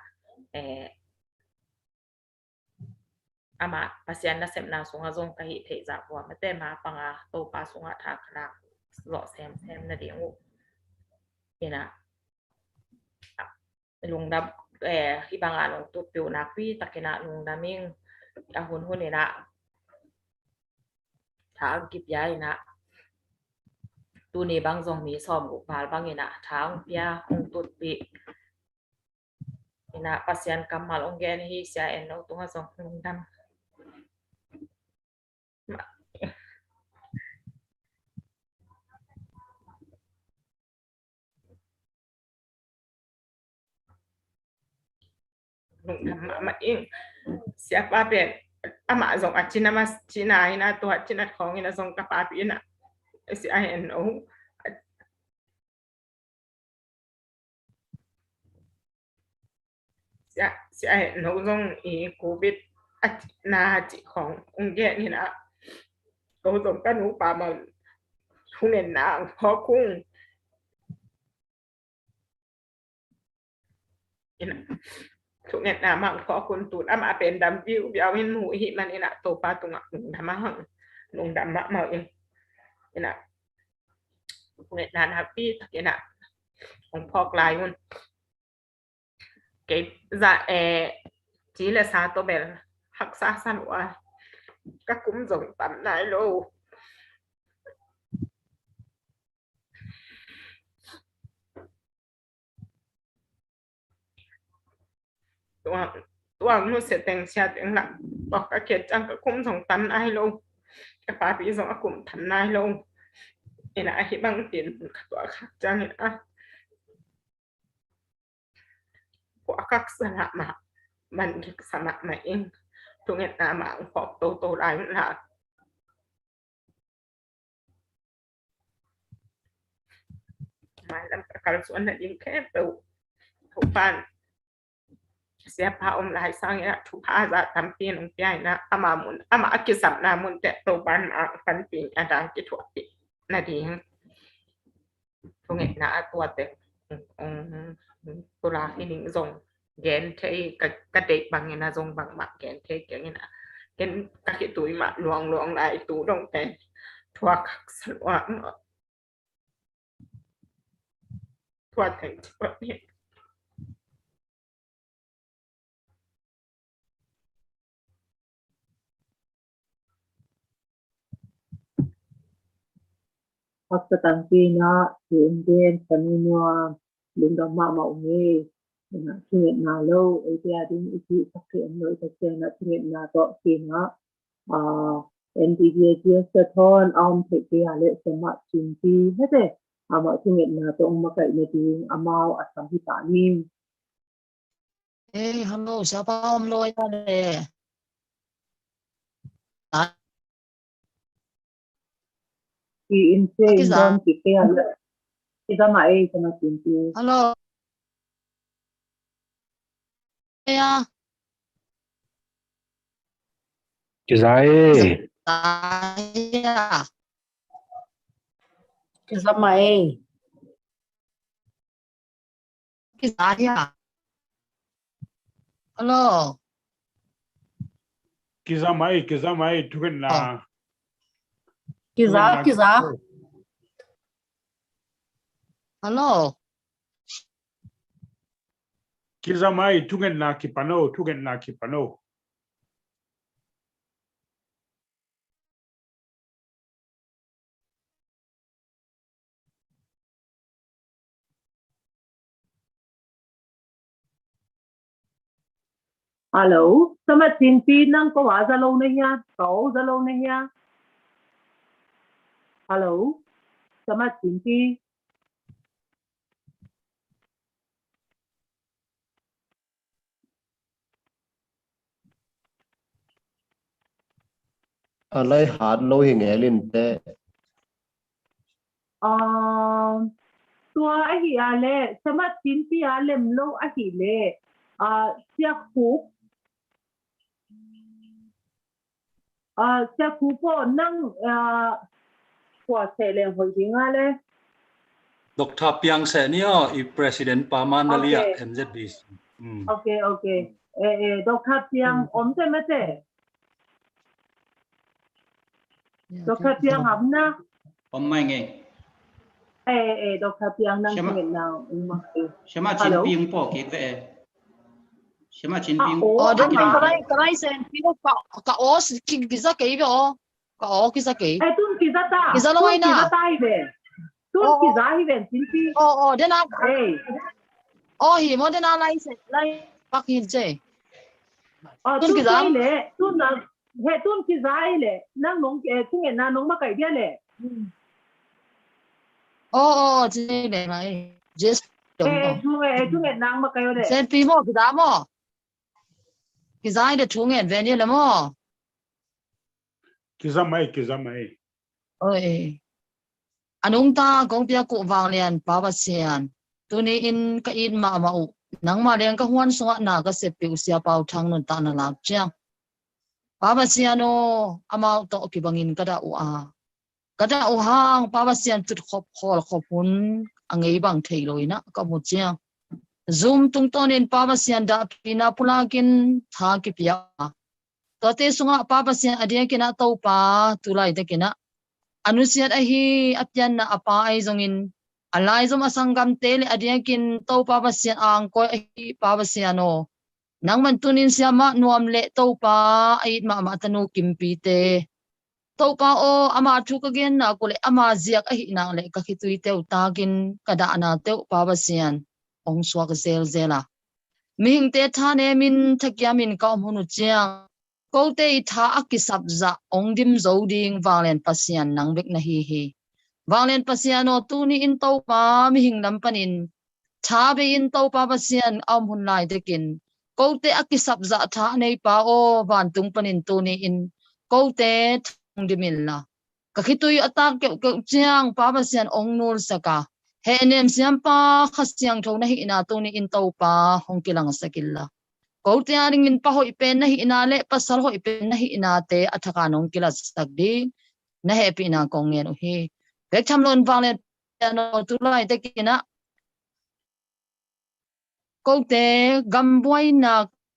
อามาปัสยานนะเสมนาสูงazongกะหิเทจากว่าไม่แต่มาปังอาโตปาสูงอาทาคณะหล่อแซมนะเดียวนี่นะลุงดับที่บางอันตัวปิวนักพี่ตะเกนะลุงดามิงหุ่นนี่นะถ้ากิบย้ายนะตัวนี้บางทรงมีซ้อมอุปาลบางนี่นะท้าองเปียองตุดปีนี่นะปัสยันกำมาองแกนฮีเสียเอ็นเอาตัวทรงลุงดำลุงทำมาเองเสียป้าเป็นอามาส่งอาชินามาชินาอินะตัวชินาของอินะส่งกับป้าปีนะเสียเห็นโอ้เสียเห็นโอ้ส่งโควิดนาจิขององค์แกนี่นะก็ส่งกันหนูป่ามาทุ่งเงินนางพอคุ้งทุกเนี่ยนะมังพอคุณตูดอามาเป็นดำวิวเบียวเห็นหมูหิมันนี่นะโตปลาตรงอ่ะหนุ่มดำมาหังหนุ่มดำมาเองนี่นะเนี่ยนะพี่เนี่ยนะของพอกลายมันเก็บจะจีเลสาตัวเบลหักษาสันว่าก็คุ้มส่งต่ำได้โลตัวนู้เสียแต่งเสียแต่งหลักบอกกระเขียนจังก็คุ้มส่งตันไอ้ลงกระป๋าปีส่งกลุ่มทันนายลงนี่นะที่บางเตียนตัวขักจังเนี่ยพวกขักสนะมามันสนะมาเองทุกอย่างมาพอโตหลายมันละมาแล้วการส่วนนั้นยิ่งแค่ตัวทุกบ้านเสียพระอมลายสร้างเนี่ยทุกพระจะทำปีนองค์ใหญ่นะอามามุนอามาอักิสัมนามุนแต่ตัวบ้านมาพันปีอาจารย์กิถั่วปีนาดีทุกอย่างนะตัวเต็มตุลาที่นิ่งทรงแกนเทกระเด็กบางอย่างนะทรงบางแกนเทอย่างนี้นะแกนกระเกตุยมาหลวงลายตูดงแต่ทั่วสวมทั่วถึงทั่วนี้พักตังปีนะเห็นเด่นสมินัวลุงดำมาองค์นะที่นาโลไอเดียดิ้งอีกสักเดือนเลยจะเจอนะที่นาโตปีนะNTBC สะท้อนเอาเพื่อที่อะไรสมัครจริงที่ให้ได้มาที่นาโตมาไกลในที่อามาอัศวินตานิม hello, siapa om lo ya le? Inse indon kita kita mai sama tinti. Hello. Ya. Kizai. Saya. Kita mai. Saya. Hello. Kizamai tuken na. Kiza. Hello. Kizamai tuken na kipano. Hello, sama tinti nang ko zalo na ya, kau zalo na ya. Hello, sama tinti. Alai hard lo hình elin te. Tua ahi ale, sama tinti ale mlo ahi le. Siak hu. Siak hu po nang qua xe lên hồi tiếng ale. Dr. Piang sẽ nhớ i President Paman Dalia MZB. Okay. Dr. Piang om te mate. Dr. Piang hầm na. Om mai nghe. Dr. Piang nang ngin nào. Shema chin piang po ke ve. Shema chin piang. Dan karai sen pino ka os kiza ke bo. Ka o kiza ke. Tun kiza ta. Kiza lo ai na. Kiza ta hi ve. Tun kiza hi ve chin pi. Den na. Hi mo den na lai pak hin che. Tun kiza le. Tun na he tun kiza le. Nang nong chung en na nong ma kai dia le. Thế này này. Just chung en nang ma kai le. Sen pi mo kiza mo. Kiza de chung en ve ni le mo. Kizamai. Ôi. Anong ta gong pia ku wang lian pa ba sian. Tuni in ka in ma u. Nang ma lian ka huan sunga na ka se pi usia pau thang nun ta na lak chiang. Pa ba siano amao to ki bangin kada u a. Kada u hang pa ba sian tut khop khol khop hun angai bang thei loina ka mu chiang. Zoom tung ton in pa ba sian da pina pulakin tha ki pia. Tote sunga pa ba sian adia kina to pa tulai te kina. Anusiat ahi atyan na apa ay zongin alay zom asanggam tele adiyakin to papasyan ang ko ahi papasyan nang mantunin siya ma nuam le to pa ay mamatanu kimpite to pa ama chukagen na kule ama ziak ahi nang le kakituite utagin kada na te papasyan ong swag zela mihing te thane min thakyamin ka hunu chiang cô tê tha akisap za ong dim zoding valen pasian nang bek na hi valen pasiano tuni in to pa mi hing lam panin tha be in to pa pasian am hun lai dekin cô tê akisap za tha nei pa van tung panin tuni in cô tê thong dimilla ka khitui atak ke chiang pa pasian ong nul saka he nem siam pa khasyang thona hi na tuni in to pa hong kilang sakilla ko te aring min pa hoi pen na hi na le pasal hoi pen na hi na te athaka nong kila sagdi na happy na kong ngen hi bek tham lon wang le no tu lai te kina ko te gamboi na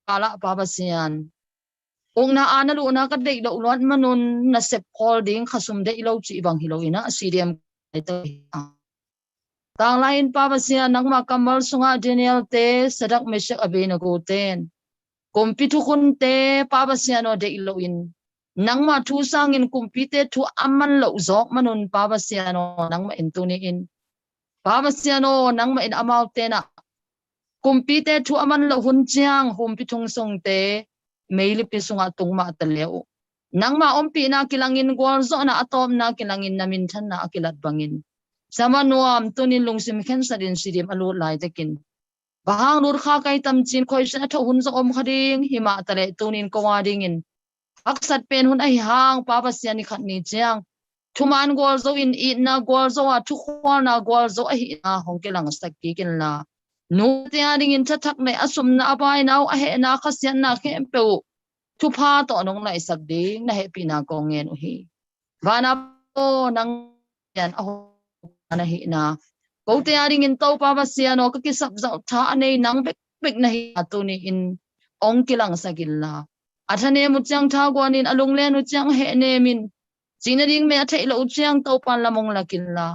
kala pa basian ong na ana lu na ka dei lo lon manun na sep holding khasum de ilo chi bang hiloina cdm te tang lain pa basian nang ma kamal sunga daniel te sadak mesek abena go ten kumpitu kunte papasiano de iloin nang ma thu sangin kumpite thu aman lo zok manun papasiano nang ma intuni in papasiano nang ma in amaute na kumpite thu aman lo hun chiang humpitung song te meili pisunga tungma taleu nang ma ompi na kilangin gwal zo na atom na kilangin namin than na akilat bangin sama nuam tunin lungsim khen sadin sidim alu lai tekin bahang nur kha kai tam chin khoi sa tho hun zo om khading hima tale tunin ko wading in aksat pen hun ai hang pa ba sian ni khat ni chiang thuman gol zo in I na gol zo a thu khwa na gol zo a hi na hong ke lang sak ki kin la nu te ading in thak nei asum na abai nau a he na kha sian na khem pe thu pha to nong lai sak ding na he pi na ko ngen u hi vana po nang yan a na hi na ko te ading in to pa ba sian o ka ki sap zau tha nei nang bek bek na hi tu ni in ong ki lang sakil la athane mu chang tha gwan in alung len u chang he ne min China ding me thei lo chiang to pan lamong lakin la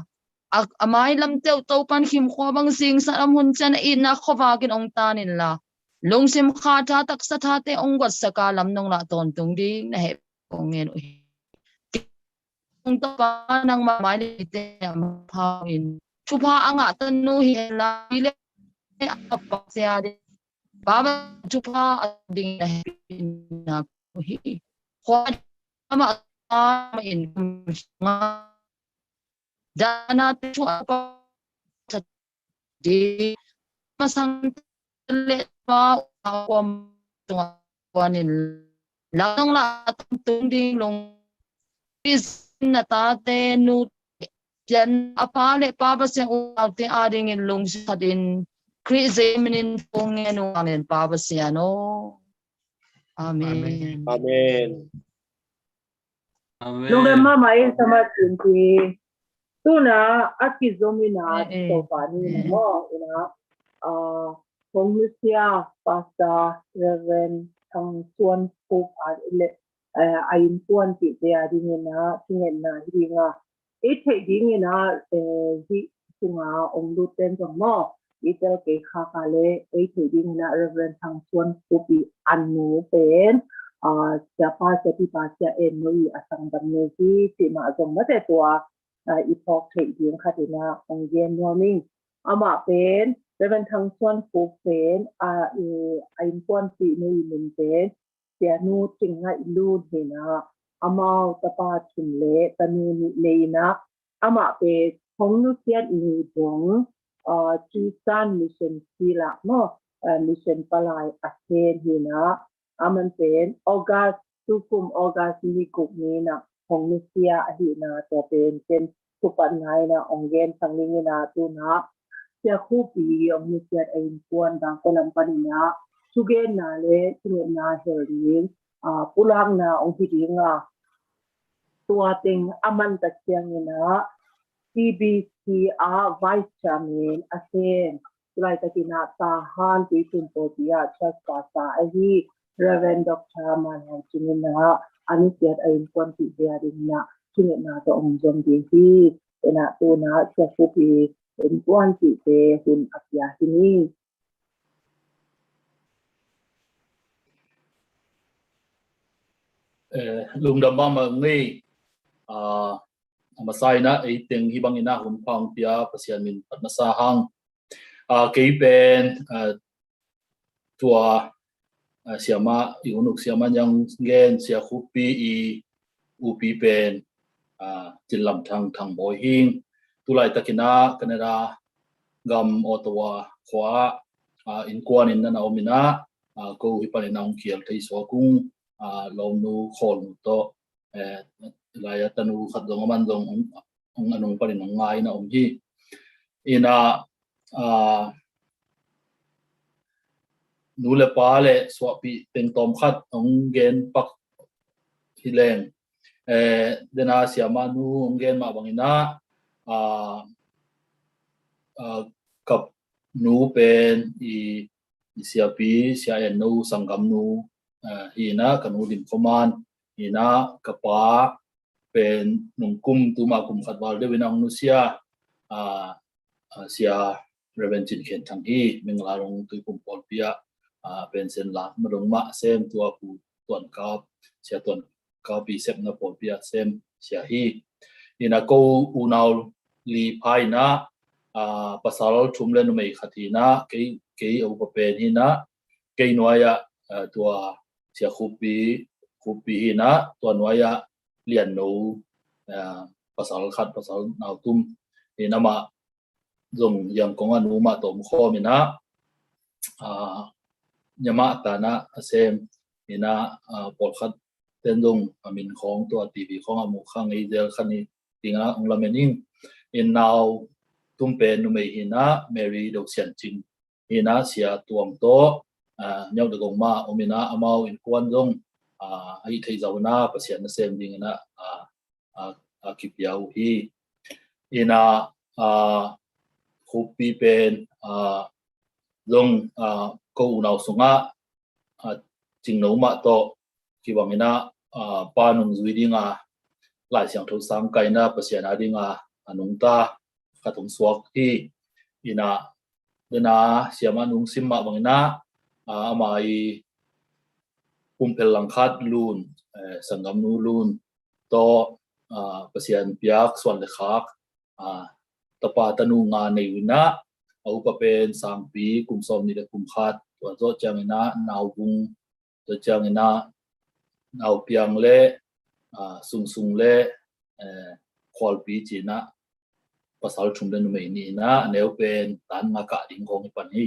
amai lam teu to pan khim khwa bang sing sa ram hun chan I na khowa kin ong tan in la long sim kha tha tak sa tha te ong got saka lam nong la ton tung ding na he ong ngen ong to pa nang ma mai te pha in chu pha anga tan nu hi la ile pa sia de ba ba chu pha ding na hi khwa ma in dana tu apa di masang le pa awam tuanin lang la tung ding long is na ta te nu jan apa le pa ba se u te ading in long sa din krizemin pong eno anen pa ba se ano amen Amen. Nung ma mai sama tinti tu na aki zomina to pani mo ina Hong Nusia pasta Reverend Thang Chuan Phup ile Innkuan ti dia dingena tingen na hinga thei dingena hi sunga onglu ten mo itel ke kha kale thei dingena Reverend Thang Chuan Phup anu pen siapa pa sia enoi asang damne hi ti ma jong mate tua ipok thei ding khatina onggen warming ama pen Reverend Thang Chuan Phup pen Innkuan ti nei min pen sia nu tinga ilu hina amau tapa chimle tanu ni leina ama pe Hong Nusia ni bong Chisan mission sila mo mission palai asen hina aman pen August tukum August ni kup ni na Hong Nusia hina to pen pen kupan ngai na onggen sangling na tu na sia khupi Hong Nusia Innkuan dang kolam panina sugen na le sugen na herin pulang na ong hidinga tua ting aman ta siang ina TBC vice chairman asen lai ta kina ta han ti tun to dia chas pa sa hi Reverend Dr. Manhan Chingina anisiat Innkuan ti dia dinna chingina to ong jom di hi ena tu na sia khupi Innkuan ti te hun apya hini lung đam ba ma ngi ma sai na ei teng hi bang ina hun phang pia pasian min patna sa hang ke pen tua siama iunuk siama yang gen sia khupi I upi pen tilam thang boy hing tulai takina kanada gam otawa khwa Innkuan in na omina ko hi panina ong kial thei so kung lo nu khol to laya tanu khat dong man dong ong anong parin ong ngai na ong hi ina nu le pa le swapi teng tom khat ong gen pak hileng dena siama nu ong gen ma bangina kap nu pen I siapi sia en nu sangam nu hina kanu dim koman hina kapa pen nungkum tu ma kum khatwal de winang Nusia sia Reverend Chin Khen thang hi mengla rong tu kum pol pia pen sen la madong ma sem tua ku tuan kap sia tuan ka pi sep na pol pia sem sia hi hina ko unaw li phai na pasal thumle nu mei khatina ke au pen hina ke noya tua sia khupi hina tua noya lian no pasal khat pasal nau tum hina ma zong yang kong anu ma tom kho mina nyama tana asem ina polkhat tendung amin khong to TV khong amu khang ei del khani tinga onglamening in now tumpe nu mei hina Mary do sian ching ina sia tuam to nyau de gong ma omina amau Innkuan jong ai thei zauna pasian na sem ding na kipiau hi ina khupi pen jong ko unau sunga ching no ma to ki wangina pa nung zui dinga lai siang tho sang kai na pasian adinga anung ta katung suak hi ina dena siama nung simma wangina amai pumpel langkhat lun sangam nu lun to pasian piak swan le khak tapa tanu nga neina au pa pen sangpi kumsom ni le kumkhat to zo changina naubung to changina nau piang le sung le khol pi china pasal chumden me ni na neu pen tan nga ka ding kong pan hi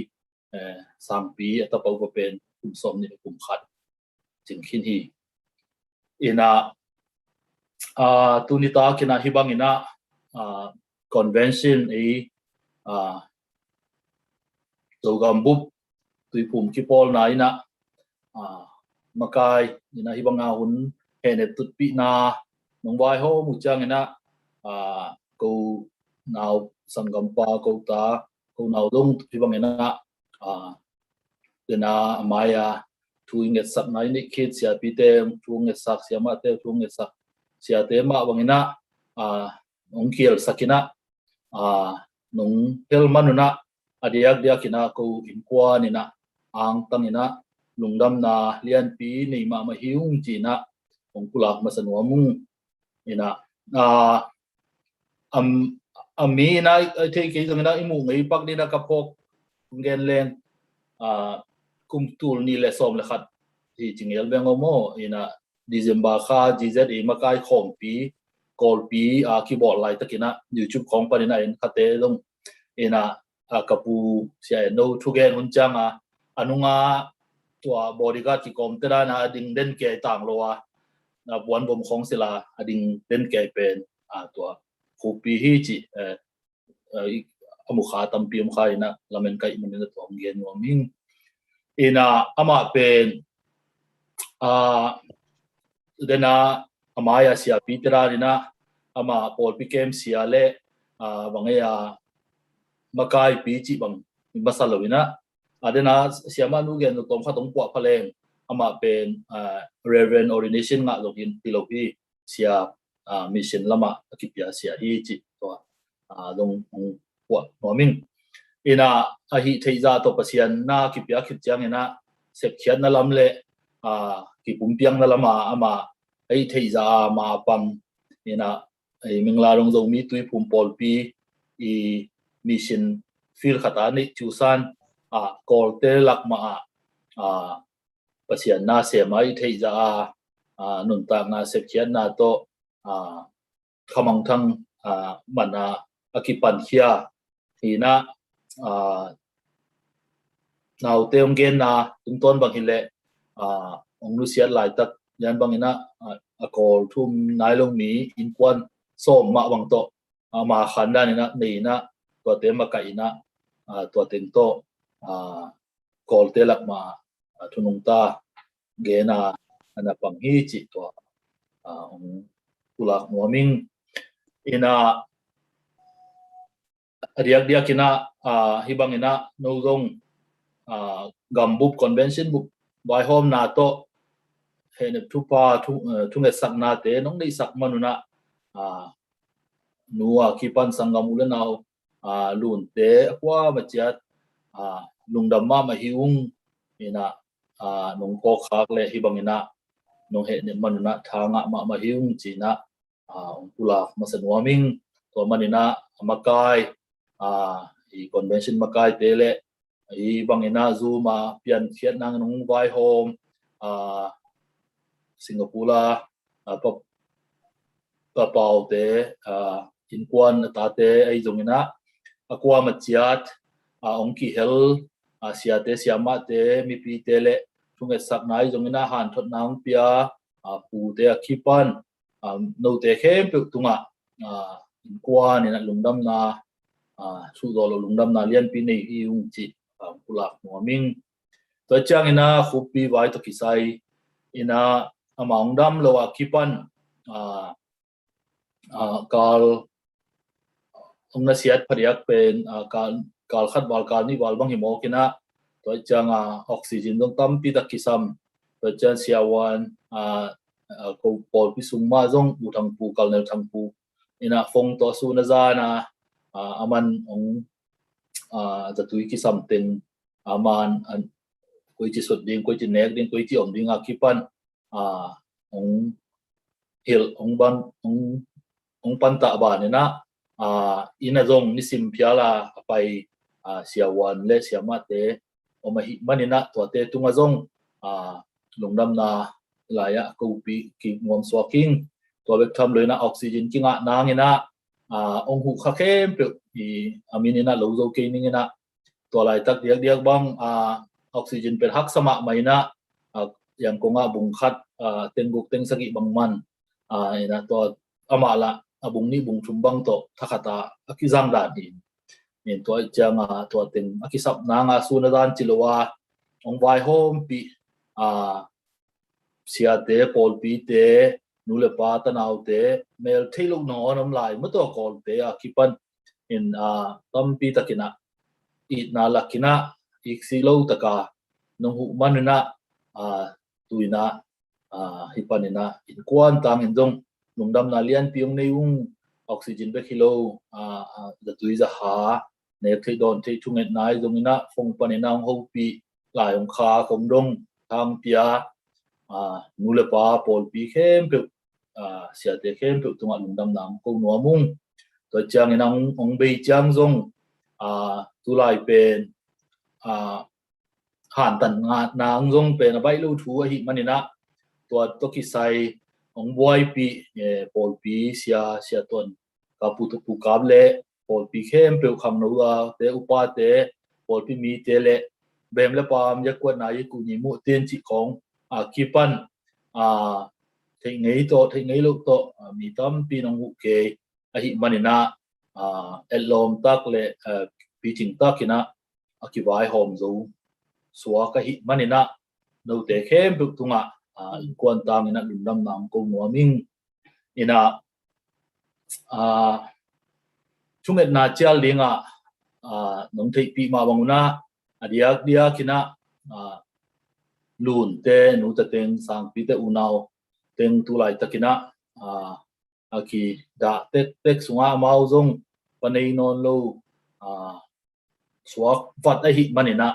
sangpi atapa pa pen kumsom ni le kumkhat chingkhin hi ina tunita kina hibang ina convention zogambup tuipum kipol na ina makai ina hibang hun henet tutpi na nongwai ho muchang ina ko naw sangampa ko ta ko naw dong hibang ina dena maya tuing et sak nai ni kit sia pite tuing et sak sia ma te tuing et sak sia te ma wangina nong kiel sakina nong hel manuna adiak dia kina ko Innkuan ina ang tangina lungdam na lian pi nei ma hiung china ong kulak masanwa mung ina ami na te ke ngana imu ngai pak ni na kapok ngen len kumtul ni le som le khat hi chingel beng mo ina December kha GZ makai khom pi kol pi keyboard lai takina YouTube khong panina in khate long ina kapu sia no thugen hunchang anunga tua bodyguard ki kom tera na ding den ke tang lowa na buan bom khong sila ading den ke pen tua khupi hi chi amu kha tam pi kha ina lamen kai mun na tom gen no ming ina ama pen dena amaya sia pitra dina ama pol pikem sia le wangaya makai pi chi bang basalowina adena siama nu gen tom kha tong kwa phalen ama pen reverend ordination nga login pilopi sia mission lama akipia sia hi chi to dong kwa noming ina ahi theiza to pasian na kipia khipchang ina sep khian na lamle ki pumpiang na lama ama ai theiza ma pam ina ai mingla rong zo mi tui pum pol pi mission fil khata ni chusan kol te lak ma pasian na se mai theiza nun ta na sep khian na to khamang thang mana akipan khia ina naw teong gen na tung ton bang hile ong Nusia lai tak yan bang ina akol thum nailong mi Innkuan som ma bang to ma khanda ni na nei na to te ma kai na to teng to kol te lak ma thunung ta ge na ana pang hi chi to ong kulak muaming ina riak dia kina hibang ina no zong gambup convention book by home na to hene thupa thunge sak na te nong nei sak manuna nuwa kipan sangam ulenau lun te kwa machiat lungdam ma hiung ina nong ko khak le hibang ina nong he ne manuna thanga ma hiung china ong pula masanwaming to manina makai i convention makai tele i bangina zuma pian khiat nang nong vai home Singapore pa pau te Innkuan ta te ai zongina akwa machiat ong ki hel sia te siama te mi pi te le thunget sak nai zongina han thot nang pia pu te khipan no te khem pe tunga Innkuan ina lungdam na su do lo lungdam na lian pi nei hi ung chi pulak muaming to chang ina khupi vai to kisai ina among dam lo khipan kal ongna siat phariak pen kal khat bal kal ni bal bang hi mo kina to chang oxygen dong tam pi ta kisam to chan siawan ko pol pi sungma zong u thang pu kal nel thang pu ina phong to su na za na aman ong zatui kisam ten aman an koi chi sot ding koi chi nek ding koi chi om ding akipan ong hil ong ban ong panta ba ne na ina zong ni sim phiala pai siawan le siama te omahi manina to te tunga zong lungdam na laya ko pi ki ngom swaking to bek tham loina oxygen kinga nangina ong hu kha khem pe i aminina lo zo ke ningina to lai tak diak diak bang oxygen per hak sama maina yang konga bung khat tenguk teng sagi bang man ina to amala abung ni bung chumbang to thakata akizang da ni nin to changa to teng akisap nanga suna dan chilowa ong vai hom pi sia te pol pi te nule pa ta nau te mel thailuk no onom lai mo to kol te akipan in tam pi takina it na lakina iksilo taka nong hu manuna tuina hipanina Innkuan tang indong lungdam na lian piong neung oxygen be kilo da tuiza ha ne thei don thei chunget nai zongina phong panina ho pi lai ong kha kom dong thang pia nule pa pol pi khem pe sia te khem pe tunga lungdam nam ko nuamung to chang inang ong bei chang zong tu lai pen han tan nang zong pen bai lu thu hi manina to ki sai ong boy pi pol pi sia ton kapu tu pu kable pol pi khem pe kham no te upa te pol pi mi te le bem le pam ya kwat na yi ku ni mu ten chi kong kipan thei ngei lo to mi tam pi nong hu ke hi manina elom tak le pi ting takina akiwai hom zo suwa ka hi manina no te khem pe tunga Innkuan tang ina lundam nam ko nuaming ina chunget na chial linga nong thei pi ma banguna dia kina lun te nu ta teng sang pi te unau teng tu lai takina aki da tek sunga mau zong panei non lo swak vat a hi manina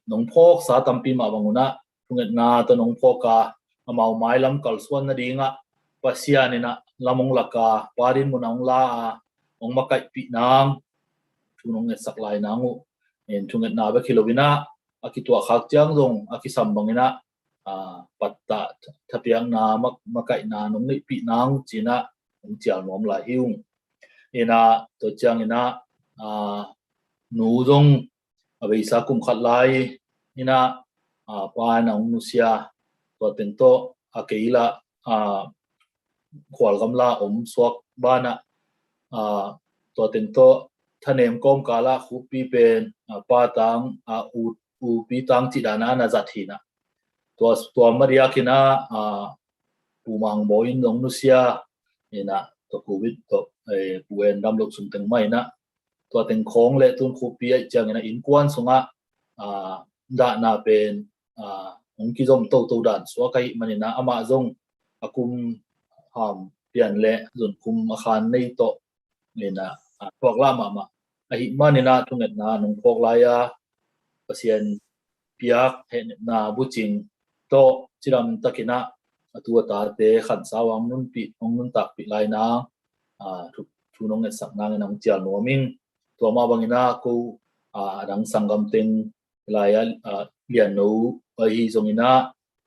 nong phok sa tampi ma banguna chunget na to nong phoka amau mai lam kal swan na dinga pasianina lamong laka parin munang la ong makai pi nang thunong sak lai nangu en chunget na ba kilowina akitua khak chang zong akisam bangina patta thapiang na makai na nong nei pi nang china ong chial nom la hiung ina to chang ina nu zong abei sa kum khat lai ina pa na ong Nusia to tento akeila khwal gamla swak bana to tento thanem kom kala khupi pen pa tang u pi tang chi dana na zathina to maria kina pumang boin dong Nusia ina to covid to puen dam lok sum teng mai na to teng khong le tun khupi ai chang ina Innkuan sunga da na pen ong ki zom to dan so kai manina ama zong akum ham pian le zon kum khan nei to nena phok la ma ahi manina thunget na nong phok la ya pasien piak he na buching to chiram takina atua ta te khan sawang nun pi ong nun tak pi lai na thu nong nge sak nang nang chial noming to ma bangina ko dang sangam teng laya lian no hi zongina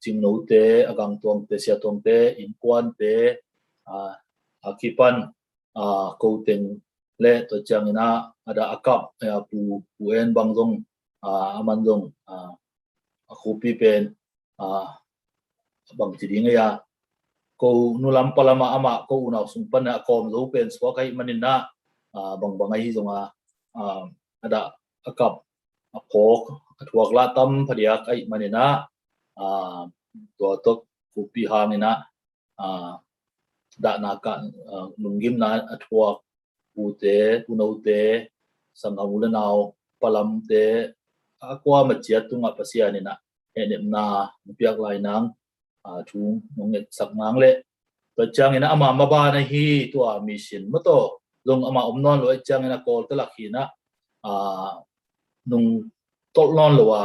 ching no te agang tong te sia tong te Innkuan te akipan ko teng le to chang ina ada akap pu en bang dong aman dong khupi pen bang tiding ya ko nulam palama ama ko unaw sumpan na kom lo pen so kai manina bang bangai zonga ada akap apok atwak la tam phadia kai manina to to khupi hangina da na ka lungim na atwak ute unaute sangamula naw palam te akwa machiat tunga pasiani na enem na piak lai nang thung nonget sak nang le to chang ina ama maba na hi to mission mato long ama omnon lo chang ina kol ta lakhina nung tol non lo wa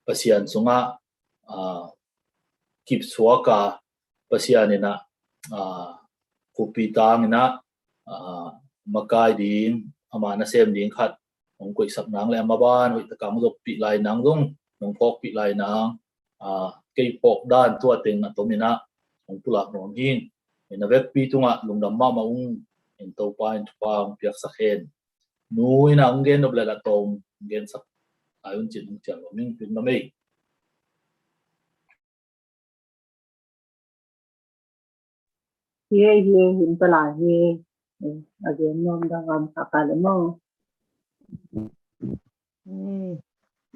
pasian sunga kip suaka pasiani na kupi tang ina makai ding ama na sem ding khat ong koi sak nang le ama ban oi ta kang jok pi lai nang dong nong phok pi lai nang cây pok dan tua ting na tomina ong pulak non hin ina vek pi tunga lungdam ma ung in to pa in pa ong piak sakhen nu ina ngen no bla la tom ngen sak ayun chin ung chang min pin ma mei ye hin pala ye again nom dangam sakale mo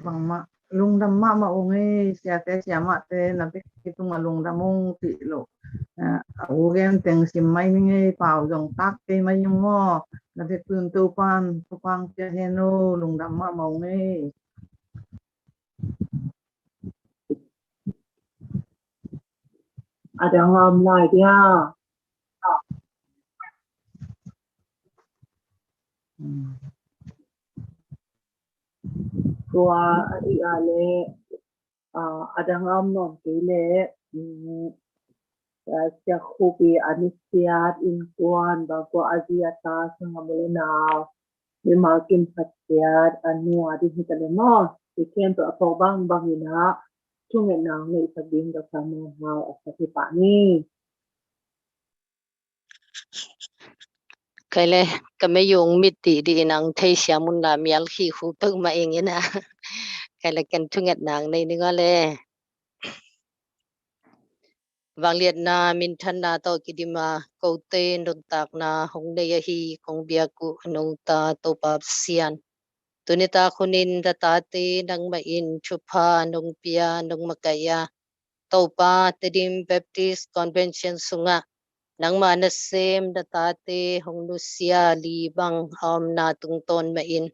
bằng mạ lung đam mạ mà ông ấy xe mạ thế là biết cái tung mà lung đam ông thị lộ ông em tiếng sim máy mình ấy bảo dòng tắc cái máy nhung mò là biết phương tu quan cho heno lung đam mạ mà ông ấy ada ngam lai dia tua ale ada ngam non kile sia khupi anisiat Innkuan bago aziata sangamule na limakim patiat anu adi hitale mo iken to apobang bangina tungen nang nei sabing da sama ha asati pani cái lẽ cái mấy dùng mít tỉ đi năng thấy xem muốn làm miếng khi khu tự mà anh ấy nè cái lẽ cần thu nhận nàng này nữa lẽ vang liệt na min thân na to kỳ đi mà câu tên đồn tạc na hong đây hi công bia cụ nông ta to bab sian tụi ta khunin ta ta te nang ma in chupa nông pia nông makaya to pa te dim Baptist Convention sunga nang ma na sem da ta te hong Nusia li bang na tung ton ma in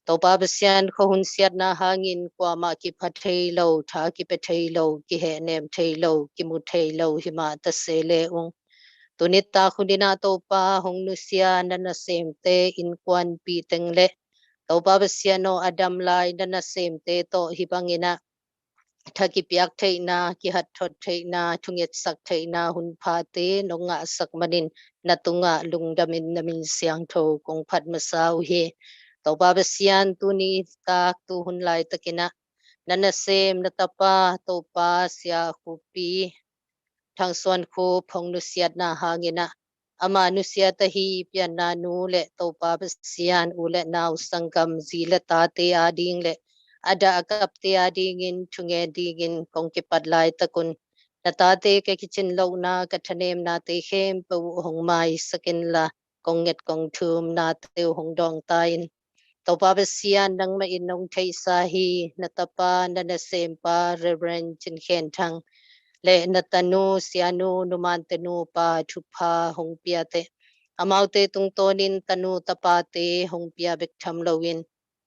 to pa basian ko hun siat na hangin kwa ma ki phathei lo tha ki phathei lo ki he nem thei lo ki mu thei lo hi ma ta se le ung tunita khudina to pa hong Nusia na sem te Innkuan pi teng le to pa basian no adam lai na sem te to hi bangina thaki piak thei na ki hat thot thei na thunget sak thei na hun pha te nonga sak manin natunga lungdamin namin siang tho kong phat masau hi to ba basian tu ni ta tu hun lai takina nana sem natapa to pa sia khupi thang suan khu phong Nusia na hangina ama Nusia ta hi pian na nu le to pa basian ule naw sangam zila ta te ading le ada akap te adingin thunge digin kongkipat lai takun natate ke kichin lo na kathanem na te khem pu hong mai sakin la konget kong thum na te hong dong tain to pa basian nang ma inong thei sa hi natapa na sempa reverend chin khen thang le natanu sianu numan tenu pa thupa hong pia te amaute tung tonin tanu tapate hong pia bek tham lowin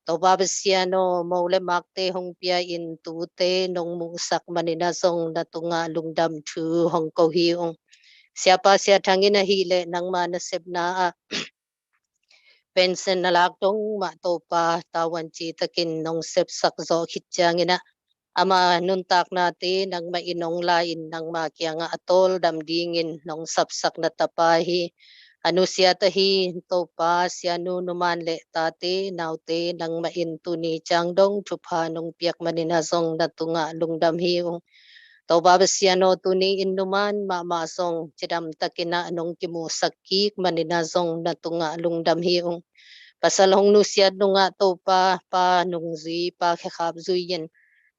to ba basiano mo le makte hong pia in tu te nong mu sak manina song na tunga lungdam thu hong ko hi ong siapa sia thangina hi le nang ma na sep na pension na lak tong ma to pa tawan chi takin nong sep sak zo khit changina ama nun tak na te nang ma inong la in nang ma kya nga atol dam dingin nong sap sak na tapa hi anu sia ta hi to pa sia nu numan le ta te nau te nang ma in tu ni chang dong thu pha nong piak manina song na tunga lungdam hi to babasiano tuni inuman ma song chidam takina anong kimu sakik manina song natunga lungdam hiung pasal hong nusia nunga to pa nung zui pa khab zuyen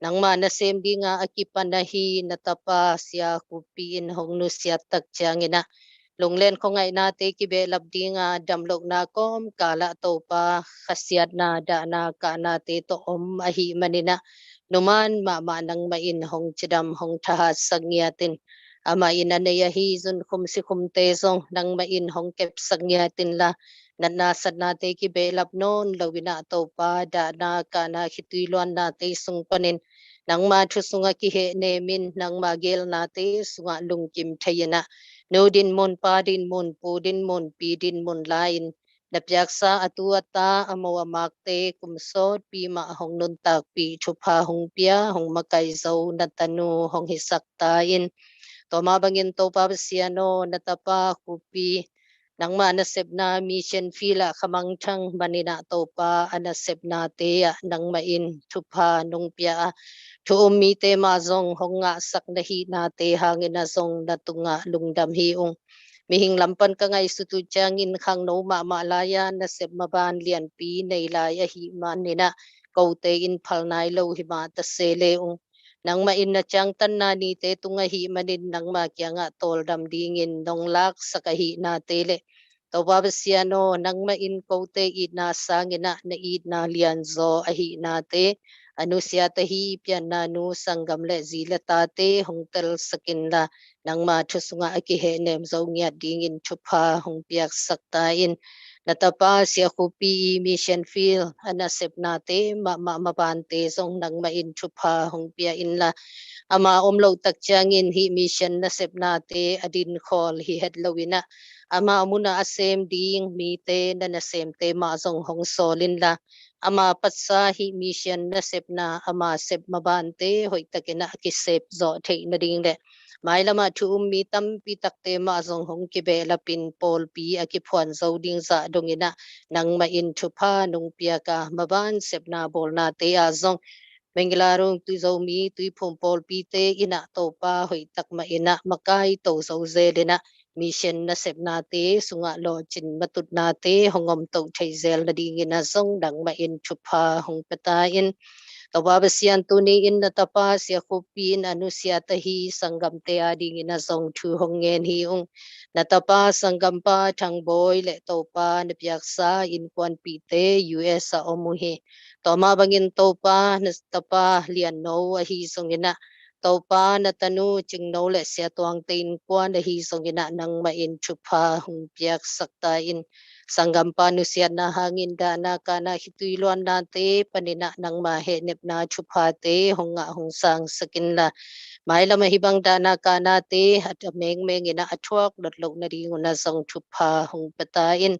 nang ma na sem di nga akipanahi natapa siya kupin hong nusia tak changina lunglen ko ngai na te kibe labdi nga damlok na kom kala to pa khasiat na da na ka na te to ahi manina numan ma nang main hong chidam hong thahat sagyatin ama inanaya hi zun khum si khum te song nang main hong kep sagyatin la nanasad na te kibe lab non lawina to pa da na ka na khituilwan na te sung panin nang ma thu sunga ki he nemin nang magel na te sunga lungkim thayena no din mon pa din mon pu din mon pi din mon lain napyaksa atu ata amawa makte kumsot pi ma hong nun tak pi thupa hong pia hong makai zo natanu hong hisaktain to mabangin to papasiano natapa kupi nang manasep na mission fila kamang thang manina to pa anasep na te nang main thupa nung pia Tuumi te mazong honga sak nahi na te hangin na zong natunga lungdam hiung. Mihing lampan ka ngay sutu jangin kang no malaya na sep maban lian pi na ilaya hi manina kau te in pal nai lo hi mata se leung. Nang main na chang tan na ni te tunga hi manin nang makya nga tol dam dingin nong lak sa kahi na tele. Tawabasiano nang main kau te id na sangina na id na lian zo ahi na te. Nusia tahi pian na nu sanggam le zila tate hong tel sakin la nang ma thusunga akihe nem zo ngia dingin thupa hong piak saktain natapa sia kupi mission field anasep nate ma bante zong nang ma in thupa hong pia in la ama omlo tak changin hi mission nasep nate adin khol hi headlowina ama muna asem ding mi te na nasem te ma zong hong solin la ama patsa hi mission na sep na ama sep mabante hoi takena ki sep zo thei na ding de mai lama thu mi tam pi takte ma zong hong ki be la pin pol pi aki phwan zo ding za dongina nang ma in thu pha nung pia ka maban sep na bol na te a zong Menglarong tu zo mi tu phom pol pi te ina to pa hoi tak ma ina makai to zo ze dena mission na sep na te sunga lo chin matut na te hongom to thei zel na ding ina zong dang ma in chupa hong pata in tawabasian tuni in na tapa sia kupin anusia tahi sanggam te ading ina zong thu hongen hi ung natapa sanggam pa thang boy le to pa na pyaksa Innkuan pi te US sa omuhi toma bangin to pa nastapa lian no hi songina topa na tanu ching no le sia tuang tin kwan hi songina nang ma in chupa hung piak sakta in sanggam panu sia na hangin da na kana hituilwan na te panina nang ma he nep na chupa te honga hong sang sakin la mai lama hibang dana kana te at meng ina athuak dot lok na ri nguna song thupa hong pata in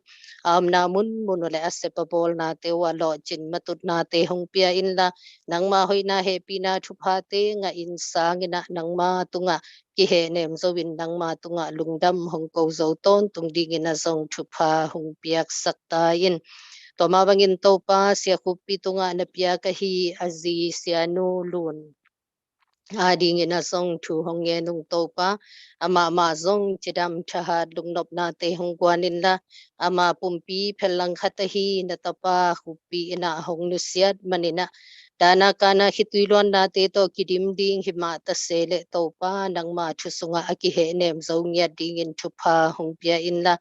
na mun le asepabol na te wa lo chin matut na te hong pia in la nang ma hoi na happy na thupa te nga in sang ina nang ma tunga ki he nem zo win nang ma tunga lungdam hong ko zo ton tung ding ina song thupa hong piak sakta in to ma bangin to pa sia kupi tunga na pia ka hi azi sia nu lun ading ina song thu hong ye nung to pa ama ma zong chidam thahat lungnop na te hong kwanin la ama pumpi phelang khatahi na tapa hupi ina hong nusiat manina dana kana hituilon na te to kidim ding hima ta sele to pa nang ma thusunga aki he nem zo nya ding in thupa hong pia in la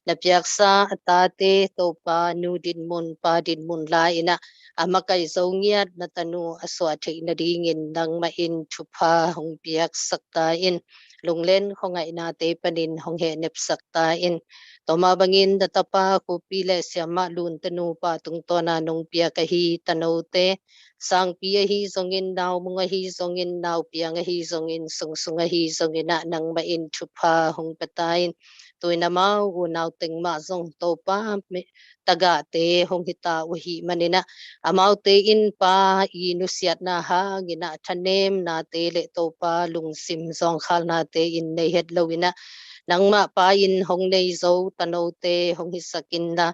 na pyaksa ata te to pa nu din mun pa din mun la ina amakai zongiat na tanu aswa thei na ding in nang ma in thupa hong piak sakta in lunglen khongai na te panin hong he nep sakta in toma bangin da tapa ku pile syama lun tanu pa tung to na nong pia ka hi tano te sang pia hi zongin naw munga hi zongin naw pia nga hi zongin sung sunga hi zongin na nang ma in thupa hong patain tuina mau u naw teng ma zong to pa taga te hong hita wahi manina amau te in pa inusiat na ha gina thanem na te le to pa lung sim zong khal na te in nei het lowina nang ma pa in hong nei zo tano te hong hisakin na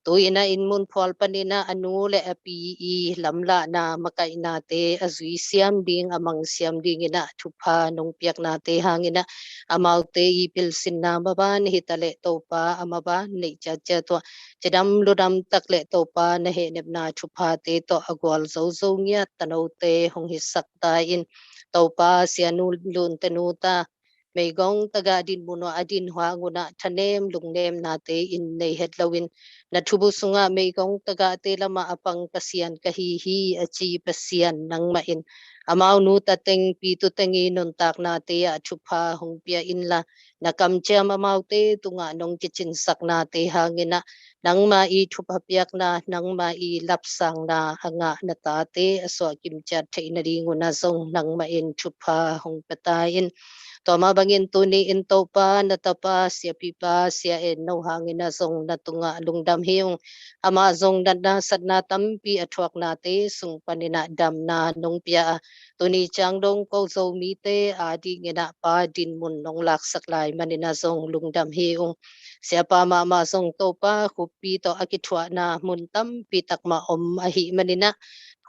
tôi na in mun phol panina anu le api I lamla na makai na te azui siam ding amang siam ding ina thupa nong piak na te hangina amau te I pil sin na baban hitale topa amaba nei cha cha to chedam ludam takle topa na he nep na thupa te to agwal zo zo nya tano te hong hi sak ta in topa sianu lun tenuta may gong taga din muno adin hwa nguna thanem lungnem na te in nei hetlawin na thubu sunga may gong taga te lama apang pasian kahihi achi pasian nang main amau nu tateng pi tu tengi non tak na te a thupa hong pia in la na kamcha amau te tunga nong kichin sak na te hangina nang ma I thupa piak na nang ma I lapsang na hanga na ta te aswa kimcha theina ri nguna zong nang ma in thupa hong patain toma bangin tuni in topa na tapa sia pipa sia en no hangin na zong na tunga lungdam hiung ama zong na sat na tampi athuak na te sung panina dam na nong pia tuni chang dong ko zo mi te adi ngena pa din mun nong lak saklai manina zong lungdam hiung sia pa ma zong topa khupi to akithwa na mun tampi takma om ahi manina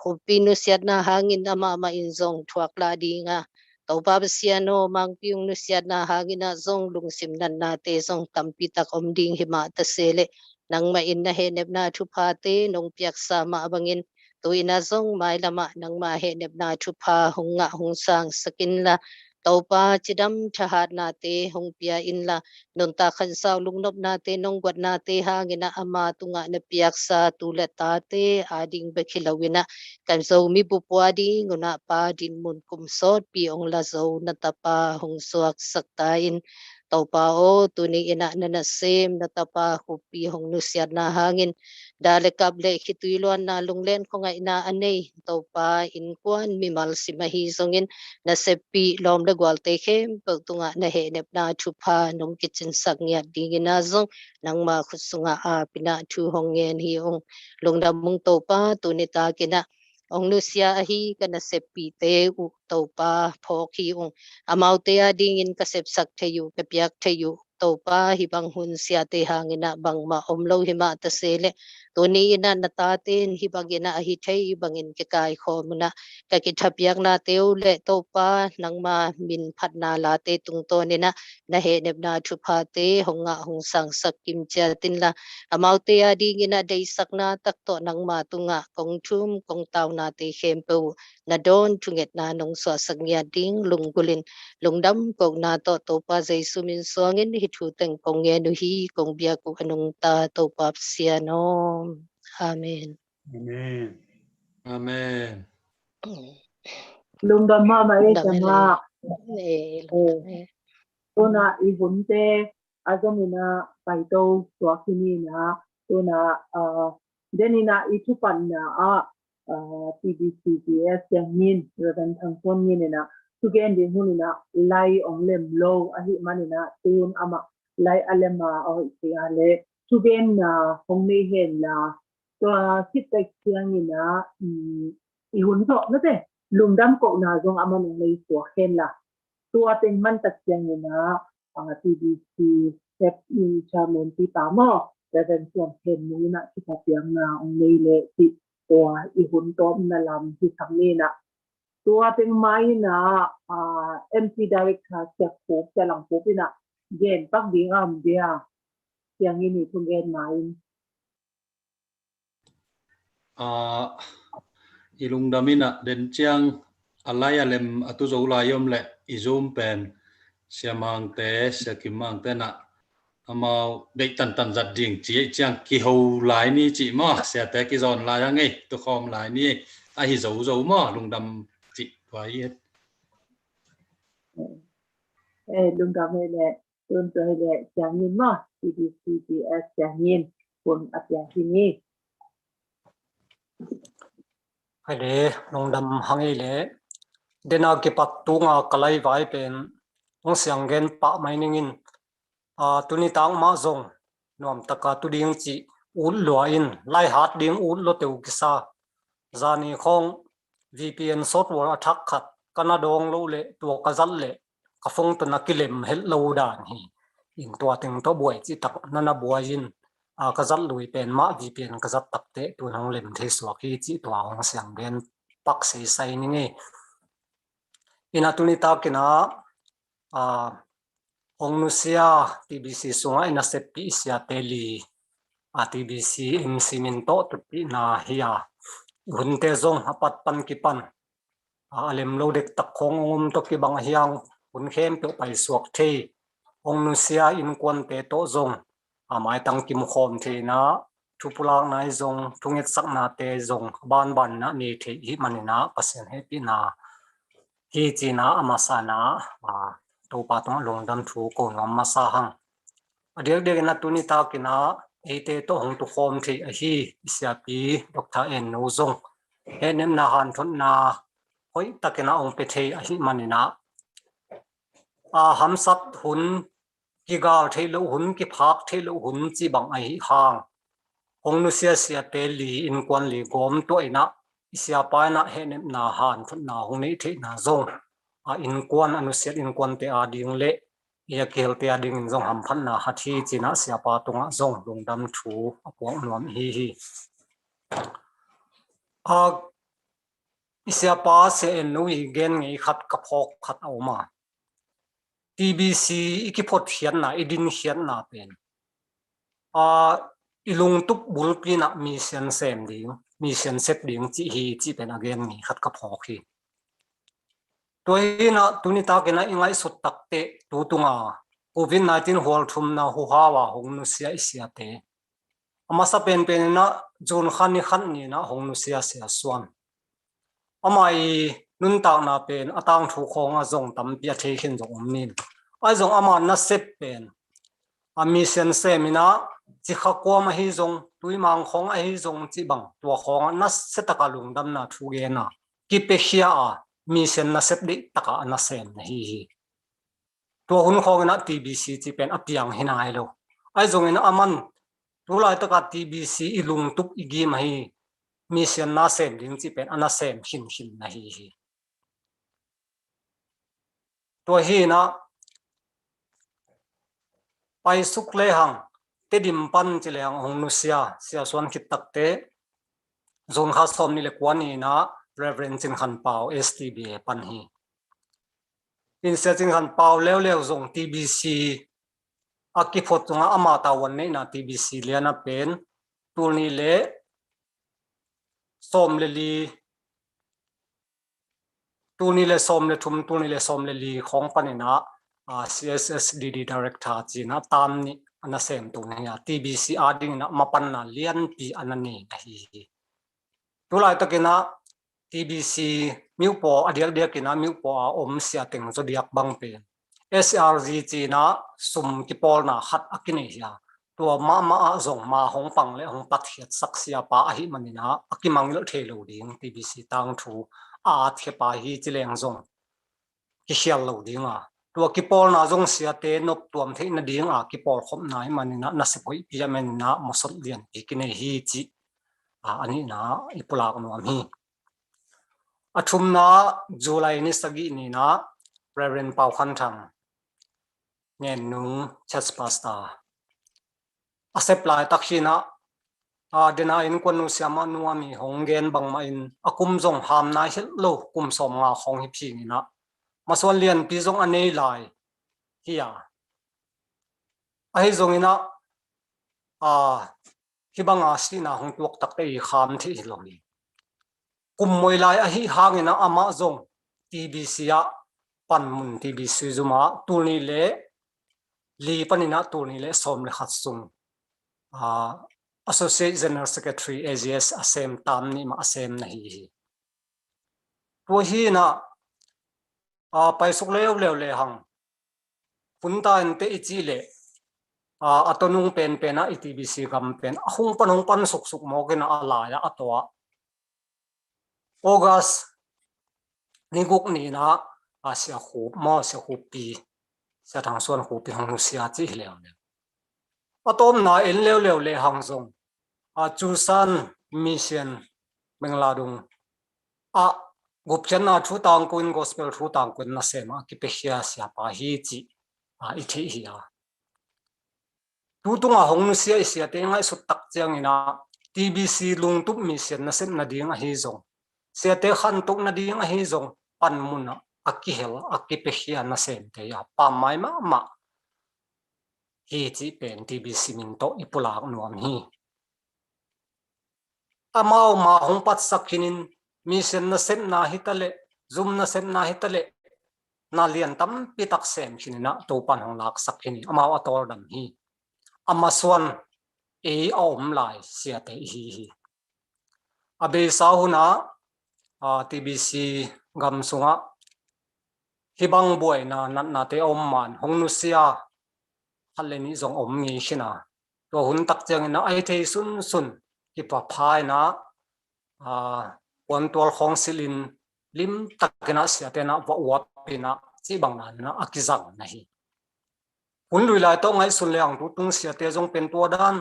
khupi nu siat na hangin ama ma in zong thuak la di nga topa besiano mang piung nusiat na hangina zong lungsim nan na te zong tampi tak om ding hima ta sele nang ma in na henep na thupa te nong piak sa ma bangin tuina zong mai lama nang ma henep na thupa hunga hungsang sakin la topa chidam thahat na te hong pia in la non ta khan sao lungnop na te nong gwat na te hangina ama tunga na piak sa tulet ta te ading bekhilawina kan zo mi bupwa di nguna pa din mun kum sot pi ong la zo na tapa hong suak saktain topa o tuni ina na sem na tapa hupi hong nusiat na hangin dale kable khituilon na lunglen ko nga ina anei topa Innkuan mimal simahi zongin na sepi lom le gwal te khem tunga na he nep na thupa nong kitchen sak nya dingina zong nang ma khusunga a pina thu hong ngen hi ong lungdam mung topa tunita kina ong Nusia ahi kana sepi te u topa phoki ong amau te ading in kasep sak theyu kapyak theyu topa hibang hun sia te hangina bangma omlo hima ta sele tuni ina natatin hibagina ahi thei bangin ke kai khomna ka ki thapyak na teu le topa nangma min phatna la te tungto nina na he nep na thupa te honga hong sang sak kim cha tin la amau te ading ina dei sakna takto nangma tunga kong thum kong taw na te khempu na don tunget na nong so sangya ding lungulin lungdam ko na to topa jaisu min songin hi thu teng kong nge nu hi kong bia ku anung ta topa siano amen Amen. Amen. lungdam ma mai Damele. changa tona ihunte azomina paito swakini na tona denina itupan na TBC yamin radan thangpon ni na tugen din hunina lai onglem low ahi manina tun ama lai alema o isiale tugen na hongme hen na to sitek siang ni na ihun to na te lungdam ko na jong ama nong lei so hen la tua tên man tật yang na TBC step in chairman ti tamo reven tuan hen mu na ti papiang na ong nei le ti tua I hun tom na lam ti samni na tua tên mai na MC director sia ko sia lang ko na gen tak ding am dia yang ini tu gen mai ilung damina den chiang alaya lem atu zo la yom le izum pen siamang te sakimang te na amau dei tan tan zat ding chi chiang ki ho lai ni chi ma sia te ki zon la yang ei tu khom lai ni a hi zo zo ma lung dam chi twai hết lung dam le tun to le yang ni ma TBCS yang ni pun apya sini Hade nong dam hangi le dena ki pat tunga kalai vai pen ong siang gen pa mai ningin tuni tang ma zong nom taka tu ding chi ul lo in lai hat ding ul lo teu kisa zani khong VPN software attack khat kana dong lo le tu ka zal le ka phong to na kilem hel lo dan hi in to teng to boy chi tak nana boy in ka zat lui pen ma vi pen ka zat tak te tu hong lem the suak hi chi tua hong siang gen pak sei sai ni nge ina tunita kina hong Nusia TBC sunga ina sepi sia teli TBC MC min to Tutpih na hiya hunte zong apat pan kipan alem lo dek tak khong to ki bang hiang hun khem pe pai suak the hong Nusia Innkuan te to zong mai tang kim khom the na thupulak nai zong thungit sak na te zong ban na ni the hi manina pasen happy na hi china amasana to pa tong longdam thu ko ngam masa hang adek dek na tunita kina ate to hong tu khom the a hi isiapi Dr. En no zong enem na han thon na hoi takena ong pe the a hi manina hamsat hun ki gal thelo hun ki phak thelo hun chi bang ai hang hong Nusia sia te li Innkuan li gom to ina isia pa na henem na han thon na hong nei the na zong Innkuan Nusia Innkuan te ding le ya kel te ding in zong ham phan na hathi china sia pa tunga zong lungdam thu apong nuam hi isia pa se nu hi gen ngei khat ka phok khat awma TBC ikipot hian na idin hian na pen ilung tup bulpi na mission sem ding mission set ding chi hi chi pen again ni khat ka phok hi toina tunita kena ingai sut takte tu tunga COVID-19 hol thum na hu hawa hong Nusia isia te amasa pen na jun khani khan ni na hong Nusia sia suan amai nun ta na pen atang thu khonga zong tam pia the khin zong min ai zong ama na sep pen a mission semina chi kha ko ma hi zong tui mang khong a hi zong chi bang to khong na setaka lungdam na thu ge na ki pe khia mission na sep di taka na sem na hi to hun khong na TBC chi pen apiang hinai lo ai zong in aman tu lai taka TBC ilung tup igi ma hi mission na sem ding chi pen ana sem hin na hi to hi na pai suk le hang te dim pan chile hang hong Nusia sia suan khit tak te zon kha som ni le kwani na reverend chin khan pau STB pan hi in se chin khan pau lew zong TBC aki photunga ama ta wan nei na TBC liana pen tur ni le som le li tur ni le som le thum tur ni le som le li khong panina CSSDD director china tam ni ana sem tu nia TBC ading na mapan na lian pi anani hi tulai takina TBC miupo adiak dia kina miupo om sia teng zo diak bang pe SRG china sum ki pol na khat akini ya to ma zong ma hong pang le hong pat hiat sak sia pa hi manina akimang lo thelo ding TBC tang thu the pa hi chileng zong ki hial lo dinga to ki pol na zong sia te nop tuam the na ding ki pol khom nai manina na se poi pia men na mosot lian ikine hi chi ani na ipulak nuam hi athum na July ni sagi ni na Reverend Pau Khan Thang ngen nung church pastor aseplai takhina dena Innkuan Nusia ma nuami honggen bang ma in akum zong ham na hello kum som nga khong hi phi ni na maswan lian pi zong anei lai hiya ai zong ina hibanga sina hong tuak tak te kham thi lomi kum moi lai a hi hangena ama zong TBC a panmun TBC zuma turni le li panina turni le som le khat sung Associate General Secretary AGS asem tam ni ma asem na hi to hi na pai suk le hang punta ente ichi le atonung pen na TBC gam pen hung pan suk mo kena ala ya atwa August ninguk ni na asia khu mo se khu pi sa thang suan khu pi hang Nusia chi lew le atom na en lew le hang zong chu san mission mengladung gopchen na thu tang kun gospel thu tang kun na sema ki pe hia sia pa hi chi i thi hi tu tunga hong Nusia isia te ngai sut tak chiang ina TBC lung tup mi sen na sem na ding a hi zong sia te khan tok na ding a hi zong pan mun aki hel aki pe hia na sem te ya pa mai ma hi chi pen TBC min to ipulak nuam hi amao ma hong pat sakinin mi sen na sem na hitale zum na sem na hitale na lian tam pitak sem chinina to pan hong lak sakhini amao ator dam hi amaswan e om lai sia te hi abe sahuna TBC gam sunga hibang boy na te om man hong Nusia haleni zong om ngi shina to hun tak chang na ai thei sun ki pa phai na wan tol khong silin lim takena sia te na wa pina chi bang na akizang na hi hun lui lai to ngai sun leang tu tung sia te zong pen to dan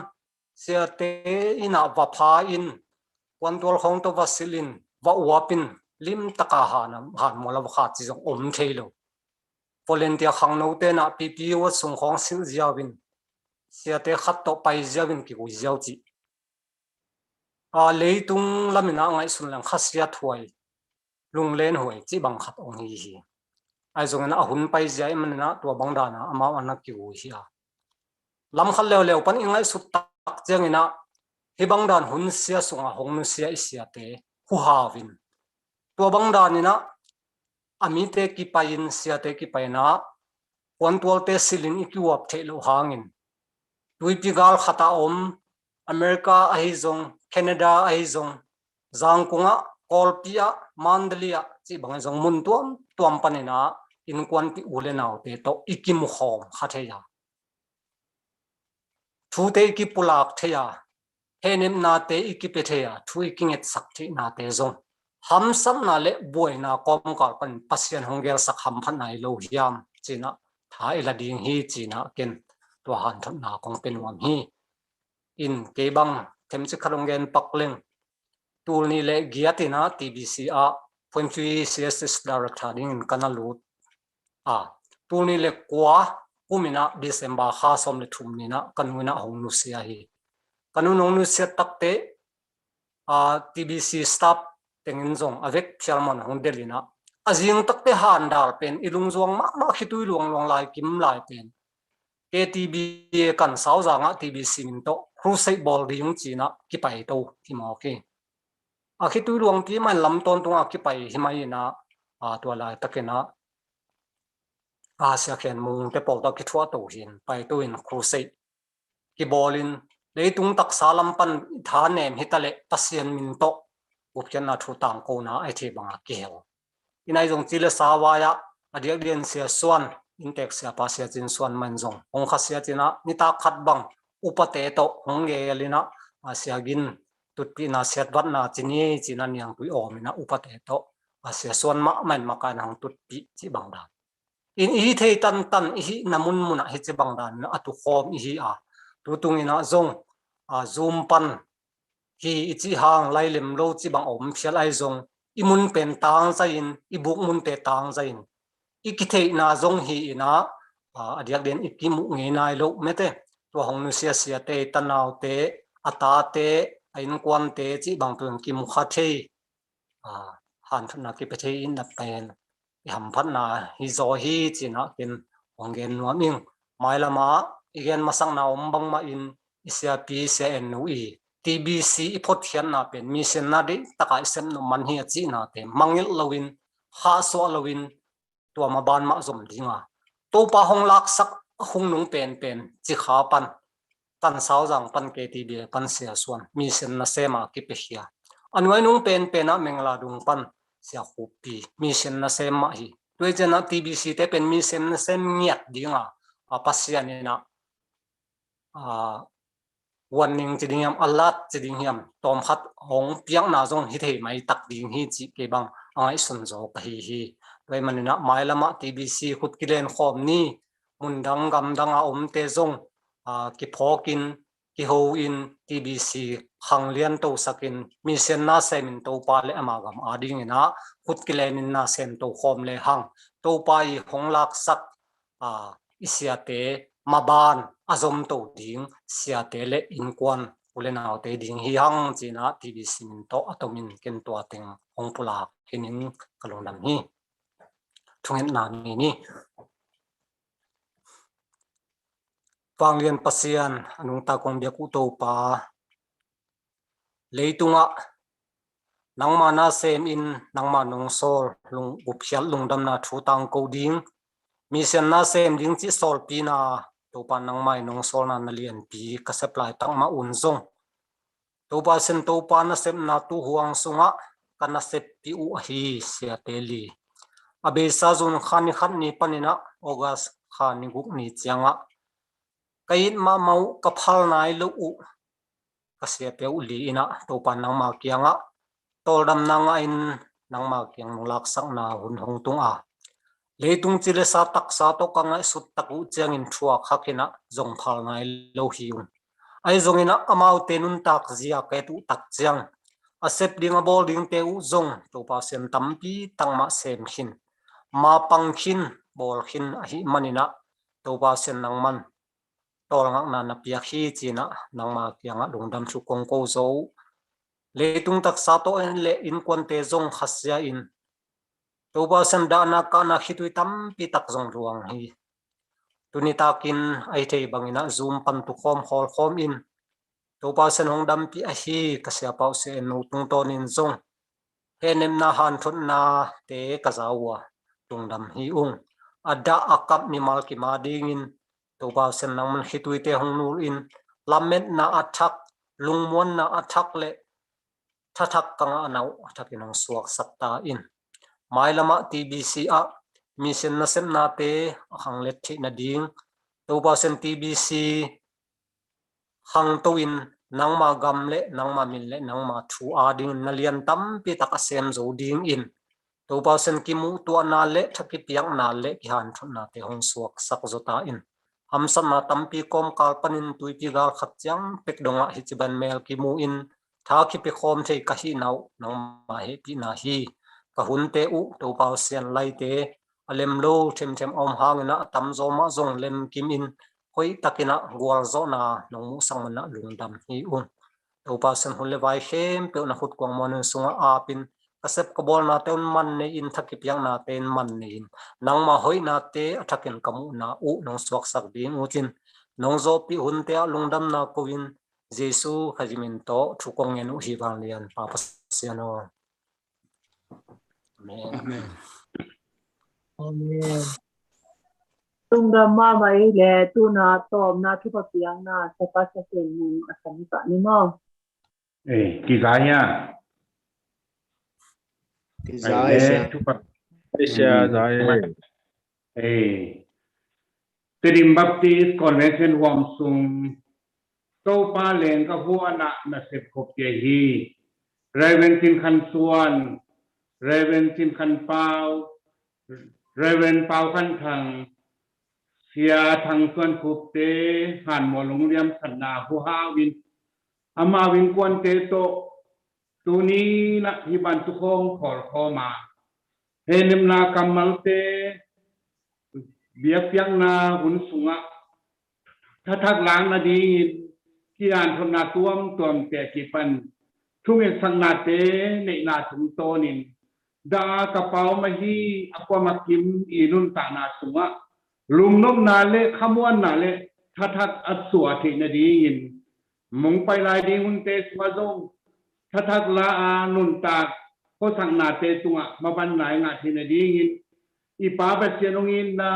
sia te ina wa pha in wan tol khong to vasilin wa pin lim taka han mola kha chi zong om theilo volunteer khang no te na PPO sung khong sil jiawin sia te khat to pai jiawin ki ui jiaw chi leitung lamina ngai sun lang khasia thuai lung len hoi chi bang khat ong hi ai zong na hun pai jai manna to bang da na ama ana ki ui hi lam khal lew pan ingai su tak chang ina hi bang dan hun sia sunga hong Nusia isia te hu hawin to bang dan ina ami te ki pain sia te ki paina wan tol te silin ikiwap thelo hangin tuipi gal khata om America ahi zong Canada ahi zong zangkunga kolpia mandalia chi bang zong mun tuam panina Innkuan pi ulenau te to ikim khom khatheya thu te ki pulak theya henem na te ikipetheya thu ikinget sakthi na te zong ham sam na le boy na kom kal pan pasien hongel sak ham phan nai lo hiam china thai la ding hi china ken to han thon na kong pen wam hi in ke bang them chi khalongen pakleng tul ni le giatina TBC a point 3 CSS director ding in kanalu tul ni le kwa kumina December kha som le thum ni na kanuna hong Nusia hi kanun hong Nusia takte TBC staff tengin zong avek chairman hong delina azing takte han dal pen ilung zong ma khitui luang lai kim lai pen KTB kan sau zanga TBC min to crusade ball ding china ki pai to ki mo ke khitui luang ti man lam ton tunga ki pai himai na to lai takena sia khen mung te pol to ki thua to hin pai to in crusade ki bolin leitung tak salam pan tha nem hitale pasien min to upchen na thu tang ko na ai the banga ke hel inai jong chile sawaya adiak dian sia swan intek sia pa sia chin swan man jong ong kha sia china nita khat bang upate to hong ge lina asia gin Tutpih na siat wat na chini china niang pui omina upate to asia swan ma man maka nang Tutpih chi bang da in hi thei tan hi namun muna hi chi bang dan na atu khom hi tu tungina zong zoom pan hi ichi hang lai lem lo chi bang om phial ai zong imun pen tang zain ibuk mun te tang zain ikithei na zong hi ina adiak den ikimu nge nai lo mete to hong Nusia sia te tanaw te ata te Innkuan te chi bang tun ki mu kha thei han thna ki pe thei in na pen ham phan na hi zo hi china ken ongen nuaming mailama igen masang na ombang ma in isia pi se NUI TBC ipot hian na pen mi sen na de takai sem no man hi chi na te mangil lowin kha so lowin to ma ban ma zom dinga to pa hong lak sak hung nung pen chi kha pan tan sao jang pan KTB pan sia suan mi sen na sema ki pe hia anwai nung pen na mengla dung pan sia khupi mi sen na sema hi tui chena TBC te pen mi sen na sem ngiat dinga pasian ina warning chidingyam alat chidingyam tom khat hong piang na zong hi thei mai tak ding hi chi ke bang angai sun zo ka hi toy manina mailama TBC khut kilen khom ni mundang gam danga om te zong ki phokin ki ho in TBC hanglian to sakin mi sen na semin to pa le ama gam ading ina khut kilen in na sen to khom le hang to pai hong lak sak isia te mà ban azom to ding sia tele Innkuan ule nào te ding hi hang china TBC min to atomin ken to teng ong pula kinin kalong dam hi thungen na ni Vang lian pasian anung ta kong bia ku to pa leitunga nangma na sem in nangma nong sol lung uphial lung dam na thu tang ko ding mi sen na sem ding chi sol pi na to pa nangmai nong sol na lian pi ka supply tang ma un zong to pa sen to pa na sem na tu huang sunga kana sep pi u hi sia teli abe sa zun khani khan ni panina August khani guk ni chianga kain ma mau ka phal nai lu u ka sia pe u li ina to pa nang ma kianga tol dam nang in nang ma kyang lak sak na hun hong tung a leitung chile sa tak sa to ka ngai sut tak u chiang in thua khakina zong phal nai lo hi un ai zong ina amau tenun tak zia ke tu tak chiang asep ding a bol ding te u zong to pa sem tampi tangma sem khin ma pang khin bol khin a hi manina to pa sen nang man tol ngak na pia khi china nangma kyanga lungdam chu kong ko zo leitung tak sa to en le Innkuan te zong khasya in to ba san da na ka na khitui tam pi tak zong ruang hi tuni takin ai thei bangina zoom pan tu khom khol khom in to ba san hong dam pi a hi ka sia pau se no tung ton in zong henem na han thun na te ka zawa tungdam hi ung ada akap ni mal ki ma ding in to ba sen nang man khitui te hong nul in lamet na athak lungmon na athak le thathak kanga nau athakinang suak sakta in mailama TBC a mission na sem na te hang let thi na ding to ba sen TBC hang to in nangma gam le nangma min le nangma thu a ding na lian tam pi tak asem zo ding in to ba sen ki mu tu na le thaki piang na le ki han thun na te hong suak sak zota in hamsam na tampi kom kalpanin tuipi gal khat chang pek donga hi chiban mel ki mu in tha ki pe khom thei ka hi nau nang ma he pi na hi ka hun te u to pa sian lai te alem lo them them om hang na tam zo ma zong lem kim in hoi takina gwal zo na nong mu sang na lungdam hi un to pa san hun le vai hem pe na khut kwang mon sunga a pin kasep ka bol na te man ne in thaki piang na ten man ne in nang ma hoi na te athakin kamu na u nong swak sak ding utin nong zo pi hun te lungdam na ko in Jesu hajimin to thukong enu hi wang lian pa pasiano Amen. Amen. Tung da ma mai le tu na tom na thu pa piang na sa pa sa se ni asam ka ni mo. Kỳ giá nha. Kỳ giá ấy chúc Phật. Trim Baptist Convention Wam Sung Tô Pa Leng ka hua na sep khop ye hi Reverend Tin Khan Suan Reverend Tin Khan Pau Reverend Pau Khan Thang Sia Thang Suan Khup Te Han Mo Long Liam San Na Hu Ha Win Ama Win Kwan Te To tu ni na hi ban tu khong khol khoma henem na kamal te bia piang na hun sunga thak lang na di ki an thon na tuam te ki pan thung en sang na te nei na thung to nin da ka pau ma hi akwa ma kim inun ta na sunga lum nom na le khamwan na le thak asua thi na di in mong pai lai di hun te sma zong thak la nun ta ko sang na te tunga ma ban nai nga thi na di in I pa ba sianong in na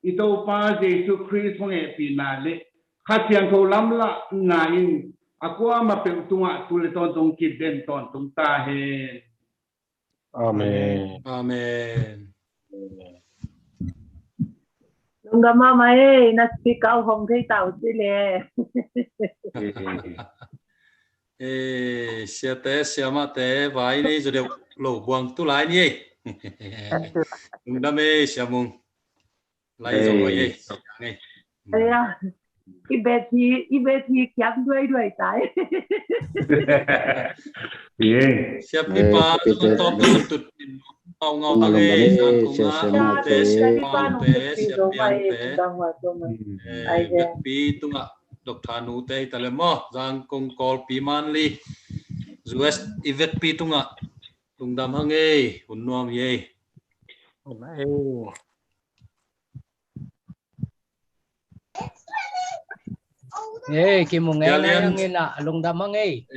ito pa Jesu Christ hong e pi na le khatiang tho lam la na in akwa ma pe tunga tu le ton tong kit den ton tung ta he Amen. Amen. Tung da ma mai na speak out hong thei tao chi le. Sia te sia ma te vai ni rồi đều lẩu buông tu lái đi. Mùng đam mê sia mùng lấy rồi vậy. Aya. Ibeti kiam đuôi tai. Sia sia pipa tu top tu ngau ange san kunga te pau te siapiang te vet pi tunga dok thanu te talemo jang kong kol pi man li US ivet pi tunga lungdam hange hunnom ye Ki mo ngay na yung ina lungdam hange